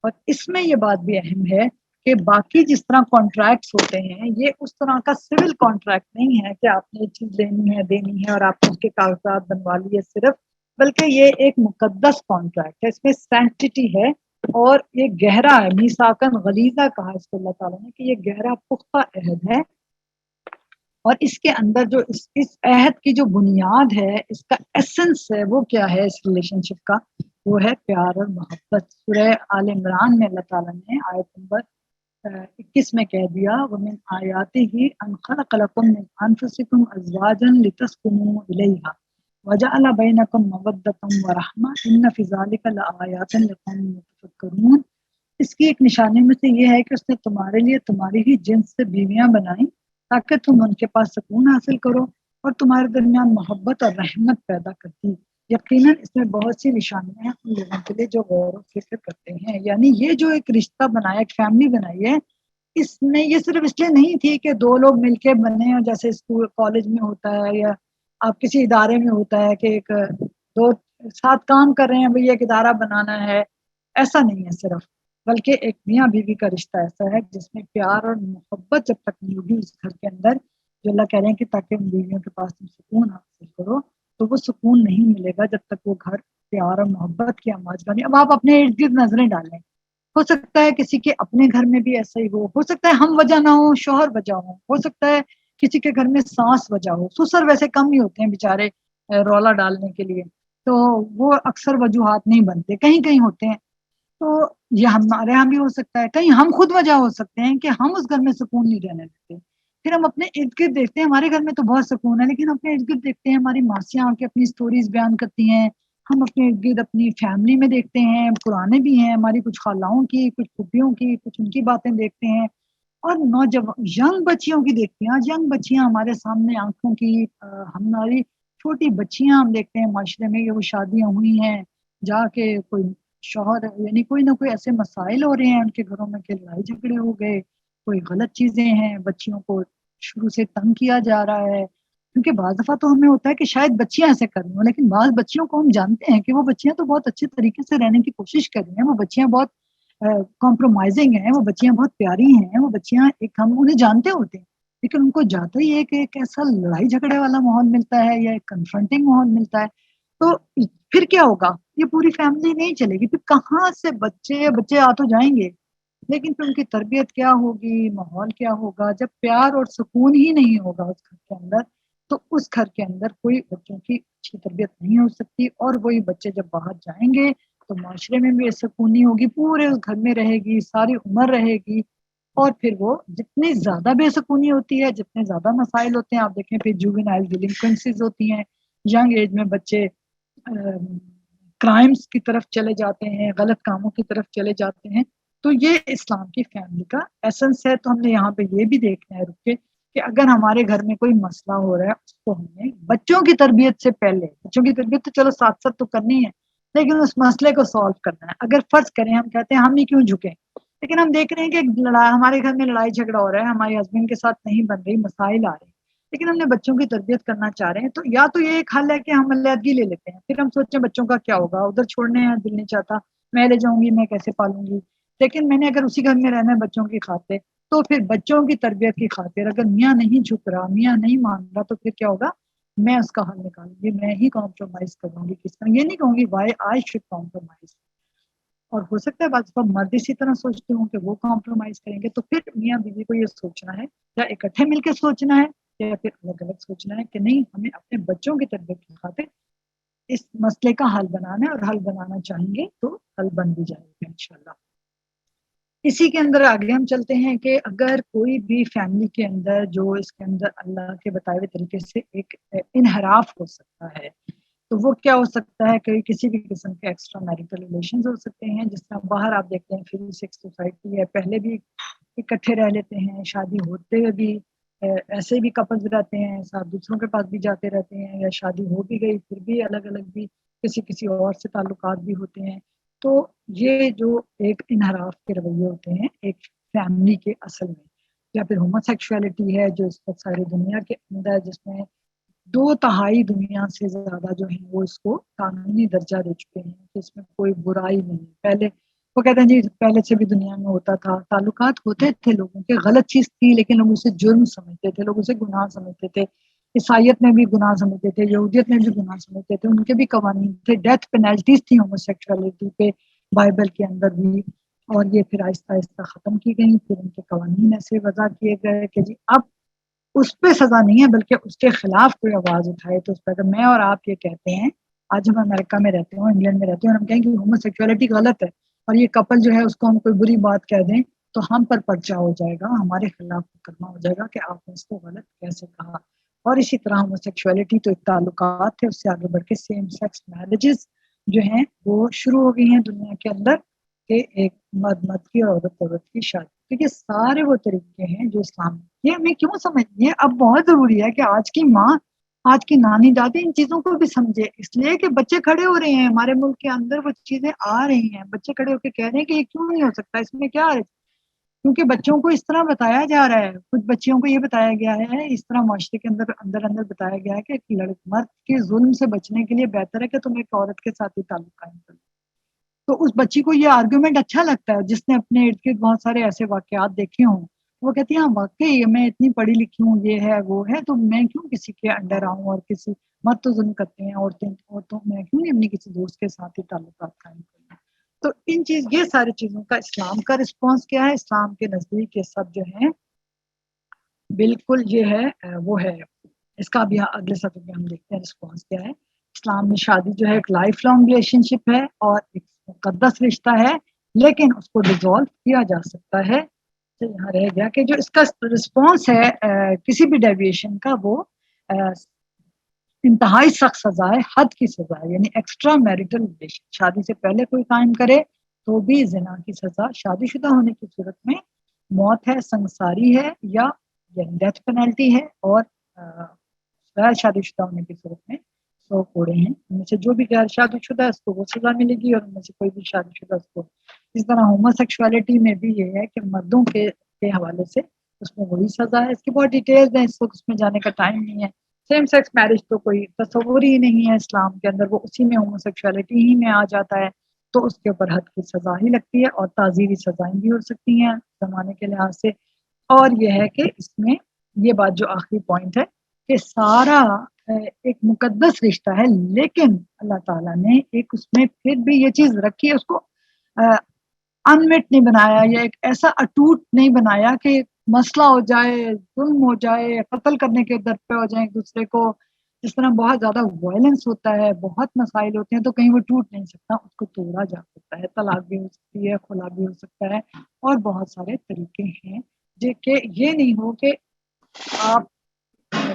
اور اس میں یہ بات بھی اہم ہے کہ باقی جس طرح کانٹریکٹس ہوتے ہیں یہ اس طرح کا سول کانٹریکٹ نہیں ہے کہ آپ نے ایک چیز لینی ہے دینی ہے اور آپ اس کے کاغذات بنوا لیے صرف، بلکہ یہ ایک مقدس کانٹریکٹ ہے. اس میں سینکٹیٹی ہے اور یہ گہرا ہے. میثاقاً غلیظہ کہا اس کو اللہ تعالیٰ نے کہ یہ گہرا پختہ عہد ہے. اور اس کے اندر جو اس عہد کی جو بنیاد ہے، اس کا ایسنس ہے، وہ کیا ہے اس ریلیشن شپ کا؟ وہ ہے پیار اور محبت. سورہ آل عمران میں اللہ تعالیٰ نے آیت نمبر 21 میں کہہ دیا وَمِنْ آیَاتِهِ أَنْ خَلَقَ لَكُم مِّنْ أَنفُسِكُمْ أَزْوَاجًا لِتَسْكُنُوا إِلَيْهَا وَجَعَلَ بَيْنَكُم مَّوَدَّةً وَرَحْمَةً إِنَّ فِي ذَلِكَ لَآيَاتٍ لِقَوْمٍ يَتَفَكَّرُونَ. اس کی ایک نشانی میں سے یہ ہے کہ اس نے تمہارے لیے تمہاری ہی جنس سے بیویاں بنائیں تاکہ تم ان کے پاس سکون حاصل کرو اور تمہارے درمیان محبت اور رحمت پیدا کرتی. یقیناً اس میں بہت سی نشانیاں ہیں ان لوگوں کے لیے جو غور و فکر کرتے ہیں. یعنی یہ جو ایک رشتہ بنایا، ایک فیملی بنائی ہے، اس میں یہ صرف اس لیے نہیں تھی کہ دو لوگ مل کے بنے، اور جیسے اسکول کالج میں ہوتا ہے یا آپ کسی ادارے میں ہوتا ہے کہ ایک دو ساتھ کام کر رہے ہیں بھئی ایک ادارہ بنانا ہے. ایسا نہیں ہے صرف، بلکہ ایک میاں بیوی کا رشتہ ایسا ہے جس میں پیار اور محبت جب تک نہیں ہوگی اس گھر کے اندر، جو اللہ کہہ رہے ہیں کہ تاکہ ان بیویوں کے پاس تم سکون حاصل کرو، تو وہ سکون نہیں ملے گا جب تک وہ گھر پیار اور محبت کی آماج کا نہیں. اب آپ اپنے ارد گرد نظریں ڈالیں، ہو سکتا ہے کسی کے اپنے گھر میں بھی ایسا ہی ہو سکتا ہے ہم وجہ نہ ہو، شوہر وجہ ہو سکتا ہے کسی کے گھر میں سانس وجہ ہو. سسر ویسے کم ہی ہوتے ہیں بیچارے رولا ڈالنے کے لیے، تو وہ اکثر وجوہات نہیں بنتے، کہیں کہیں ہوتے ہیں. تو یہ ہمارے یہاں بھی ہو سکتا ہے، کہیں ہم خود وجہ ہو سکتے ہیں کہ ہم اس گھر میں سکون نہیں رہنے دیتے. پھر ہم اپنے ارد گرد دیکھتے ہیں ہمارے گھر میں تو بہت سکون ہے، لیکن اپنے ارد گرد دیکھتے ہیں ہماری ماسیاں آ کے اپنی سٹوریز بیان کرتی ہیں، ہم اپنے ارد گرد اپنی فیملی میں دیکھتے ہیں، پرانے بھی ہیں ہماری، کچھ خالاؤں کی، کچھ پھوپھیوں کی، کچھ ان کی باتیں دیکھتے ہیں، اور نوجوان ینگ بچیوں کی دیکھتے ہیں. آج ینگ بچیاں ہمارے سامنے آنکھوں کی، ہماری چھوٹی بچیاں ہم دیکھتے ہیں معاشرے میں کہ وہ شادیاں ہوئی ہیں، جا کے کوئی شوہر یعنی کوئی نہ کوئی ایسے مسائل ہو رہے ہیں ان کے گھروں میں کہ لڑائی جھگڑے ہو گئے، کوئی غلط چیزیں ہیں، بچیوں کو شروع سے تنگ کیا جا رہا ہے. کیونکہ بعض دفعہ تو ہمیں ہوتا ہے کہ شاید بچیاں ایسے کر رہی ہوں، لیکن بعض بچیوں کو ہم جانتے ہیں کہ وہ بچیاں تو بہت اچھے طریقے سے رہنے کی کوشش کر رہی ہیں، وہ بچیاں بہت کمپرومائزنگ ہیں، وہ بچیاں بہت پیاری ہیں، وہ بچیاں ایک ہم انہیں جانتے ہوتے ہیں، لیکن ان کو جاتا ہی ہے کہ ایک ایسا لڑائی جھگڑے والا ماحول ملتا ہے یا ایک کنفرنٹنگ ماحول ملتا ہے. تو پھر کیا ہوگا؟ یہ پوری فیملی نہیں چلے گی. پھر کہاں سے بچے آ تو جائیں گے، لیکن پھر ان کی تربیت کیا ہوگی، ماحول کیا ہوگا؟ جب پیار اور سکون ہی نہیں ہوگا اس گھر کے اندر، تو اس گھر کے اندر کوئی بچوں کی اچھی تربیت نہیں ہو سکتی. اور وہی بچے جب باہر جائیں گے تو معاشرے میں بھی سکونی ہوگی، پورے اس گھر میں رہے گی، ساری عمر رہے گی. اور پھر وہ جتنی زیادہ بے سکونی ہوتی ہے، جتنے زیادہ مسائل ہوتے ہیں، آپ دیکھیں پھر جووینائل ڈیلنکوینسیز ہوتی ہیں، ینگ ایج میں بچے کرائمز کی طرف چلے جاتے ہیں، غلط کاموں کی طرف چلے جاتے ہیں. تو یہ اسلام کی فیملی کا ایسنس ہے. تو ہم نے یہاں پہ یہ بھی دیکھنا ہے رک کے کہ اگر ہمارے گھر میں کوئی مسئلہ ہو رہا ہے، اس کو ہم نے بچوں کی تربیت سے پہلے، بچوں کی تربیت تو چلو ساتھ ساتھ تو کرنی ہے، لیکن اس مسئلے کو سالو کرنا ہے. اگر فرض کریں ہم کہتے ہیں ہم ہی کیوں جھکیں، لیکن ہم دیکھ رہے ہیں کہ ہمارے گھر میں لڑائی جھگڑا ہو رہا ہے، ہمارے ہسبینڈ کے ساتھ نہیں بن رہی، مسائل آ رہے ہیں، لیکن ہم نے بچوں کی تربیت کرنا چاہ رہے ہیں، تو یا تو یہ ایک حل ہے کہ ہم علیحدگی لے لیتے ہیں، پھر ہم سوچیں بچوں کا کیا ہوگا، ادھر چھوڑنے ہیں، دل نہیں چاہتا، میں لے جاؤں گی، میں کیسے پالوں گی. لیکن میں نے اگر اسی گھر میں رہنا ہے بچوں کی خاطر، تو پھر بچوں کی تربیت کی خاطر اگر میاں نہیں جھک رہا، میاں نہیں مان رہا، تو پھر کیا ہوگا؟ میں اس کا حل نکالوں گی، میں ہی کمپرومائز کروں گی. کس طرح؟ یہ نہیں کہوں گی وائی آئی شوڈ کمپرومائز. اور ہو سکتا ہے بعض دفعہ مرد اسی طرح سوچتے ہوں کہ وہ کمپرومائز کریں گے، تو پھر میاں بیوی کو یہ سوچنا ہے، یا اکٹھے مل کے سوچنا ہے یا پھر الگ الگ سوچنا ہے کہ نہیں، ہمیں اپنے بچوں کی تربیت کی خاطر اس مسئلے کا حل بنانا ہے، اور حل بنانا چاہیں گے تو حل بن بھی جائے گا انشاءاللہ. اسی کے اندر آگے ہم چلتے ہیں کہ اگر کوئی بھی فیملی کے اندر جو اس کے اندر اللہ کے بتائے ہوئے طریقے سے ایک انحراف ہو سکتا ہے، تو وہ کیا ہو سکتا ہے کہ کسی بھی قسم کے ایکسٹرا میریٹل ریلیشنز ہو سکتے ہیں. جس طرح باہر آپ دیکھتے ہیں فری سیکس سوسائٹی ہے، پہلے بھی اکٹھے رہ لیتے ہیں، شادی ہوتے ہوئے بھی ایسے بھی کپلز رہتے ہیں، ساتھ دوسروں کے پاس بھی جاتے رہتے ہیں، یا شادی ہو بھی گئی پھر بھی الگ الگ بھی کسی اور سے تعلقات بھی ہوتے ہیں. تو یہ جو ایک انحراف کے رویے ہوتے ہیں ایک فیملی کے اصل میں، یا پھر ہومو سیکشولیٹی ہے جو اس وقت ساری دنیا کے اندر، جس میں 2/3 دنیا سے زیادہ جو ہیں وہ اس کو قانونی درجہ دے چکے ہیں کہ اس میں کوئی برائی نہیں. پہلے وہ کہتے ہیں جی پہلے سے بھی دنیا میں ہوتا تھا، تعلقات ہوتے تھے لوگوں کے، غلط چیز تھی لیکن لوگ اسے جرم سمجھتے تھے، لوگ اسے گناہ سمجھتے تھے. عیسائیت میں بھی گناہ سمجھتے تھے، یہودیت میں بھی گناہ سمجھتے تھے، ان کے بھی قوانین تھے، ڈیتھ پینلٹیز تھی ہومو سیکشولیٹی پہ بائبل کے اندر بھی، اور یہ پھر آہستہ آہستہ ختم کی گئی. پھر ان کے قوانین ایسے وضع کیے گئے کہ جی اب اس پہ سزا نہیں ہے بلکہ اس کے خلاف کوئی آواز اٹھائے تو اس پہ. اگر میں اور آپ یہ کہتے ہیں، آج ہم امریکہ میں رہتے ہوں، انگلینڈ میں رہتے ہیں، اور ہم کہیں کہ ہومو سیکشولیٹی غلط ہے اور یہ کپل جو ہے اس کو ہم کوئی بری بات کہہ دیں، تو ہم پر پرچہ ہو جائے گا، ہمارے خلاف مقدمہ ہو جائے گا کہ آپ نے اس کو غلط کیسے کہا. اور اسی طرح ہومو سیکشولیٹی تو ایک تعلقات ہے، اس سے آگے بڑھ کے سیم سیکس میرجز جو ہیں وہ شروع ہو گئی ہیں دنیا کے اندر، کہ ایک مرد کی اور عورت کی شادی. کیونکہ سارے وہ طریقے ہیں جو اسلام، یہ ہمیں کیوں سمجھنی ہے؟ اب بہت ضروری ہے کہ آج کی ماں، آج کی نانی دادی ان چیزوں کو بھی سمجھے، اس لیے کہ بچے کھڑے ہو رہے ہیں ہمارے ملک کے اندر، وہ چیزیں آ رہی ہیں، بچے کھڑے ہو کے کہہ رہے ہیں کہ یہ کیوں نہیں ہو سکتا، اس میں کیا ہے؟ کیونکہ بچوں کو اس طرح بتایا جا رہا ہے، کچھ بچیوں کو یہ بتایا گیا ہے، اس طرح معاشرے کے اندر بتایا گیا ہے کہ مرد کے ظلم سے بچنے کے لیے بہتر ہے کہ تم ایک عورت کے ساتھ ہی تعلق قائم کرو. تو اس بچی کو یہ آرگومنٹ اچھا لگتا ہے جس نے اپنے ارد گرد بہت سارے ایسے واقعات دیکھے ہوں. وہ کہتی ہے ہاں واقعی میں اتنی پڑھی لکھی ہوں، یہ ہے وہ ہے، تو میں کیوں کسی کے انڈر آؤں، اور کسی مرد تو ظلم کرتے ہیں عورتوں میں کیوں نہیں اپنی کسی دوست کے ساتھ ہی تعلقات قائم کروں. تو یہ ساری چیزوں کا اسلام کا رسپانس کیا ہے؟ اسلام کے نزدیک یہ سب جو ہیں بالکل یہ ہے وہ ہے. اس کا بھی اگلے سطح پہ ہم دیکھتے ہیں رسپانس کیا ہے. اسلام میں شادی جو ہے ایک لائف لانگ ریلیشن شپ ہے اور ایک مقدس رشتہ ہے، لیکن اس کو ڈیزالو کیا جا سکتا ہے۔ تو یہاں رہ گیا کہ جو اس کا رسپانس ہے کسی بھی ڈیویشن کا، وہ انتہائی سخت سزا ہے، حد کی سزا ہے، یعنی ایکسٹرا میریٹل ریلیشن شادی سے پہلے کوئی قائم کرے تو بھی زنا کی سزا، شادی شدہ ہونے کی صورت میں موت ہے، سنگساری ہے یا ڈیتھ پینلٹی ہے، اور غیر شادی شدہ ہونے کی صورت میں 100 کوڑے ہیں۔ ان میں سے جو بھی غیر شادی شدہ ہے اس کو وہ سزا ملے گی، اور ان میں سے کوئی بھی شادی شدہ اس کو۔ اس طرح ہومو سیکشوالٹی میں بھی یہ ہے کہ مردوں کے حوالے سے اس میں وہی سزا ہے۔ اس کی بہت ڈیٹیلز ہیں، اس وقت اس میں جانے کا ٹائم نہیں ہے۔ سیم سیکس میرج تو کوئی تصور ہی نہیں ہے اسلام کے اندر، وہ اسی میں ہومو سیکشوالٹی ہی میں آ جاتا ہے، تو اس کے اوپر حد کی سزا ہی لگتی ہے، اور تعزیری سزائیں بھی ہو سکتی ہیں زمانے کے لحاظ سے۔ اور یہ ہے کہ اس میں یہ بات جو آخری پوائنٹ ہے کہ سارا ایک مقدس رشتہ ہے، لیکن اللہ تعالیٰ نے ایک اس میں پھر بھی یہ چیز رکھی ہے، اس کو انمٹ نہیں بنایا، یا ایک ایسا اٹوٹ نہیں بنایا کہ مسئلہ ہو جائے، ظلم ہو جائے، قتل کرنے کے در پہ ہو جائیں ایک دوسرے کو۔ جس طرح بہت زیادہ وائلنس ہوتا ہے، بہت مسائل ہوتے ہیں، تو کہیں وہ ٹوٹ نہیں سکتا، اس کو توڑا جا سکتا ہے، طلاق بھی ہو سکتی ہے، خلا بھی ہو سکتا ہے، اور بہت سارے طریقے ہیں کہ یہ نہیں ہو کہ آپ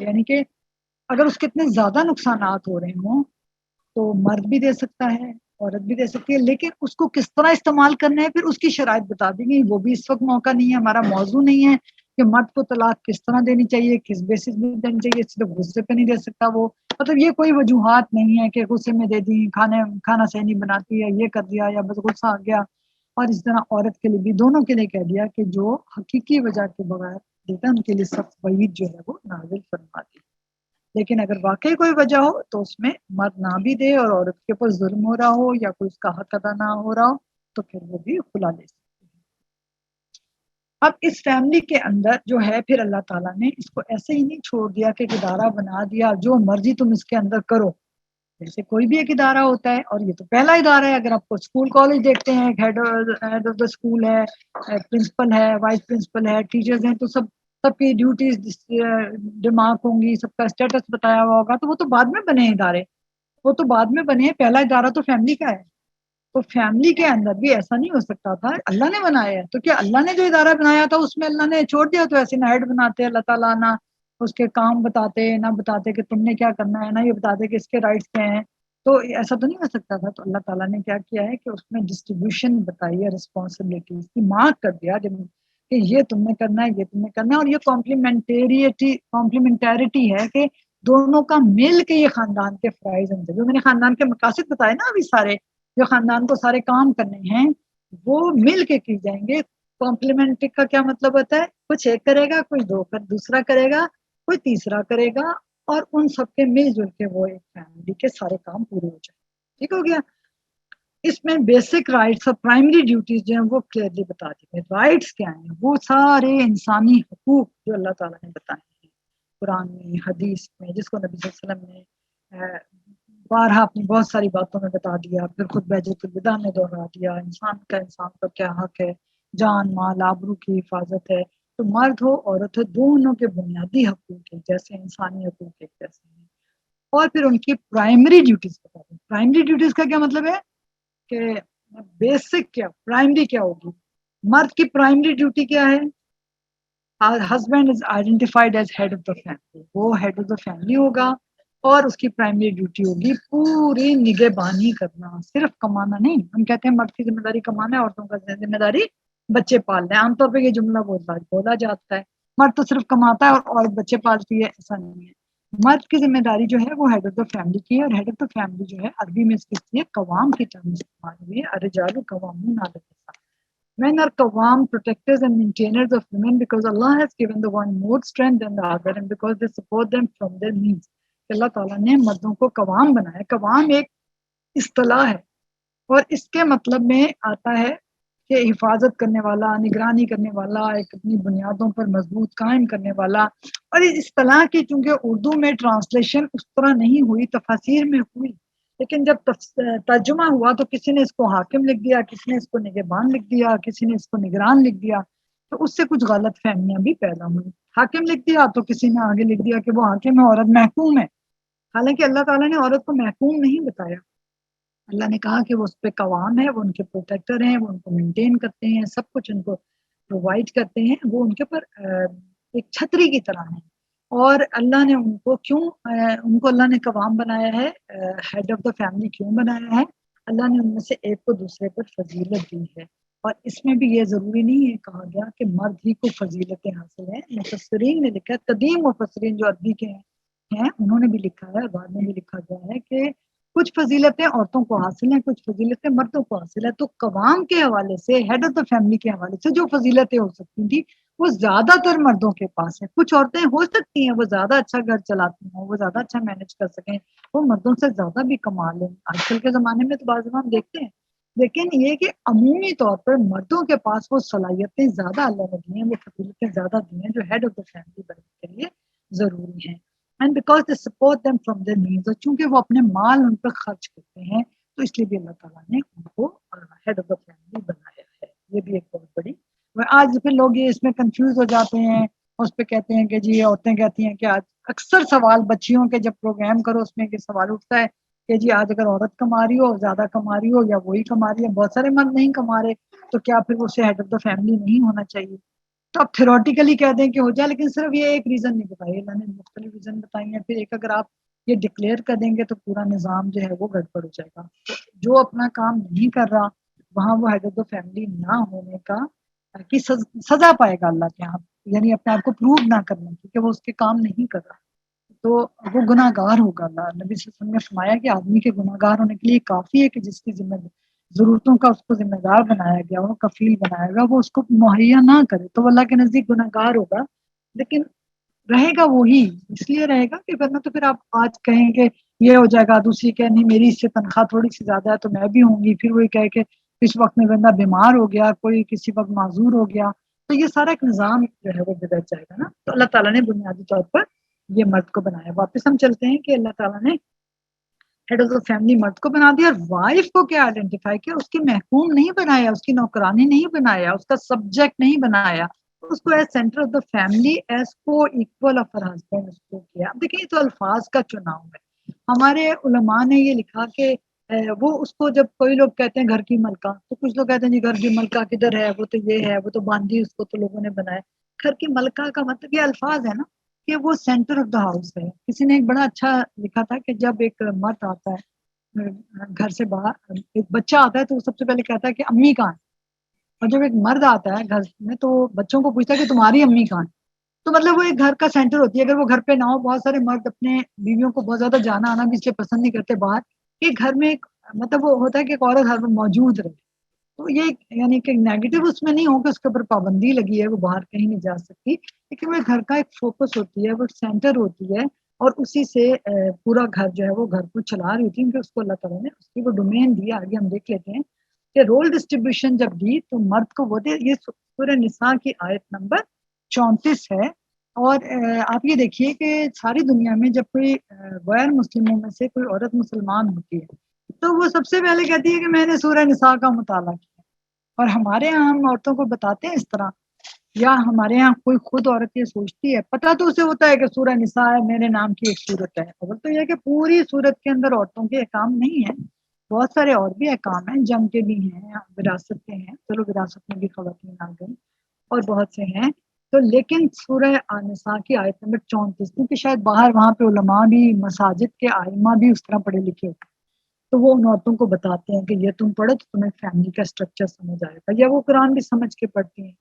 یعنی کہ اگر اس کے اتنے زیادہ نقصانات ہو رہے ہوں تو مرد بھی دے سکتا ہے، عورت بھی دے سکتی ہے، لیکن اس کو کس طرح استعمال کرنا ہے پھر اس کی شرائط بتا دیں گے۔ وہ بھی اس وقت موقع نہیں ہے، ہمارا موضوع نہیں ہے کہ مرد کو طلاق کس طرح دینی چاہیے، کس بیسس میں دینی چاہیے، صرف غصے پہ نہیں دے سکتا وہ، مطلب یہ کوئی وجوہات نہیں ہے کہ غصے میں دے دی، کھانا صحیح نہیں بناتی ہے، یہ کر دیا، یا بس غصہ آ گیا۔ اور اس طرح عورت کے لیے بھی، دونوں کے لیے کہہ دیا کہ جو حقیقی وجہ کے بغیر دیتا ہے ان کے لیے سخت وعید جو ہے وہ نازل فرما دی۔ لیکن اگر واقعی کوئی وجہ ہو تو اس میں مرد نہ بھی دے اور عورت کے اوپر ظلم ہو رہا ہو یا کوئی اس کا حق ادا نہ ہو رہا ہو تو پھر وہ بھی کھلا لے سکتی ہے۔ اب اس فیملی کے اندر جو ہے پھر اللہ تعالیٰ نے اس کو ایسے ہی نہیں چھوڑ دیا کہ ایک ادارہ بنا دیا جو مرضی تم اس کے اندر کرو۔ جیسے کوئی بھی ایک ادارہ ہوتا ہے، اور یہ تو پہلا ادارہ ہے، اگر آپ کو اسکول کالج دیکھتے ہیں، ہیڈ آف دا اسکول ہے، پرنسپل ہے، وائس پرنسپل ہے، ٹیچرز ہیں، تو سب کی ڈیوٹیز ڈیمارک ہوں گی، سب کا اسٹیٹس بتایا ہوا ہوگا، تو وہ تو بعد میں بنے ادارے، وہ تو بعد میں بنے، پہلا ادارہ تو فیملی کا ہے۔ تو فیملی کے اندر بھی ایسا نہیں ہو سکتا تھا، اللہ نے بنایا ہے، تو کیا اللہ نے جو ادارہ بنایا تھا اس میں اللہ نے چھوڑ دیا؟ تو ایسے نہ ہیڈ بناتے اللہ تعالیٰ، نہ اس کے کام بتاتے، نہ بتاتے کہ تم نے کیا کرنا ہے، نہ یہ بتاتے کہ اس کے رائٹس کیا ہیں، تو ایسا تو نہیں ہو سکتا تھا۔ تو اللہ تعالیٰ نے کیا کیا ہے کہ اس میں ڈسٹریبیوشن بتائی ہے، رسپانسبلٹیز کی مارک کر دیا کہ یہ تم نے کرنا ہے، یہ تم نے کرنا ہے، اور یہ کمپلیمنٹیرٹی ہے کہ دونوں کا مل کے یہ خاندان کے فرائض ہیں، جو میں نے خاندان کے مقاصد بتائے نا ابھی، سارے جو خاندان کو سارے کام کرنے ہیں وہ مل کے کی جائیں گے۔ کمپلیمنٹ کا کیا مطلب ہوتا ہے؟ کچھ ایک کرے گا، کوئی دوسرا کرے گا، کوئی تیسرا کرے گا، اور ان سب کے مل جل کے وہ ایک فیملی کے سارے کام پورے ہو جائیں۔ ٹھیک ہو گیا؟ اس میں بیسک رائٹس اور پرائمری ڈیوٹیز جو ہیں وہ کلیئرلی بتا دی گئی۔ رائٹس کیا ہیں؟ وہ سارے انسانی حقوق جو اللہ تعالیٰ نے بتائے ہیں قرآن میں، حدیث میں، جس کو نبی صلی اللہ علیہ وسلم نے بارہا اپنی بہت ساری باتوں میں بتا دیا، پھر خود بحجۃ الوداع میں دوہرا دیا۔ انسان کا کیا حق ہے، جان مال آبرو کی حفاظت ہے، تو مرد ہو عورت ہو دونوں کے بنیادی حقوق ہیں، جیسے انسانی حقوق ایک جیسے ہیں۔ اور پھر ان کی پرائمری ڈیوٹیز بتا دیں۔ پرائمری ڈیوٹیز کا کیا مطلب ہے کہ بیسک کیا، پرائمری کیا ہوگی؟ مرد کی پرائمری ڈیوٹی کیا ہے؟ Husband is identified as head of the family, وہ ہیڈ آف دا فیملی ہوگا، اور اس کی پرائمری ڈیوٹی ہوگی پوری نگہبانی کرنا، صرف کمانا نہیں۔ ہم کہتے ہیں مرد کی ذمہ داری کمانا ہے، عورتوں کا ذمہ داری بچے پالنا ہے، عام طور پہ یہ جملہ بولا جاتا ہے، مرد تو صرف کماتا ہے اور عورت بچے پالتی ہے، ایسا نہیں ہے۔ مرد کی ذمہ داری جو ہے وہ ہیڈ آف دا فیملی کی ہے، اور ہیڈ آف دا فیملی جو ہے عربی میں اس کے لیے قوام کی ٹرم استعمال ہوئی ہے، الرجال قوامون علی النساء۔ Men are qawam, protectors and maintainers of women because Allah has given the one more strength than the other and because they support them from their needs۔ اللہ تعالیٰ نے مردوں کو قوام بنایا۔ قوام ایک اصطلاح ہے، اور اس کے مطلب میں آتا ہے کہ حفاظت کرنے والا، نگرانی کرنے والا، ایک اپنی بنیادوں پر مضبوط قائم کرنے والا۔ اور اس اصطلاح کی چونکہ اردو میں ٹرانسلیشن اس طرح نہیں ہوئی، تفاسیر میں ہوئی، لیکن جب ترجمہ ہوا تو کسی نے اس کو حاکم لکھ دیا، کسی نے اس کو نگہبان لکھ دیا، کسی نے اس کو نگران لکھ دیا، تو اس سے کچھ غلط فہمیاں بھی پیدا ہوئی۔ حاکم لکھ دیا تو کسی نے آگے لکھ دیا کہ وہ حاکم ہے، عورت محکوم ہے۔ حالانکہ اللہ تعالیٰ نے عورت کو محکوم نہیں بتایا. اللہ نے کہا کہ وہ اس پہ قوام ہے، وہ ان کے پروٹیکٹر ہیں، وہ ان کو مینٹین کرتے ہیں، سب کچھ ان کو پرووائڈ کرتے ہیں، وہ ان کے پر ایک چھتری کی طرح ہیں. اور اللہ نے ان کو کیوں ان کو اللہ نے قوام بنایا ہے، ہیڈ آف دا فیملی کیوں بنایا ہے؟ اللہ نے ان میں سے ایک کو دوسرے پر فضیلت دی ہے. اور اس میں بھی یہ ضروری نہیں ہے کہا گیا کہ مرد ہی کو فضیلتیں حاصل ہیں. مفسرین نے لکھا ہے، قدیم مفسرین جو عربی کے ہیں انہوں نے بھی لکھا ہے، بعد میں بھی لکھا گیا ہے کہ کچھ فضیلتیں عورتوں کو حاصل ہیں، کچھ فضیلتیں مردوں کو حاصل ہے. تو قوام کے حوالے سے، ہیڈ آف دا فیملی کے حوالے سے جو فضیلتیں ہو سکتی تھی وہ زیادہ تر مردوں کے پاس ہے. کچھ عورتیں ہو سکتی ہیں وہ زیادہ اچھا گھر چلاتی ہوں، وہ زیادہ اچھا مینج کر سکیں، وہ مردوں سے زیادہ بھی کما لیں. آج کل کے زمانے میں تو بعض ہم دیکھتے ہیں، لیکن یہ کہ عمومی طور پر مردوں کے پاس وہ صلاحیتیں زیادہ اللہ نے دی ہیں، وہ فضیلتیں زیادہ دی ہیں جو ہیڈ آف دا فیملی بننے کے لیے ضروری ہیں. And because they support them from their means, اور چونکہ وہ اپنے مال ان پر خرچ کرتے ہیں تو اس لیے بھی اللہ تعالیٰ نے ان کو ہیڈ آف دا فیملی بنایا ہے. یہ بھی ایک بہت بڑی، آج پھر لوگ یہ اس میں کنفیوز ہو جاتے ہیں، اس پہ کہتے ہیں کہ جی عورتیں کہتی ہیں کہ آج اکثر سوال بچیوں کے جب پروگرام کرو اس میں کہ سوال اٹھتا ہے کہ جی آج اگر عورت کما رہی ہو، زیادہ کما رہی ہو یا وہی کما رہی ہے، بہت سارے مرد نہیں کما رہے، تو کیا پھر اسے ہیڈ آف دا فیملی نہیں ہونا چاہیے؟ تو آپ تھیوریٹیکلی کہہ دیں کہ ہو جائے، لیکن صرف یہ ایک ریزن نہیں بتائی، اللہ نے مختلف ریزن بتائی ہیں. پھر ایک اگر آپ یہ ڈکلیئر کر دیں گے تو پورا نظام جو ہے وہ گڑبڑ ہو جائے گا. جو اپنا کام نہیں کر رہا وہاں وہ ہیڈ آف دا فیملی نہ ہونے کا کی سزا پائے گا اللہ کے یہاں، یعنی اپنے آپ کو پروو نہ کرنے کی کہ وہ اس کے کام نہیں کر رہا تو وہ گناہ گار ہوگا. اللہ نبی صلی اللہ علیہ وسلم نے فرمایا کہ آدمی کے گناہ گار ہونے کے لیے کافی ہے کہ جس کی ضرورتوں کا اس کو ذمہ دار بنایا گیا، وہ کفیل بنایا گیا، وہ اس کو مہیا نہ کرے تو وہ اللہ کے نزدیک گناہ گار ہوگا. لیکن رہے گا وہی، اس لیے رہے گا کہ ورنہ تو پھر آپ آج کہیں کہ یہ ہو جائے گا، دوسری کہ نہیں میری اس سے تنخواہ تھوڑی سی زیادہ ہے تو میں بھی ہوں گی، پھر وہی کہے کہ اس وقت میں بندہ بیمار ہو گیا، کوئی کسی وقت معذور ہو گیا، تو یہ سارا ایک نظام جو ہے وہ بگڑ جائے گا نا. تو اللہ تعالیٰ نے بنیادی طور پر یہ مرد کو بنایا. واپس ہم چلتے ہیں کہ اللہ تعالیٰ نے ہیڈ آف دا فیملی مرد کو بنا دیا، اور وائف کو کیا آئیڈینٹیفائی کیا، اس کی محکوم نہیں بنایا، اس کی نوکرانی نہیں بنایا، اس کا سبجیکٹ نہیں بنایا، اس کو as centre of the family, as کو ایکول آف ہر ہسبینڈ اس کو کیا. دیکھیں یہ تو الفاظ کا چناؤ ہے. ہمارے علماء نے یہ لکھا کہ وہ اس کو جب کوئی لوگ کہتے ہیں گھر کی ملکہ، تو کچھ لوگ کہتے ہیں جی گھر کی ملکہ کدھر ہے، وہ تو یہ ہے، وہ تو باندھی، اس کو تو لوگوں نے بنایا. گھر کی ملکہ کا مطلب یہ الفاظ ہے نا کہ وہ سینٹر آف دا ہاؤس ہے. کسی نے ایک بڑا اچھا لکھا تھا کہ جب ایک مرد آتا ہے گھر سے باہر، ایک بچہ آتا ہے تو وہ سب سے پہلے کہتا ہے کہ امی کہاں ہے، اور جب ایک مرد آتا ہے گھر میں تو بچوں کو پوچھتا ہے کہ تمہاری امی کہاں ہے. تو مطلب وہ ایک گھر کا سینٹر ہوتی ہے. اگر وہ گھر پہ نہ ہو، بہت سارے مرد اپنے بیویوں کو بہت زیادہ جانا آنا بھی اس لیے پسند نہیں کرتے باہر کہ گھر میں ایک مطلب وہ ہوتا ہے کہ ایک عورت گھر میں موجود رہے. تو یہ یعنی کہ نیگیٹو اس میں نہیں ہو کہ اس کے اوپر پابندی لگی ہے وہ باہر کہیں نہیں جا سکتی، لیکن وہ گھر کا ایک فوکس ہوتی ہے، وہ ایک سینٹر ہوتی ہے، اور اسی سے پورا گھر جو ہے وہ گھر کو چلا رہی ہوتی ہے کیونکہ اس کو اللہ تعالیٰ نے اس کی وہ ڈومین دی. آگے ہم دیکھ لیتے ہیں کہ رول ڈسٹریبیوشن جب دی تو مرد کو وہ دے. یہ سورہ نساء کی آیت نمبر 34 ہے. اور آپ یہ دیکھیے کہ ساری دنیا میں جب کوئی غیر مسلموں میں سے کوئی عورت مسلمان ہوتی ہے تو وہ سب سے پہلے کہتی ہے کہ میں نے سورہ نساء کا مطالعہ کیا. اور ہمارے یہاں ہم عورتوں کو بتاتے ہیں اس طرح، یا ہمارے یہاں کوئی خود عورت یہ سوچتی ہے، پتہ تو اسے ہوتا ہے کہ سورہ نساء ہے، میرے نام کی ایک سورت ہے. اول تو یہ کہ پوری سورت کے اندر عورتوں کے احکام نہیں ہیں، بہت سارے اور بھی احکام ہیں، جنگ کے بھی ہیں، وراثت کے ہیں، چلو وراثت میں بھی خواتین آ گئی اور بہت سے ہیں. تو لیکن سورہ نساء کی آیت نمبر 34، کیونکہ شاید باہر وہاں پہ علماء بھی، مساجد کے ائمہ بھی اس طرح پڑھے لکھے ہوتے ہیں، تو وہ ان عورتوں کو بتاتے ہیں کہ یہ تم پڑھو تو تمہیں فیملی کا اسٹرکچر سمجھ آئے گا، یا وہ قرآن بھی سمجھ کے پڑھتی ہیں.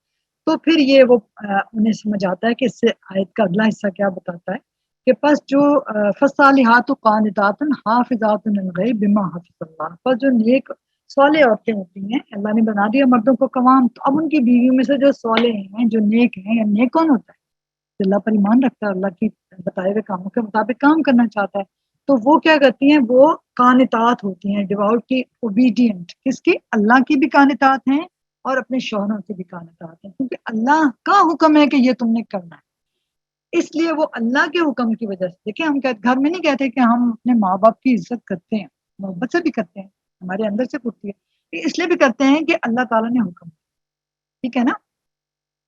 تو پھر یہ وہ انہیں سمجھ آتا ہے کہ اس سے آیت کا اگلا حصہ کیا بتاتا ہے کہ پس جو فالصالحات قانتات حافظات للغیب بما حفظ اللہ، پس جو نیک صالح عورتیں ہوتی ہیں، اللہ نے بنا دیا مردوں کو قوام، تو اب ان کی بیویوں میں سے جو صالح ہیں، جو نیک ہیں، یا نیک کون ہوتا ہے جو اللہ پر ایمان رکھتا ہے، اللہ کی بتائے ہوئے کاموں کے مطابق کام کرنا چاہتا ہے، تو وہ کیا کرتی ہیں، وہ قانتات ہوتی ہیں، ڈیوٹ کی، اوبیڈینٹ، کس کی، اللہ کی بھی قانتات ہیں اور اپنے شوہروں کی بھی قانتات ہیں، کیونکہ اللہ کا حکم ہے کہ یہ تم نے کرنا ہے. اس لیے وہ اللہ کے حکم کی وجہ سے، دیکھیں ہم گھر میں نہیں کہتے کہ ہم اپنے ماں باپ کی عزت کرتے ہیں، محبت سے بھی کرتے ہیں، ہمارے اندر سے اٹھتی ہے، اس لیے بھی کرتے ہیں کہ اللہ تعالیٰ نے حکم، ٹھیک ہے نا.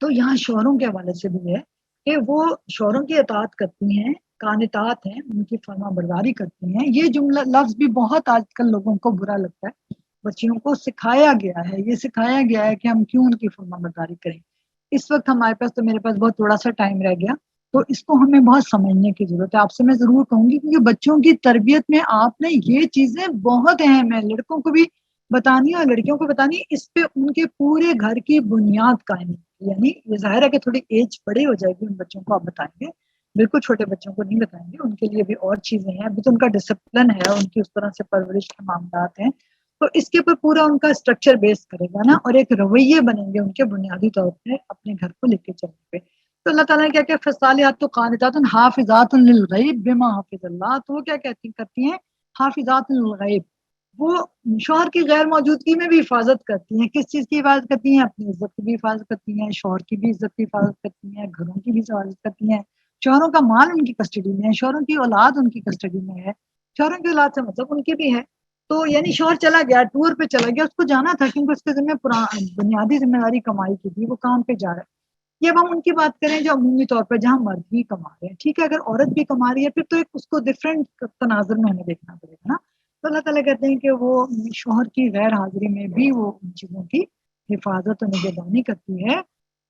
تو یہاں شوہروں کے حوالے سے بھی ہے کہ وہ شوہروں کی اطاعت کرتی ہیں قانتات ہیں، ان کی فرما برداری کرتی ہیں. یہ جملہ لفظ بھی بہت آج کل لوگوں کو برا لگتا ہے. بچیوں کو سکھایا گیا ہے، یہ سکھایا گیا ہے کہ ہم کیوں ان کی فرما برداری کریں. اس وقت ہمارے پاس تو میرے پاس بہت تھوڑا سا ٹائم رہ گیا، تو اس کو ہمیں بہت سمجھنے کی ضرورت ہے. آپ سے میں ضرور کہوں گی کیونکہ بچوں کی تربیت میں آپ نے یہ چیزیں بہت اہم ہیں، لڑکوں کو بھی بتانی اور لڑکیوں کو بتانی. اس پہ ان کے پورے گھر کی بنیاد قائم ہے. یعنی یہ ظاہر ہے کہ تھوڑی ایج بڑی ہو جائے گی ان بچوں کو آپ بتائیں گے، بالکل چھوٹے بچوں کو نہیں بتائیں گے، ان کے لیے بھی اور چیزیں ہیں. ابھی تو ان کا ڈسپلن ہے، ان کی اس طرح سے پرورش کے معاملات ہیں، تو اس کے اوپر پورا ان کا اسٹرکچر بیس کرے گا نا، اور ایک رویے بنیں گے ان کے بنیادی طور پہ اپنے گھر کو لے کے چلنے پہ. تو اللہ تعالیٰ نے کیا کہ فصالحات قانتات حافظات للغیب بما حافظ اللہ، تو وہ کیا کرتی ہیں؟ حافظات للغیب، وہ شوہر کی غیر موجودگی میں بھی حفاظت کرتی ہیں. کس چیز کی حفاظت کرتی ہیں؟ اپنی عزت کی بھی حفاظت کرتی ہیں، شوہر کی بھی عزت کی حفاظت کرتی ہیں، گھروں کی بھی حفاظت کرتی ہیں. شوہروں کا مال ان کی کسٹڈی میں ہے، شوہروں کی اولاد ان کی کسٹڈی میں ہے. شوہروں کی اولاد سے مطلب ان کی بھی ہے. تو یعنی شوہر چلا گیا، ٹور پہ چلا گیا، اس کو جانا تھا کیونکہ اس کے ذمہ بنیادی ذمہ داری کمائی کی تھی، وہ کام پہ جا رہا ہے. یہ اب ہم ان کی بات کریں جو عمومی طور پر جہاں مرد بھی کما رہے ہیں، ٹھیک ہے. اگر عورت بھی کما رہی ہے پھر تو ایک اس کو ڈفرینٹ تناظر میں ہمیں دیکھنا پڑے گا نا. تو اللہ تعالیٰ کہتے ہیں کہ وہ شوہر کی غیر حاضری میں بھی وہ ان چیزوں کی حفاظت اور نگہبانی کرتی ہے.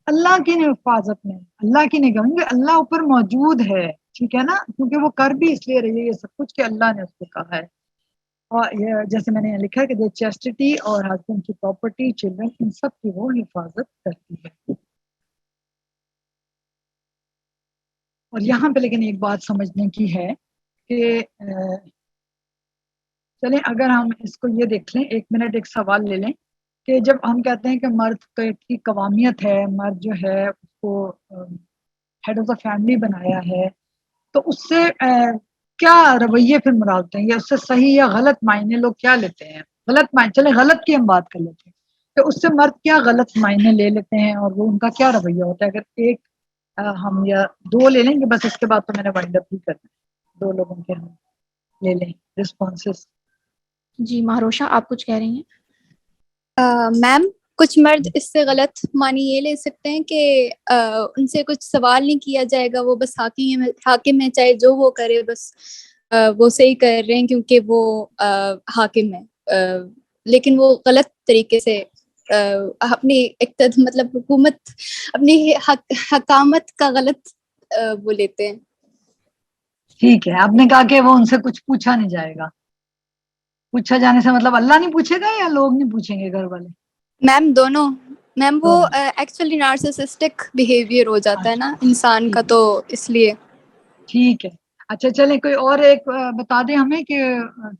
اللہ کی حفاظت میں، اللہ کی نگہبانی میں اللہ اوپر موجود ہے، ٹھیک ہے نا، کیونکہ وہ کر بھی اس لیے رہی ہے یہ سب کچھ کہ اللہ نے اس کو کہا ہے. اور یہ جیسے میں نے یہاں لکھا ہے کہ چیسٹی اور ہسبینڈ کی پراپرٹی، چلڈرن، ان سب کی وہ حفاظت کرتی ہے. اور یہاں پہ لیکن ایک بات سمجھنے کی ہے کہ چلیں اگر ہم اس کو یہ دیکھ لیں، ایک منٹ ایک سوال لے لیں کہ جب ہم کہتے ہیں کہ مرد کی قوامیت ہے، مرد جو ہے اس کو ہیڈ آف دا فیملی بنایا ہے، تو اس سے کیا رویے پھر مراد ہوتے ہیں، یا اس سے صحیح یا غلط معنی لوگ کیا لیتے ہیں؟ غلط معنی، چلیں غلط کی ہم بات کر لیتے ہیں کہ اس سے مرد کیا غلط معنی لے لیتے ہیں اور وہ ان کا کیا رویہ ہوتا ہے. اگر ایک ہم یا دو لے لیں گے بس، اس کے بعد تو میں نے وائنڈ اپ ہی کرنا ہے. دو لوگوں کے ہم لے لیں رسپانسز. جی مہروشہ آپ کچھ کہہ رہی ہیں؟ میم کچھ مرد اس سے غلط معنی یہ لے سکتے ہیں کہ ان سے کچھ سوال نہیں کیا جائے گا، وہ بس حاکم ہے، چاہے جو وہ کرے بس وہ صحیح کر رہے ہیں کیونکہ وہ حاکم ہے. لیکن وہ غلط طریقے سے اپنی مطلب حکومت، اپنی حکامت کا غلط وہ لیتے ہیں. ٹھیک ہے، آپ نے کہا کہ وہ ان سے کچھ پوچھا نہیں جائے گا. پوچھا جانے سے مطلب اللہ نہیں پوچھے گا یا لوگ نہیں پوچھیں گے گھر والے؟ میم دونوں. میم وہ ایکچولی نارسسسٹک بیہیویئر ہو جاتا ہے نا انسان کا، تو اس لیے. ٹھیک ہے. اچھا چلیں کوئی اور ایک بتا دیں ہمیں کہ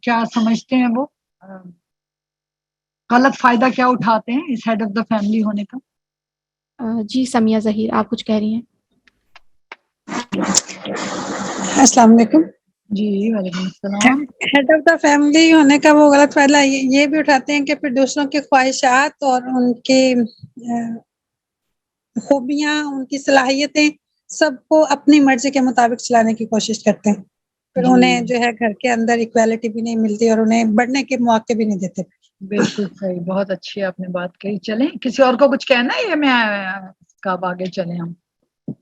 کیا سمجھتے ہیں وہ غلط فائدہ کیا اٹھاتے ہیں اس ہیڈ آف دا فیملی ہونے کا. جی سمیہ ظہیر آپ کچھ کہہ رہی ہیں؟ السلام علیکم. جی وعلیکم السلام. ہیڈ آف دا فیملی ہونے کا وہ غلط فائدہ یہ بھی اٹھاتے ہیں کہ پھر دوسروں کی خواہشات اور ان کی خوبیاں، ان کی صلاحیتیں سب کو اپنی مرضی کے مطابق چلانے کی کوشش کرتے ہیں. پھر انہیں جو ہے گھر کے اندر ایکویلٹی بھی نہیں ملتی اور انہیں بڑھنے کے مواقع بھی نہیں دیتے. بالکل صحیح، بہت اچھی آپ نے بات کہی. چلیں کسی اور کو کچھ کہنا ہے یا میں کب آگے چلیں ہم؟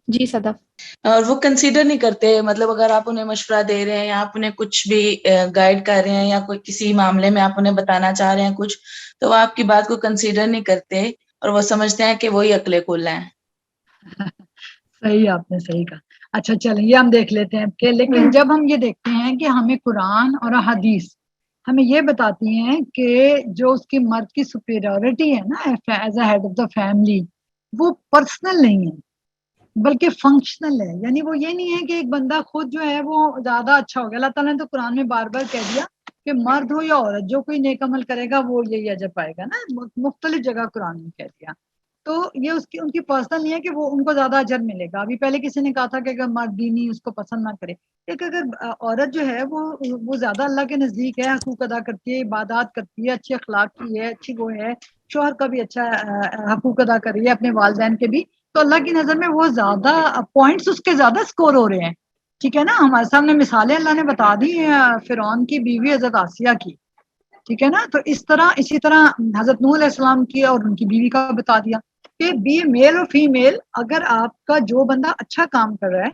جی صدف. اور وہ کنسیڈر نہیں کرتے، مطلب اگر آپ انہیں مشورہ دے رہے ہیں یا آپ انہیں کچھ بھی گائیڈ کر رہے ہیں یا کوئی کسی معاملے میں آپ انہیں بتانا چاہ رہے ہیں کچھ، تو وہ آپ کی بات کو کنسیڈر نہیں کرتے اور وہ سمجھتے ہیں کہ وہی عقل کل ہیں. صحیح، آپ نے صحیح کہا. اچھا چلیں یہ ہم دیکھ لیتے ہیں کہ لیکن جب ہم یہ دیکھتے ہیں کہ ہمیں قرآن اور حدیث ہمیں یہ بتاتی ہیں کہ جو اس کی مرد کی سپیریورٹی ہے نا as a head of the family, وہ پرسنل نہیں ہے بلکہ فنکشنل ہے. یعنی وہ یہ نہیں ہے کہ ایک بندہ خود جو ہے وہ زیادہ اچھا ہو گیا. اللہ تعالیٰ نے تو قرآن میں بار بار کہہ دیا کہ مرد ہو یا عورت جو کوئی نیک عمل کرے گا وہ یہی اجر پائے گا نا، مختلف جگہ قرآن میں کہہ دیا. تو یہ ان کی پرسنل نہیں ہے کہ وہ ان کو زیادہ اجر ملے گا. ابھی پہلے کسی نے کہا تھا کہ اگر مرد دینی اس کو پسند نہ کرے، ایک اگر عورت جو ہے وہ زیادہ اللہ کے نزدیک ہے، حقوق ادا کرتی ہے، عبادات کرتی ہے، اچھی اخلاق کی ہے، اچھی وہ ہے، شوہر کا بھی اچھا حقوق ادا کر رہی ہے، اپنے والدین کے بھی، تو اللہ کی نظر میں وہ زیادہ پوائنٹس اس کے زیادہ سکور ہو رہے ہیں. ٹھیک ہے نا، ہمارے سامنے مثالیں اللہ نے بتا دی فرعون کی بیوی حضرت آسیہ کی. ٹھیک ہے نا، تو اسی طرح حضرت نوح علیہ السلام کی اور ان کی بیوی کا بتا دیا کہ بی میل اور فیمیل، اگر آپ کا جو بندہ اچھا کام کر رہا ہے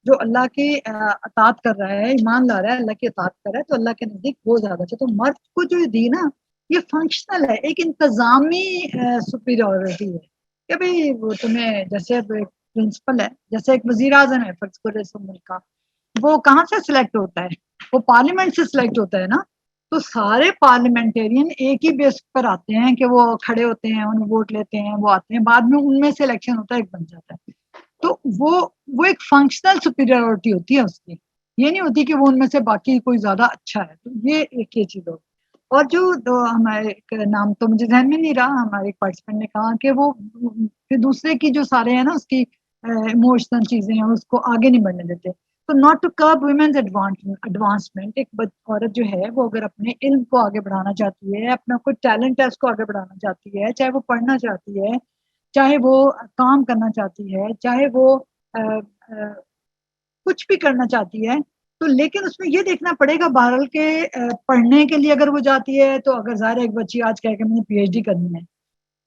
جو اللہ کی اطاعت کر رہا ہے، ایمان لا رہا ہے، اللہ کی اطاعت کر رہا ہے، تو اللہ کے نزدیک وہ زیادہ اچھا. تو مرد کو جو دی نا یہ فنکشنل ہے، ایک انتظامی سپیریورٹی ہے کہ بھئی وہ تمہیں جیسے ایک پرنسپل ہے، جیسے ایک وزیر اعظم ہے فرض کرو اس ملک کا، وہ کہاں سے سلیکٹ ہوتا ہے؟ وہ پارلیمنٹ سے سلیکٹ ہوتا ہے نا. تو سارے پارلیمنٹیرین ایک ہی بیس پر آتے ہیں کہ وہ کھڑے ہوتے ہیں، انہیں ووٹ لیتے ہیں، وہ آتے ہیں، بعد میں ان میں سے الیکشن ہوتا ہے، ایک بن جاتا ہے. تو وہ ایک فنکشنل سپیریورٹی ہوتی ہے اس کی، یہ نہیں ہوتی کہ وہ ان میں سے باقی کوئی زیادہ اچھا ہے. تو یہ ایک یہ چیز ہوتی. اور جو ہمارے ایک نام تو مجھے ذہن میں نہیں رہا، ہمارے ایک پارٹیسپینٹ نے کہا کہ وہ پھر دوسرے کی جو سارے ہیں نا اس کی ایموشنل چیزیں ہیں اس کو آگے نہیں بڑھنے دیتے. تو not to curb women's advancement, ایک عورت جو ہے وہ اگر اپنے علم کو آگے بڑھانا چاہتی ہے، اپنا کوئی ٹیلنٹ ہے اس کو آگے بڑھانا چاہتی ہے، چاہے وہ پڑھنا چاہتی ہے، چاہے وہ کام کرنا چاہتی ہے، چاہے وہ کچھ بھی کرنا چاہتی ہے، تو لیکن اس میں یہ دیکھنا پڑے گا بہرحال کہ پڑھنے کے لیے اگر وہ جاتی ہے تو اگر ظاہر ہے ایک بچی آج کہہ کہ میں نے پی ایچ ڈی کرنی ہے،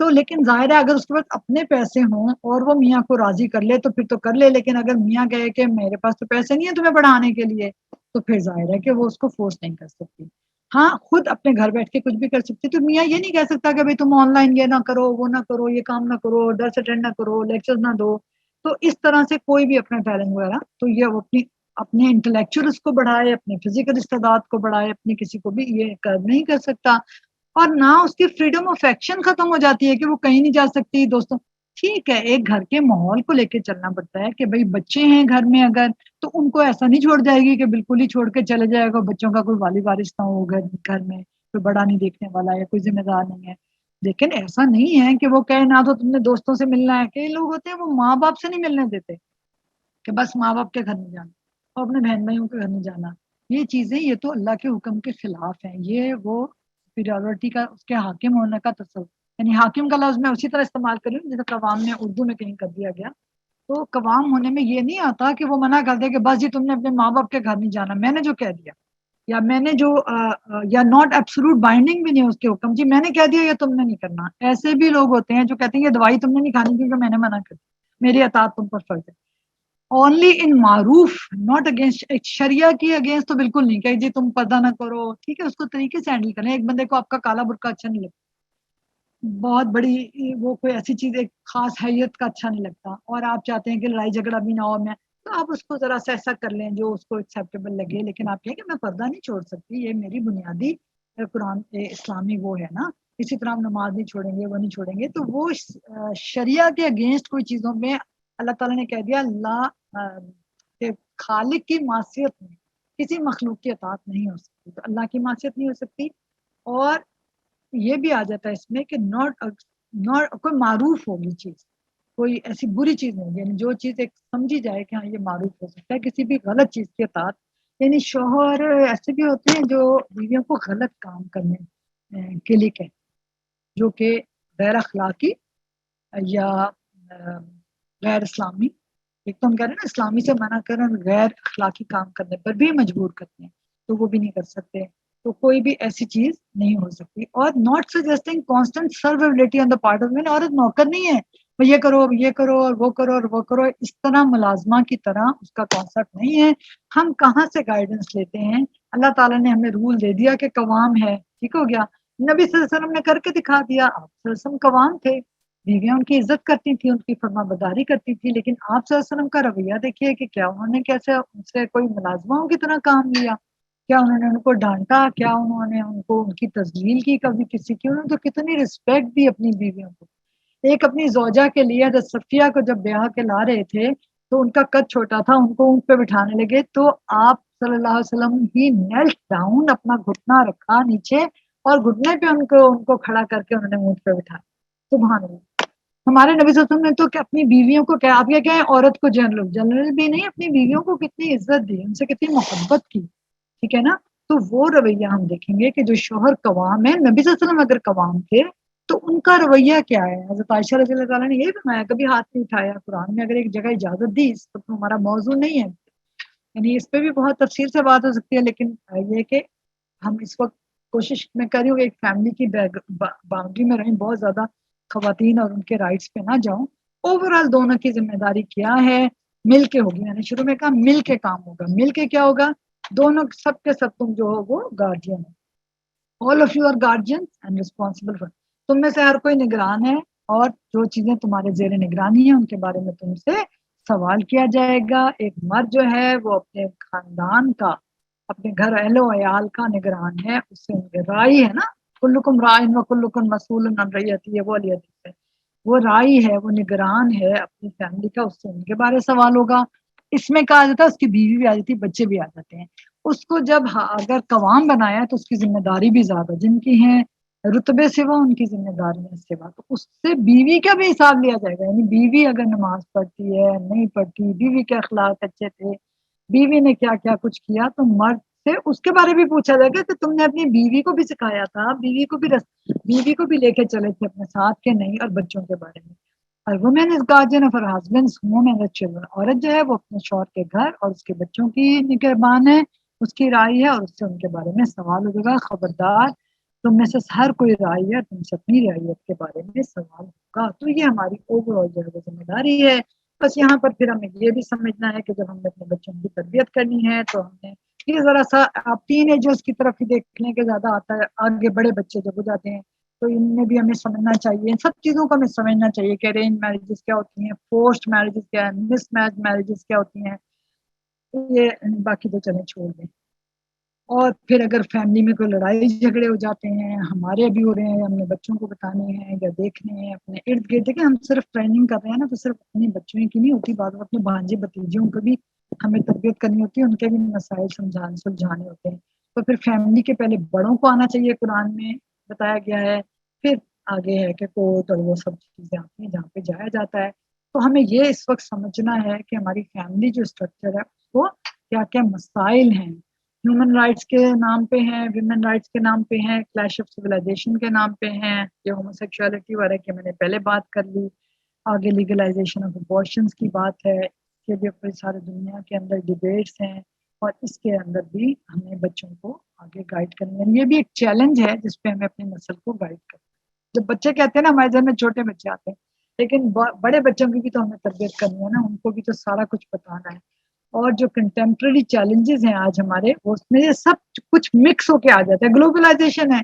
تو لیکن ظاہر ہے اگر اس کے پاس اپنے پیسے ہوں اور وہ میاں کو راضی کر لے تو پھر تو کر لے. لیکن اگر میاں کہے کہ میرے پاس تو پیسے نہیں ہیں تمہیں پڑھانے کے لیے، تو پھر ظاہر ہے کہ وہ اس کو فورس نہیں کر سکتی. ہاں خود اپنے گھر بیٹھ کے کچھ بھی کر سکتی. تو میاں یہ نہیں کہہ سکتا کہ بھائی تم آن لائن یہ نہ کرو، وہ نہ کرو، یہ کام نہ کرو، درس اٹینڈ نہ کرو، لیکچر نہ دو. تو اس طرح سے کوئی بھی اپنا ٹیلنٹ وغیرہ تو یہ وہ اپنے انٹلیکچوئل اس کو بڑھائے، اپنے فزیکل استعداد کو بڑھائے، اپنی کسی کو بھی یہ نہیں کر سکتا. اور نہ اس کی فریڈم آف ایکشن ختم ہو جاتی ہے کہ وہ کہیں نہیں جا سکتی دوستوں. ٹھیک ہے ایک گھر کے ماحول کو لے کے چلنا پڑتا ہے کہ بھئی بچے ہیں گھر میں اگر، تو ان کو ایسا نہیں چھوڑ جائے گی کہ بالکل ہی چھوڑ کے چلے جائے گا، بچوں کا کوئی والی وارث نہ ہو گھر میں، کوئی بڑا نہیں دیکھنے والا ہے، کوئی ذمہ دار نہیں ہے. لیکن ایسا نہیں ہے کہ وہ کہے نہ تو تم نے دوستوں سے ملنا ہے. کئی لوگ ہوتے ہیں وہ ماں باپ سے نہیں ملنے دیتے کہ بس ماں باپ کے گھر نہیں جانا اور اپنے بہن بھائیوں کے گھر نہیں جانا. یہ چیزیں یہ تو اللہ کے حکم کے خلاف ہیں. یہ وہ سپیریورٹی کا اس کے حاکم ہونے کا تصور، یعنی حاکم کا لفظ میں اسی طرح استعمال کر رہی ہوں جیسے قوام میں اردو میں کہیں کر دیا گیا. تو قوام ہونے میں یہ نہیں آتا کہ وہ منع کر دے کہ بس جی تم نے اپنے ماں باپ کے گھر نہیں جانا، میں نے جو کہہ دیا، یا میں نے جو یا ناٹ ایبسولوٹ بائنڈنگ بھی نہیں اس کے حکم، جی میں نے کہہ دیا یہ تم نے نہیں کرنا. ایسے بھی لوگ ہوتے ہیں جو کہتے ہیں یہ دوائی تم نے نہیں کھانی کیونکہ میں نے منع کر دی، میری اطاعت تم پر فرض ہے. اونلی ان معروف، ناٹ اگینسٹ. شریعہ کی اگینسٹ تو بالکل نہیں کہ جی تم پردہ نہ کرو. ٹھیک ہے اس کو طریقے سے ہینڈل کریں. ایک بندے کو آپ کا کالا برقع اچھا نہیں لگتا، بہت بڑی وہ کوئی ایسی چیز ایک خاص حیت کا اچھا نہیں لگتا، اور آپ چاہتے ہیں کہ لڑائی جھگڑا بھی نہ ہو، میں تو آپ اس کو ذرا سا ایسا کر لیں جو اس کو ایکسیپٹیبل لگے. لیکن آپ کہیں کہ میں پردہ نہیں چھوڑ سکتی، یہ میری بنیادی قرآن اسلامی وہ ہے نا، اسی طرح ہم نماز نہیں چھوڑیں گے، وہ نہیں چھوڑیں گے. تو وہ شریعہ کے اگینسٹ کوئی چیزوں میں اللہ تعالیٰ نے کہہ دیا اللہ کہ خالق کی معصیت میں کسی مخلوق کی اطاعت نہیں ہو سکتی. تو اللہ کی معصیت نہیں ہو سکتی. اور یہ بھی آ جاتا ہے اس میں کہ ناٹ کوئی معروف ہوگی چیز، کوئی ایسی بری چیز نہیں، یعنی جو چیز ایک سمجھی جائے کہ ہاں یہ معروف ہو سکتا ہے. کسی بھی غلط چیز کی اطاعت، یعنی شوہر ایسے بھی ہوتے ہیں جو بیویوں کو غلط کام کرنے کے لیے کہتے ہیں جو کہ غیر اخلاقی یا غیر اسلامی. ایک تو ہم کہہ رہے ہیں نا اسلامی سے منع کریں، غیر اخلاقی کام کرنے پر بھی مجبور کرتے ہیں تو وہ بھی نہیں کر سکتے. تو کوئی بھی ایسی چیز نہیں ہو سکتی. اور not suggesting constant servility on the part of man. عورت نوکر نہیں ہے یہ کرو یہ کرو اور وہ کرو اور وہ کرو، اس طرح ملازمہ کی طرح اس کا کانسیپٹ نہیں ہے. ہم کہاں سے گائیڈنس لیتے ہیں؟ اللہ تعالیٰ نے ہمیں رول دے دیا کہ قوام ہے، ٹھیک ہو گیا. نبی صلی اللہ علیہ وسلم نے کر کے دکھا دیا، آپ صلی اللہ علیہ وسلم قوام تھے، بیویاں ان کی عزت کرتی تھی، ان کی فرما برداری کرتی تھی. لیکن آپ صلی اللہ علیہ وسلم کا رویہ دیکھیے کہ کیا انہوں نے کیسے ان سے کوئی ملازموں کی طرح کام لیا، کیا انہوں نے ان کو ڈانٹا، کیا انہوں نے ان کو ان کی تذلیل کی کبھی کسی کی. انہوں نے تو کتنی رسپیکٹ دی اپنی بیویوں کو. ایک اپنی زوجہ کے لیے حضرت صفیہ کو جب بیاہ کے لا رہے تھے تو ان کا قد چھوٹا تھا، ان کو اونٹ پہ بٹھانے لگے تو آپ صلی اللہ علیہ وسلم ہی نیلٹ ڈاؤن، اپنا گھٹنا رکھا نیچے اور گھٹنے پہ ان کو کھڑا کر کے انہوں نے اونٹ پہ بٹھایا. سبحان اللہ. ہمارے نبی صلی اللہ علیہ وسلم نے تو کہ اپنی بیویوں کو کیا، آپ یہ کہیں عورت کو جنرل بھی نہیں، اپنی بیویوں کو کتنی عزت دی، ان سے کتنی محبت کی. ٹھیک ہے نا. تو وہ رویہ ہم دیکھیں گے کہ جو شوہر قوام ہے، نبی صلی اللہ علیہ وسلم اگر قوام تھے تو ان کا رویہ کیا ہے. حضرت عائشہ رضی اللہ تعالیٰ نے یہ فرمایا کبھی ہاتھ نہیں اٹھایا. قرآن میں اگر ایک جگہ اجازت دی، اس تو ہمارا موضوع نہیں ہے، یعنی اس پہ بھی بہت تفصیل سے بات ہو سکتی ہے. لیکن یہ کہ ہم اس وقت کوشش میں کر رہی ہوں ایک فیملی کی باؤنڈری میں رہیں، بہت زیادہ خواتین اور ان کے رائٹس پہ نہ جاؤں. اوور آل دونوں کی ذمہ داری کیا ہے مل کے ہوگی. میں نے شروع میں کہا مل کے کام ہوگا. مل کے کیا ہوگا؟ دونوں سب کے سب تم جو ہو وہ گارجین ہو. All of you are guardian and responsible for. تم میں سے ہر کوئی نگران ہے اور جو چیزیں تمہارے زیر نگرانی ہیں ان کے بارے میں تم سے سوال کیا جائے گا. ایک مرد جو ہے وہ اپنے خاندان کا، اپنے گھر اہل و عیال کا نگران ہے. اس سے ان کے رائی ہے نا، کلکم رائن و کلکم مسئول عن رعیتہ، وہ والی حدیث ہے. وہ رائی ہے، وہ نگران ہے اپنی فیملی کا، اس سے ان کے بارے سوال ہوگا. اس میں کہا جاتا ہے اس کی بیوی بھی آ جاتی ہے، بچے بھی آ جاتے ہیں. اس کو جب اگر قوام بنایا تو اس کی ذمہ داری بھی زیادہ، جن کی ہیں رتبے سے وہ ان کی ذمہ داریاں سے بات، تو اس سے بیوی کا بھی حساب لیا جائے گا. یعنی بیوی اگر نماز پڑھتی ہے نہیں پڑھتی، بیوی کے اخلاق اچھے تھے، بیوی نے کیا کیا کچھ کیا، تو مرد سے اس کے بارے بھی پوچھا جائے گا کہ تم نے اپنی بیوی کو بھی سکھایا تھا، بیوی کو بھی لے کے چلے تھے اپنے ساتھ کے نہیں. اور بچوں کے بارے میں، اور woman is guardian of her husbands home and children. عورت جو ہے وہ اپنے شوہر کے گھر اور اس کے بچوں کی نگہبان ہے، اس کی رائے ہے اور اس سے ان کے بارے میں سوال ہوگا. خبردار تم میں سے ہر کوئی رائی ہے، تم سے اپنی رعیت کے بارے میں سوال ہوگا. تو یہ ہماری اوور آل جو ہے وہ ذمہ داری ہے. بس یہاں پر پھر ہمیں یہ بھی سمجھنا ہے کہ جب ہم نے اپنے بچوں کی تربیت کرنی ہے تو ہم نے یہ ذرا سا آپ ٹین ایجرز کی طرف ہی دیکھنے کے زیادہ آتا ہے. آگے بڑے بچے جب ہو جاتے ہیں تو ان میں بھی ہمیں سمجھنا چاہیے، ان سب چیزوں کا ہمیں سمجھنا چاہیے کہ ارینج میرجز کیا ہوتی ہیں، پوسٹ میرجز کیا ہے، مس میرج میرجز کیا ہوتی ہیں. یہ باقی تو چلیں چھوڑ دیں. اور پھر اگر فیملی میں کوئی لڑائی جھگڑے ہو جاتے ہیں، ہمارے ابھی ہو رہے ہیں، ہم نے بچوں کو بتانے ہیں یا دیکھنے ہیں اپنے ارد گرد. دیکھیں ہم صرف ٹریننگ کر رہے ہیں نا، تو صرف اپنے بچوں کی نہیں ہوتی بات، اپنے بھانجے بتیجوں کو بھی ہمیں تربیت کرنی ہوتی ہے، ان کے بھی مسائل سلجھانے ہوتے ہیں. تو پھر فیملی کے پہلے بڑوں کو آنا چاہیے، قرآن میں بتایا گیا ہے. پھر آگے ہے کہ کورٹ اور وہ سب چیزیں آتی ہیں جہاں پہ جایا جاتا ہے. تو ہمیں یہ اس وقت سمجھنا ہے کہ ہماری فیملی جو اسٹرکچر ہے وہ کیا کیا مسائل ہیں. ہیومن رائٹس کے نام پہ ہیں، ویمن رائٹس کے نام پہ ہیں، کلیش آف سویلائزیشن کے نام پہ ہیں، یہ ہوموسیکشوالٹی والے کی میں نے پہلے بات کر لی. آگے لیگلائزیشن آف ابارشنس کی بات ہے، کہ بھی پوری سارے دنیا کے اندر ڈیبیٹس ہیں. اور اس کے اندر بھی ہمیں بچوں کو آگے گائیڈ کرنا ہے. یہ بھی ایک چیلنج ہے جس پہ ہمیں اپنی نسل کو گائیڈ کرنا ہے. جب بچے کہتے ہیں نا ہمارے گھر میں چھوٹے بچے آتے ہیں، لیکن بڑے بچوں کی بھی تو ہمیں تربیت کرنی ہے نا، ان کو بھی تو سارا کچھ بتانا ہے. اور جو کنٹمپرری چیلنجز ہیں آج ہمارے، اس میں یہ سب کچھ مکس ہو کے آ جاتا ہے. گلوبلائزیشن ہے،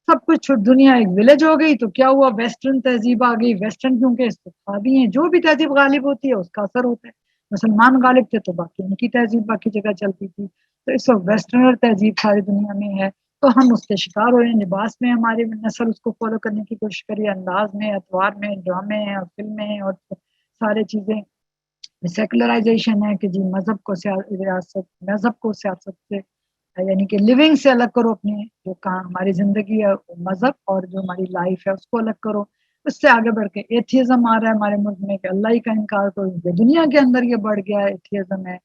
سب کچھ دنیا ایک ولیج ہو گئی، تو کیا ہوا، ویسٹرن تہذیب آ گئی. ویسٹرن کیونکہ استفادی ہیں، جو بھی تہذیب غالب ہوتی ہے اس کا اثر ہوتا ہے. مسلمان غالب تھے تو باقی ان کی تہذیب باقی جگہ چلتی تھی. تو اس وقت ویسٹرن تہذیب ساری دنیا میں ہے، تو ہم اس کے شکار ہوئے ہیں. لباس میں ہماری نسل اس کو فالو کرنے کی کوشش کری، انداز میں، اتوار میں، ڈرامے ہیں اور فلمیں ہیں اور سارے چیزیں. سیکولرائزیشن ہے کہ جی مذہب کو سیاست سے، یعنی کہ لیونگ سے الگ کرو، اپنے جو ہماری زندگی ہے مذہب اور جو ہماری لائف ہے اس کو الگ کرو. اس سے آگے بڑھ کے ایتھیزم آ رہا ہے ہمارے ملک میں کہ اللہ ہی کا انکار کرو. دنیا کے اندر یہ بڑھ گیا ہے، ایتھیزم ہے.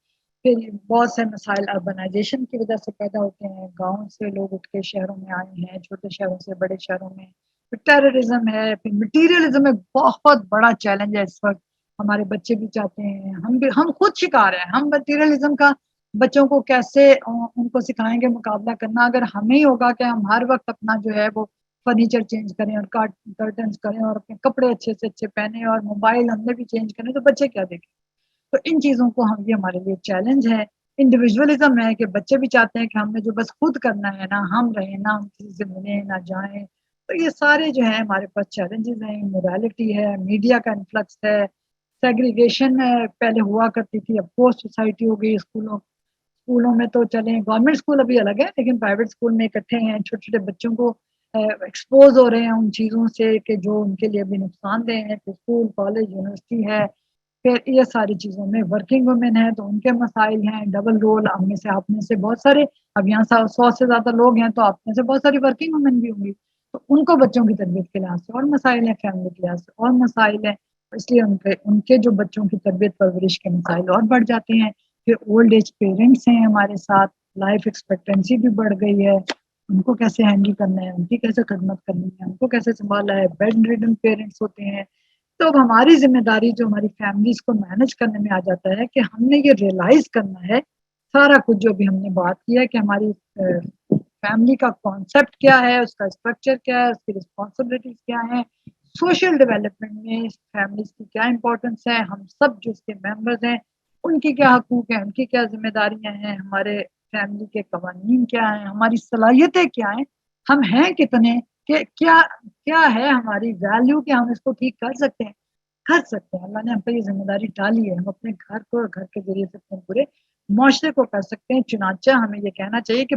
پھر بہت سے مسائل اربنائزیشن کی وجہ سے پیدا ہوتے ہیں، گاؤں سے لوگ اٹھ کے شہروں میں آئے ہیں، چھوٹے شہروں سے بڑے شہروں میں. پھر ٹیررزم ہے، پھر مٹیریلزم ایک بہت بڑا چیلنج ہے اس وقت. ہمارے بچے بھی چاہتے ہیں، ہم خود شکار ہیں. ہم مٹیریلزم کا بچوں کو کیسے ان کو سکھائیں گے مقابلہ کرنا، اگر ہمیں ہی ہوگا کہ ہم ہر وقت اپنا جو ہے وہ فرنیچر چینج کریں اور کرٹنز کریں اور اپنے کپڑے اچھے سے اچھے پہنے اور موبائل ہم نے بھی چینج کریں، تو بچے کیا دیکھیں. تو ان چیزوں کو یہ ہمارے لیے چیلنج ہے. انڈیویجولزم ہے کہ بچے بھی چاہتے ہیں کہ ہم نے جو بس خود کرنا ہے، نہ ہم رہیں، نہ ہم کسی سے ملیں، نہ جائیں. تو یہ سارے جو ہیں ہمارے پاس چیلنجز ہیں. موڈالٹی ہے، میڈیا کا انفلکس ہے، سیگریگیشن پہلے ہوا کرتی تھی، اب پوسٹ سوسائٹی ہو گئی. اسکولوں میں تو چلیں، گورنمنٹ اسکول ابھی الگ ہے، لیکن پرائیویٹ اسکول میں اکٹھے ہیں. چھوٹے چھوٹے بچوں کو ایکسپوز ہو رہے ہیں ان چیزوں سے کہ جو ان کے لیے بھی نقصان دہ ہیں. اسکول، کالج، یونیورسٹی ہے. پھر یہ ساری چیزوں میں ورکنگ وومن ہے تو ان کے مسائل ہیں. ڈبل رول، ہم میں سے آپ میں سے بہت سارے، اب یہاں 100 سے زیادہ لوگ ہیں تو آپ میں سے بہت ساری ورکنگ وومن بھی ہوں گی. تو ان کو بچوں کی تربیت کے لحاظ سے اور مسائل ہیں، فیملی کے لحاظ سے اور مسائل ہیں. اس لیے ان کے جو بچوں کی تربیت پرورش کے مسائل اور بڑھ جاتے ہیں. پھر اولڈ ایج پیرنٹس ہیں ہمارے ساتھ، لائف ایکسپیکٹنسی بھی بڑھ گئی ہے. ان کو کیسے ہینڈل کرنا ہے، ان کی کیسے خدمت کرنی ہے، ان کو کیسے سنبھالا ہے. بیڈ ریڈن پیرنٹس ہوتے ہیں. تو اب ہماری ذمہ داری جو ہماری فیملیز کو مینج کرنے میں آ جاتا ہے کہ ہم نے یہ ریئلائز کرنا ہے سارا کچھ جو بھی ہم نے بات کی ہے کہ ہماری فیملی کا کانسیپٹ کیا ہے، اس کا اسٹرکچر کیا ہے، اس کی رسپانسبلٹیز کیا ہیں، سوشل ڈیولپمنٹ میں فیملیز کی کیا امپورٹنس ہے. ہم سب جو اس کے ممبرز ہیں ان کی کیا حقوق ہیں، ان کی کیا ذمہ داریاں ہیں، ہمارے فیملی کے قوانین کیا ہیں، ہماری صلاحیتیں کیا ہیں، ہم ہیں کتنے، کہ کیا ہے ہماری ویلیو کہ ہم اس کو ٹھیک کر سکتے ہیں. کر سکتے ہیں. اللہ نے ہم پہ یہ ذمہ داری ڈالی ہے. ہم اپنے گھر کو اور گھر کے ذریعے سے اپنے پورے معاشرے کو کر سکتے ہیں. چنانچہ ہمیں یہ کہنا چاہیے کہ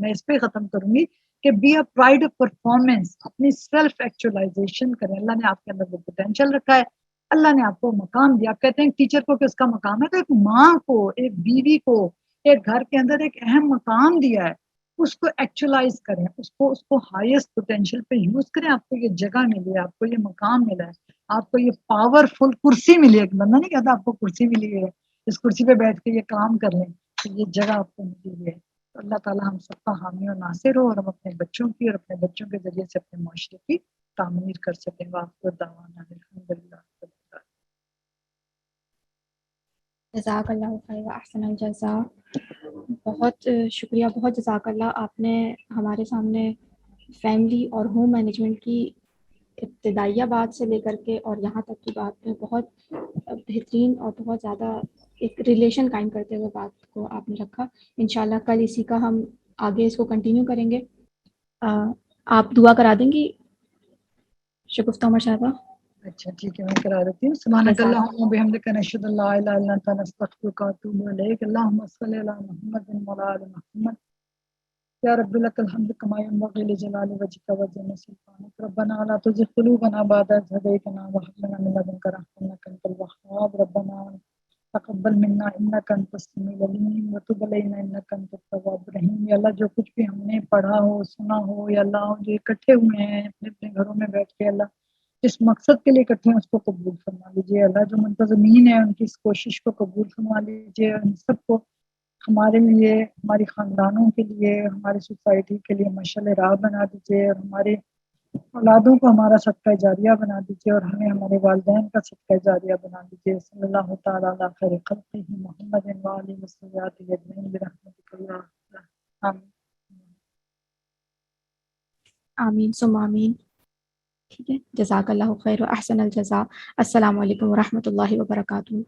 میں اس پہ ختم کروں گی کہ be a pride of performance, اپنی سیلف ایکچولائزیشن کریں. اللہ نے آپ کے اندر وہ پوٹینشیل رکھا ہے، اللہ نے آپ کو مقام دیا. آپ کہتے ہیں ٹیچر کو کہ اس کا مقام ہے، تو ایک ماں کو، ایک بیوی کو ایک گھر کے اندر ایک اہم مقام دیا ہے، اس کو ایکچولائز کریں، اس کو ہائیسٹ پوٹینشیل پہ یوز کریں. آپ کو یہ جگہ ملی ہے، آپ کو یہ مقام ملا ہے، آپ کو یہ پاورفل کرسی ملی ہے. ایک بندہ نہیں کہتا آپ کو کرسی ملی ہے، اس کرسی پہ بیٹھ کے یہ کام کر لیں، تو یہ جگہ آپ کو ملی ہے. تو اللہ تعالیٰ ہم سب کا حامی و ناصر ہو، اور ہم اپنے بچوں کی اور اپنے بچوں کے ذریعے سے اپنے معاشرے کی تعمیر کر سکیں. وآخر دعوانا الحمدللہ. جزاک اللہ خیر و احسن الجزاء. بہت شکریہ، بہت جزاک اللہ. آپ نے ہمارے سامنے فیملی اور ہوم مینجمنٹ کی ابتدائیہ بات سے لے کر کے اور یہاں تک کی بات میں بہت بہترین اور بہت زیادہ ایک ریلیشن قائم کرتے ہوئے بات کو آپ نے رکھا. انشاءاللہ کل اسی کا ہم آگے اس کو کنٹینیو کریں گے. آپ دعا کرا دیں گی شگفتہ عمر صاحبہ؟ اچھا ٹھیک ہے، میں کرا دیتی ہوں. سبحانک جزاک اللہم و بحمدک، نشہد ان لا الہ الا انت، نستغفرک و اتوب الیک. اللہم صلی علی محمد و علی آل محمد. یا رب لک الحمد کما ينبغي لجلال وجهك وعظیم سلطانک. ربنا لا تزغ قلوبنا بعد إذ هديتنا وهب لنا من لدنك رحمة إنك أنت الوهاب. ربنا تقبل منا إنك أنت السميع العليم وتب علينا إنك أنت التواب الرحيم. یا اللہ جو کچھ بھی ہم نے پڑھا ہو، سنا ہو، یا اللہ جو اکٹھے ہوئے ہیں اپنے اپنے گھروں میں بیٹھ کے، اللہ جس مقصد کے لیے اکٹھے ہیں اس کو قبول فرما لیجیے. اللہ جو منتظمین ہیں ان کی اس کوشش کو قبول فرما لیجیے. ان سب کو ہمارے لیے، ہماری خاندانوں کے لیے، ہماری سوسائٹی کے لیے مشعل راہ بنا دیجیے، اور ہمارے اولادوں کو ہمارا صدقہ جاریہ بنا دیجیے، اور ہمیں ہمارے والدین کا صدقہ جاریہ بنا دیجیے. صلی اللہ تعالیٰ علی خیر خلقہ محمد و آلہ وصحبہ اجمعین برحمتک اللہ. آمین. آمین ثم آمین. ٹھیک ہے، جزاک اللہ خیر و احسن الجزاء. السلام علیکم ورحمۃ اللہ وبرکاتہ.